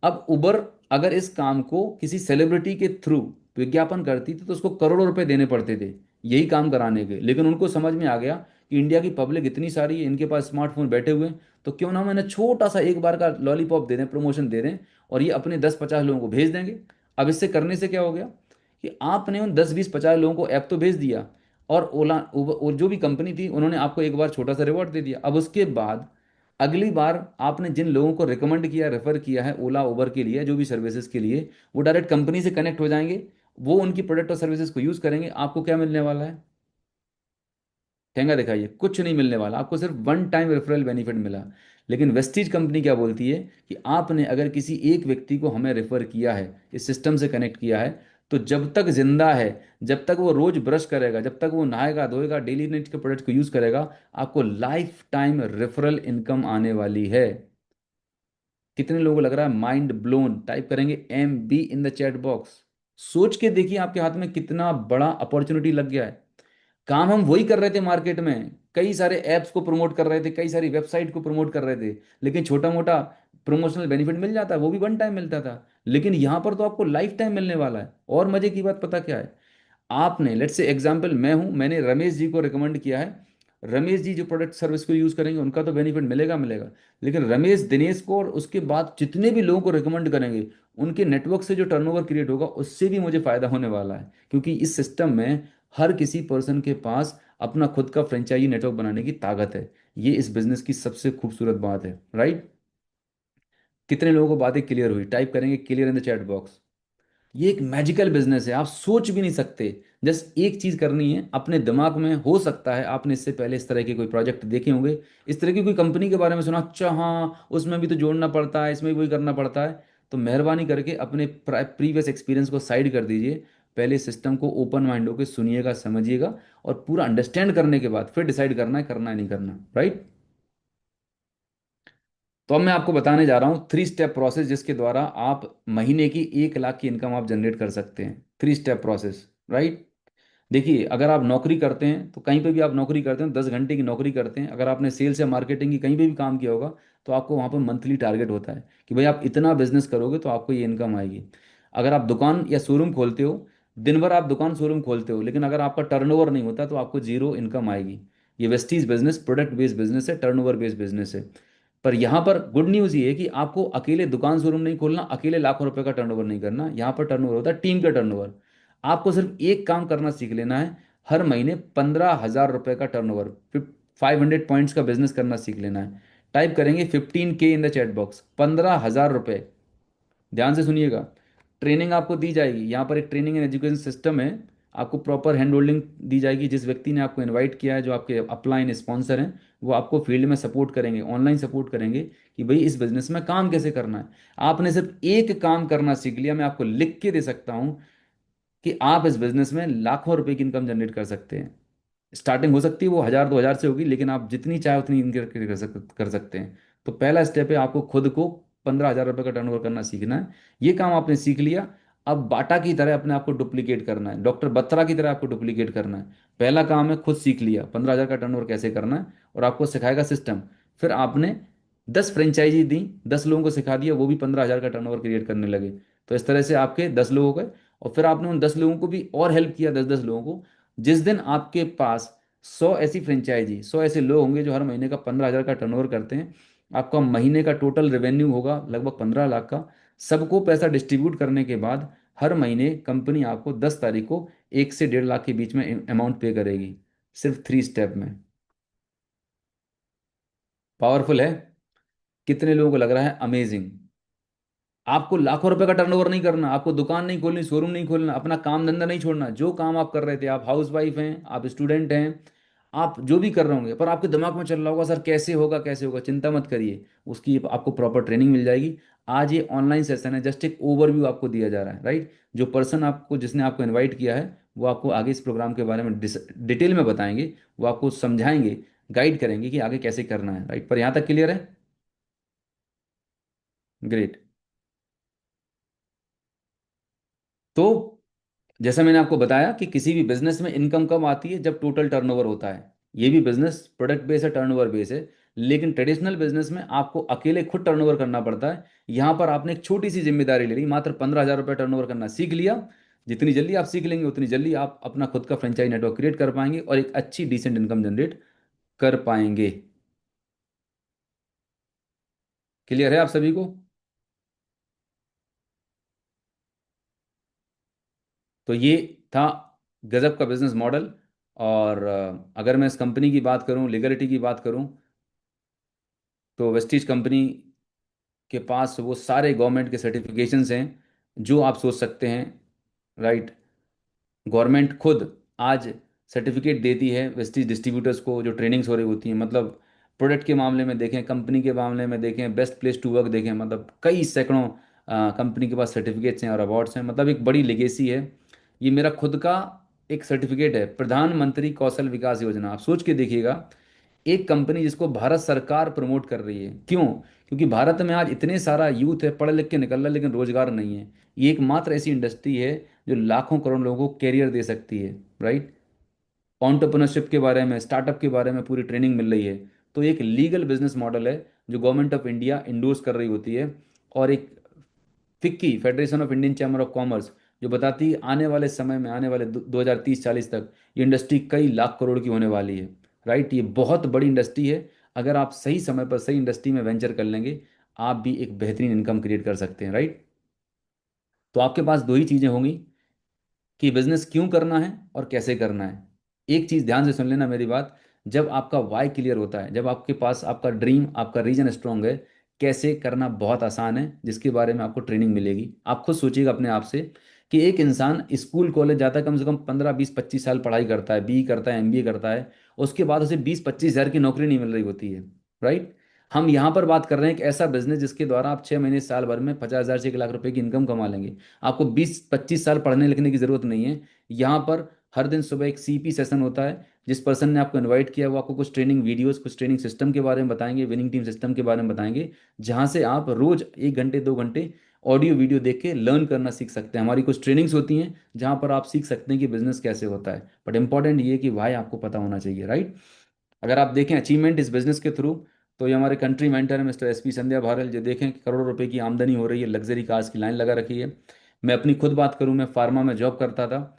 अब उबर अगर इस काम को किसी सेलिब्रिटी के थ्रू विज्ञापन करती थी तो उसको करोड़ों रुपए देने पड़ते थे यही काम कराने के। लेकिन उनको समझ में आ गया कि इंडिया की पब्लिक इतनी सारी है, इनके पास स्मार्टफोन बैठे हुए हैं, तो क्यों ना मैंने छोटा सा एक बार का लॉलीपॉप दे दें, प्रमोशन दे दें, और ये अपने 10 50 लोगों को भेज देंगे। अब इससे करने से क्या हो गया कि आपने उन 10 20 50 लोगों को ऐप तो भेज दिया, और ओला और जो भी कंपनी थी उन्होंने आपको एक बार छोटा सा रिवॉर्ड दे दिया। अब उसके बाद अगली बार आपने जिन लोगों को रिकमेंड किया, रेफर किया है ओला उबर के लिए, जो भी सर्विसेज के लिए, वो डायरेक्ट कंपनी से कनेक्ट हो जाएंगे, वो उनकी प्रोडक्ट और सर्विसेज को यूज करेंगे। आपको क्या मिलने वाला है? ठेंगा दिखाइए, कुछ नहीं मिलने वाला, आपको सिर्फ वन टाइम रेफरल बेनिफिट मिला। लेकिन वेस्टीज कंपनी क्या बोलती है कि आपने अगर किसी एक व्यक्ति को हमें रेफर किया है, इस सिस्टम से कनेक्ट किया है, तो जब तक जिंदा है, जब तक वो रोज ब्रश करेगा, जब तक वो नहाएगा धोएगा, डेली नीड्स के प्रोडक्ट को यूज करेगा, आपको लाइफ टाइम रेफरल इनकम आने वाली है। कितने लोगों को लग रहा है माइंड ब्लोन? टाइप करेंगे MB in the chat box. सोच के देखिए आपके हाथ में कितना बड़ा अपॉर्चुनिटी लग गया है। काम हम वही कर रहे थे मार्केट में, कई सारे ऐप्स को प्रमोट कर रहे थे, कई सारी वेबसाइट को प्रमोट कर रहे थे, लेकिन छोटा मोटा प्रमोशनल बेनिफिट मिल जाता, वो भी वन टाइम मिलता था। लेकिन यहां पर तो आपको लाइफ टाइम मिलने वाला है। और मजे की बात पता क्या है? आपने, लेट्स से एग्जांपल मैं हूं, मैंने रमेश जी को रिकमेंड किया है, रमेश जी जो प्रोडक्ट सर्विस को यूज करेंगे उनका तो बेनिफिट मिलेगा मिलेगा, लेकिन रमेश दिनेश को और उसके बाद जितने भी लोगों को रिकमेंड करेंगे, उनके नेटवर्क से जो टर्नओवर क्रिएट होगा उससे भी मुझे फायदा होने वाला है। क्योंकि इस सिस्टम में हर किसी पर्सन के पास अपना खुद का फ्रेंचाइजी नेटवर्क बनाने की ताकत है। ये इस बिजनेस की सबसे खूबसूरत बात है, राइट। कितने लोगों को बातें क्लियर हुई? टाइप करेंगे clear in the chat box. ये एक मैजिकल बिजनेस है, आप सोच भी नहीं सकते। जस्ट एक चीज करनी है अपने दिमाग में, हो सकता है आपने इससे पहले इस तरह के कोई प्रोजेक्ट देखे होंगे, इस तरह की कोई कंपनी के बारे में सुना, अच्छा हाँ उसमें भी तो जोड़ना पड़ता है, इसमें भी वही करना पड़ता है। तो मेहरबानी करके अपने प्रीवियस एक्सपीरियंस को साइड कर दीजिए, पहले सिस्टम को ओपन माइंड होकर सुनिएगा, समझिएगा, और पूरा अंडरस्टैंड करने के बाद फिर डिसाइड करना है नहीं करना, राइट। तो अब मैं आपको बताने जा रहा हूँ 3 स्टेप प्रोसेस, जिसके द्वारा आप महीने की 1 लाख की इनकम आप जनरेट कर सकते हैं। 3 स्टेप प्रोसेस, राइट। देखिए, अगर आप नौकरी करते हैं तो कहीं पे भी आप नौकरी करते हैं, 10 घंटे की नौकरी करते हैं, अगर आपने सेल्स या मार्केटिंग की कहीं पे भी काम किया होगा, तो आपको वहाँ पर मंथली टारगेट होता है कि भाई आप इतना बिजनेस करोगे तो आपको ये इनकम आएगी। अगर आप दुकान या शोरूम खोलते हो, दिन भर आप दुकान शोरूम खोलते हो, लेकिन अगर आपका टर्नओवर नहीं होता तो आपको जीरो इनकम आएगी। ये Vestige business product based business है, टर्नओवर बेस्ड बिजनेस है। पर यहाँ पर गुड न्यूज़ ये है कि आपको अकेले दुकान शोरूम नहीं खोलना, अकेले लाखों रुपए का टर्नओवर नहीं करना, यहाँ पर टर्नओवर होता है टीम का टर्नओवर। आपको सिर्फ एक काम करना सीख लेना है, हर महीने 15,000 रुपए का टर्नओवर, 500 पॉइंट्स का बिजनेस करना सीख लेना है। टाइप करेंगे 15K in the chat box, 15,000 रुपए। ध्यान से सुनिएगा, ट्रेनिंग आपको दी जाएगी, यहाँ पर एक ट्रेनिंग एंड एजुकेशन सिस्टम है। आपको प्रॉपर हैंड होल्डिंग दी जाएगी, जिस व्यक्ति ने आपको इनवाइट किया है, जो आपके अपलाइन स्पॉन्सर हैं, वो आपको फील्ड में सपोर्ट करेंगे, ऑनलाइन सपोर्ट करेंगे कि भाई इस बिजनेस में काम कैसे करना है। आपने सिर्फ एक काम करना सीख लिया, मैं आपको लिख के दे सकता हूँ कि आप इस बिजनेस में लाखों रुपए की इनकम जनरेट कर सकते हैं। स्टार्टिंग हो सकती है वो 1,000 2,000 से होगी, लेकिन आप जितनी चाहे उतनी इनकम कर सकते हैं। तो पहला स्टेप है आपको खुद को 15,000 रुपये का टर्नओवर करना सीखना है। ये काम आपने सीख लिया, अब बाटा की तरह अपने आप को डुप्लीकेट करना है, डॉक्टर बत्रा की तरह आपको डुप्लीकेट करना है। पहला काम है खुद सीख लिया 15,000 का टर्नओवर कैसे करना है, और आपको सिखाएगा सिस्टम। फिर आपने 10 फ्रेंचाइजी दी, 10 लोगों को सिखा दिया, वो भी 15,000 का टर्नओवर क्रिएट करने लगे। तो इस तरह से आपके 10 लोग हो गए। और फिर आपने उन 10 लोगों को भी और हेल्प किया, 10 10 लोगों को। जिस दिन आपके पास 100 ऐसे लोग होंगे जो हर महीने का 15,000 का टर्नओवर करते हैं, आपका महीने का टोटल रेवेन्यू होगा लगभग 15 लाख का। सबको पैसा डिस्ट्रीब्यूट करने के बाद हर महीने कंपनी आपको 10 तारीख को 1 से 1.5 लाख के बीच में अमाउंट पे करेगी, सिर्फ 3 स्टेप में। पावरफुल है? कितने लोगों को लग रहा है अमेजिंग? आपको लाखों रुपए का टर्नओवर नहीं करना, आपको दुकान नहीं खोलनी, शोरूम नहीं खोलना, अपना काम धंधा नहीं छोड़ना, जो काम आप कर रहे थे, आप हाउस वाइफ हैं, आप स्टूडेंट हैं, आप जो भी कर रहे होंगे, पर आपके दिमाग में चल रहा होगा सर कैसे होगा कैसे होगा, चिंता मत करिए, उसकी आपको प्रॉपर ट्रेनिंग मिल जाएगी। आज ये ऑनलाइन सेशन है, जस्ट एक ओवरव्यू आपको दिया जा रहा है, राइट। जो पर्सन आपको, जिसने आपको इन्वाइट किया है, वो आपको आगे इस प्रोग्राम के बारे में डिटेल में बताएंगे, वो आपको समझाएंगे, गाइड करेंगे कि आगे कैसे करना है, राइट। पर यहाँ तक क्लियर है? ग्रेट। तो जैसा मैंने आपको बताया कि किसी भी बिजनेस में इनकम कब आती है, जब टोटल टर्नओवर होता है। ये भी बिजनेस प्रोडक्ट बेस है, टर्नओवर बेस है। लेकिन ट्रेडिशनल बिजनेस में आपको अकेले खुद टर्नओवर करना पड़ता है। यहाँ पर आपने एक छोटी सी जिम्मेदारी ले ली, मात्र 15,000 रुपये टर्नओवर करना सीख लिया। जितनी जल्दी आप सीख लेंगे उतनी जल्दी आप अपना खुद का फ्रेंचाइज नेटवर्क क्रिएट कर पाएंगे और एक अच्छी डिसेंट इनकम जनरेट कर पाएंगे। क्लियर है आप सभी को? तो ये था गजब का बिजनेस मॉडल। और अगर मैं इस कंपनी की बात करूं, लीगलिटी की बात करूं, तो वेस्टीज कंपनी के पास वो सारे गवर्नमेंट के सर्टिफिकेशंस हैं जो आप सोच सकते हैं, राइट। गवर्नमेंट खुद आज सर्टिफिकेट देती है वेस्टीज डिस्ट्रीब्यूटर्स को, जो ट्रेनिंग्स हो रही होती हैं, मतलब प्रोडक्ट के मामले में देखें, कंपनी के मामले में देखें, बेस्ट प्लेस टू वर्क देखें, मतलब कई सैकड़ों कंपनी के पास सर्टिफिकेट्स हैं और अवार्ड्स हैं, मतलब एक बड़ी लेगेसी है। ये मेरा खुद का एक सर्टिफिकेट है, प्रधानमंत्री कौशल विकास योजना। आप सोच के देखिएगा, एक कंपनी जिसको भारत सरकार प्रमोट कर रही है, क्यों? क्योंकि भारत में आज इतने सारा यूथ है, पढ़ लिख के निकल रहा है, लेकिन रोजगार नहीं है। ये एकमात्र ऐसी इंडस्ट्री है जो लाखों करोड़ लोगों को कैरियर दे सकती है, राइट। ऑन्टरप्रनरशिप के बारे में, स्टार्टअप के बारे में पूरी ट्रेनिंग मिल रही है। तो एक लीगल बिजनेस मॉडल है जो गवर्नमेंट ऑफ इंडिया इंडोर्स कर रही होती है। और एक FICCI, federation of Indian chamber of commerce, जो बताती है आने वाले समय में, आने वाले 2030 40 तक ये इंडस्ट्री कई लाख करोड़ की होने वाली है, राइट। ये बहुत बड़ी इंडस्ट्री है। अगर आप सही समय पर सही इंडस्ट्री में वेंचर कर लेंगे, आप भी एक बेहतरीन इनकम क्रिएट कर सकते हैं, राइट। तो आपके पास दो ही चीज़ें होंगी कि बिजनेस क्यों करना है और कैसे करना है। एक चीज़ ध्यान से सुन लेना मेरी बात, जब आपका वाई क्लियर होता है, जब आपके पास आपका ड्रीम, आपका रीजन स्ट्रांग है, कैसे करना बहुत आसान है, जिसके बारे में आपको ट्रेनिंग मिलेगी। आप खुद सोचिएगा अपने आप से कि एक इंसान स्कूल कॉलेज जाता है, कम से कम 15 20 25 साल पढ़ाई करता है, बी करता है, एमबीए करता है, उसके बाद उसे 20 25 हज़ार की नौकरी नहीं मिल रही होती है। राइट। हम यहाँ पर बात कर रहे हैं एक ऐसा बिजनेस जिसके द्वारा आप 6 महीने साल भर में 50 हज़ार से 1 लाख रुपए की इनकम कमा लेंगे। आपको 20 25 साल पढ़ने लिखने की जरूरत नहीं है। यहाँ पर हर दिन सुबह एक सीपी सेशन होता है। जिस पर्सन ने आपको इनवाइट किया वो आपको कुछ ट्रेनिंग वीडियोस, कुछ ट्रेनिंग सिस्टम के बारे में बताएंगे, विनिंग टीम सिस्टम के बारे में बताएंगे, जहाँ से आप रोज 1 घंटे 2 घंटे ऑडियो वीडियो देख के लर्न करना सीख सकते हैं। हमारी कुछ ट्रेनिंग्स होती हैं जहाँ पर आप सीख सकते हैं कि बिजनेस कैसे होता है। बट इंपॉर्टेंट ये है कि भाई आपको पता होना चाहिए। राइट। अगर आप देखें अचीवमेंट इस बिजनेस के थ्रू, तो ये हमारे कंट्री मेंटर है मिस्टर एसपी संध्या भारल, जो देखें कि करोड़ों रुपए की आमदनी हो रही है, लग्जरी कार्स की लाइन लगा रखी है। मैं अपनी खुद बात करूं, मैं फार्मा में जॉब करता था,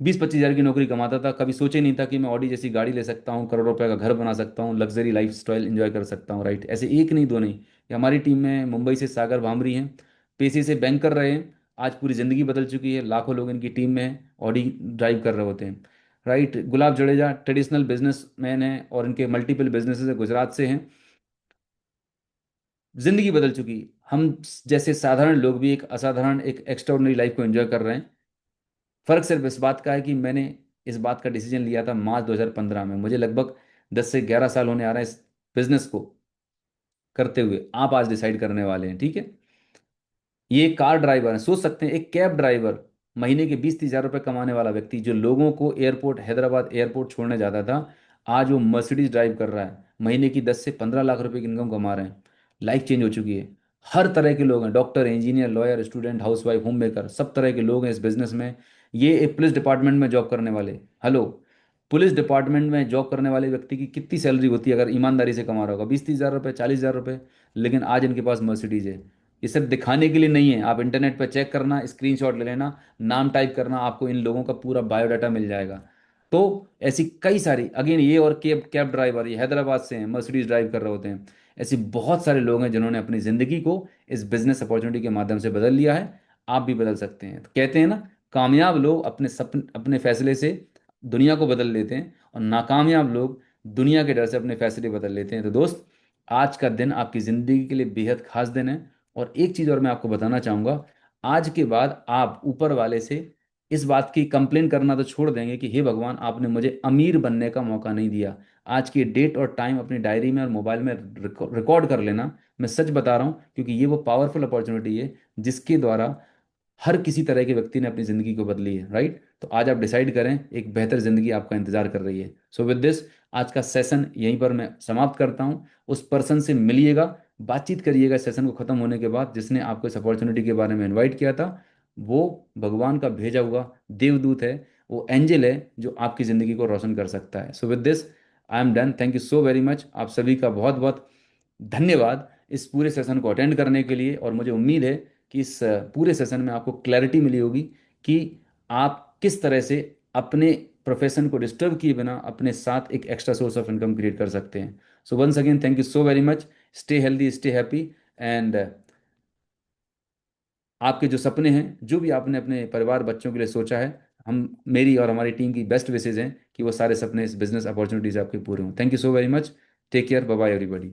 20 25 हज़ार की नौकरी कमाता था, कभी सोचे नहीं था कि मैं ऑडी जैसी गाड़ी ले सकता हूँ, करोड़ रुपए का घर बना सकता हूँ, लग्जरी लाइफ स्टाइल इंजॉय कर सकता हूँ। राइट। ऐसे एक नहीं दो नहीं, ये हमारी टीम में मुंबई से सागर भामरी हैं, पेशे से बैंकर रहे हैं, आज पूरी ज़िंदगी बदल चुकी है, लाखों लोग इनकी टीम में हैं, ऑडी ड्राइव कर रहे होते हैं। राइट। गुलाब जडेजा ट्रेडिशनल बिजनेसमैन हैं और इनके मल्टीपल बिजनेसेस है, गुजरात से हैं, जिंदगी बदल चुकी। हम जैसे साधारण लोग भी एक असाधारण, एक एक्स्ट्राऑर्डिनरी लाइफ को एंजॉय कर रहे हैं। फर्क सिर्फ इस बात का है कि मैंने इस बात का डिसीजन लिया था मार्च 2015 में। मुझे लगभग 10 से 11 साल होने आ रहा है इस बिजनेस को करते हुए। आप आज डिसाइड करने वाले हैं। ठीक है। ये एक कार ड्राइवर है, सोच सकते हैं एक कैब ड्राइवर, महीने के 20 30 हज़ार रुपए कमाने वाला व्यक्ति जो लोगों को एयरपोर्ट, हैदराबाद एयरपोर्ट छोड़ने जाता था, आज वो मर्सिडीज ड्राइव कर रहा है, महीने की 10 से 15 लाख रुपए की इनकम कमा रहे हैं। लाइफ चेंज हो चुकी है। हर तरह के लोग हैं, doctor, engineer, lawyer, student, housewife, home maker, सब तरह के लोग हैं इस बिजनेस में। ये एक पुलिस डिपार्टमेंट में जॉब करने वाले, हेलो, पुलिस डिपार्टमेंट में जॉब करने वाले व्यक्ति की कितनी सैलरी होती है अगर ईमानदारी से कमा रहा होगा? 20 30 हज़ार रुपये, 40 हज़ार रुपये। लेकिन आज इनके पास मर्सिडीज है। ये सिर्फ दिखाने के लिए नहीं है, आप इंटरनेट पर चेक करना, स्क्रीनशॉट ले लेना, नाम टाइप करना, आपको इन लोगों का पूरा बायोडाटा मिल जाएगा। तो ऐसी कई सारी, अगेन ये, और कैब कैब ड्राइवर ये हैदराबाद से हैं, मर्सिडीज ड्राइव कर रहे होते हैं। ऐसे बहुत सारे लोग हैं जिन्होंने अपनी ज़िंदगी को इस बिजनेस अपॉर्चुनिटी के माध्यम से बदल लिया है। आप भी बदल सकते हैं। तो कहते हैं ना, कामयाब लोग अपने सपने, अपने फैसले से दुनिया को बदल लेते हैं, और नाकामयाब लोग दुनिया के डर से अपने फैसले बदल लेते हैं। तो दोस्त, आज का दिन आपकी ज़िंदगी के लिए बेहद खास दिन है। और एक चीज़ और मैं आपको बताना चाहूँगा, आज के बाद आप ऊपर वाले से इस बात की कंप्लेन करना तो छोड़ देंगे कि हे भगवान, आपने मुझे अमीर बनने का मौका नहीं दिया। आज की डेट और टाइम अपनी डायरी में और मोबाइल में रिकॉर्ड कर लेना। मैं सच बता रहा हूँ, क्योंकि ये वो पावरफुल अपॉर्चुनिटी है जिसके द्वारा हर किसी तरह के व्यक्ति ने अपनी ज़िंदगी को बदली है। राइट। तो आज आप डिसाइड करें, एक बेहतर ज़िंदगी आपका इंतजार कर रही है। सो विद दिस, आज का सेशन यहीं पर मैं समाप्त करता हूँ। उस पर्सन से मिलिएगा, बातचीत करिएगा सेशन को ख़त्म होने के बाद, जिसने आपको इस अपॉर्चुनिटी के बारे में इनवाइट किया था। वो भगवान का भेजा हुआ देवदूत है, वो एंजल है जो आपकी ज़िंदगी को रोशन कर सकता है। So with this, I am done. Thank you so very much. आप सभी का बहुत बहुत धन्यवाद इस पूरे सेशन को अटेंड करने के लिए। और मुझे उम्मीद है कि इस पूरे सेशन में आपको क्लैरिटी मिली होगी कि आप किस तरह से अपने प्रोफेशन को डिस्टर्ब किए बिना अपने साथ एक extra source of income create कर सकते हैं। So once again, thank you so very much. Stay healthy, stay happy, and आपके जो सपने हैं, जो भी आपने अपने परिवार बच्चों के लिए सोचा है, हम, मेरी और हमारी टीम की बेस्ट विशेज हैं कि वो सारे सपने इस बिजनेस अपॉर्चुनिटीज आपके पूरे हों। Thank you so very much. Take care, bye bye everybody.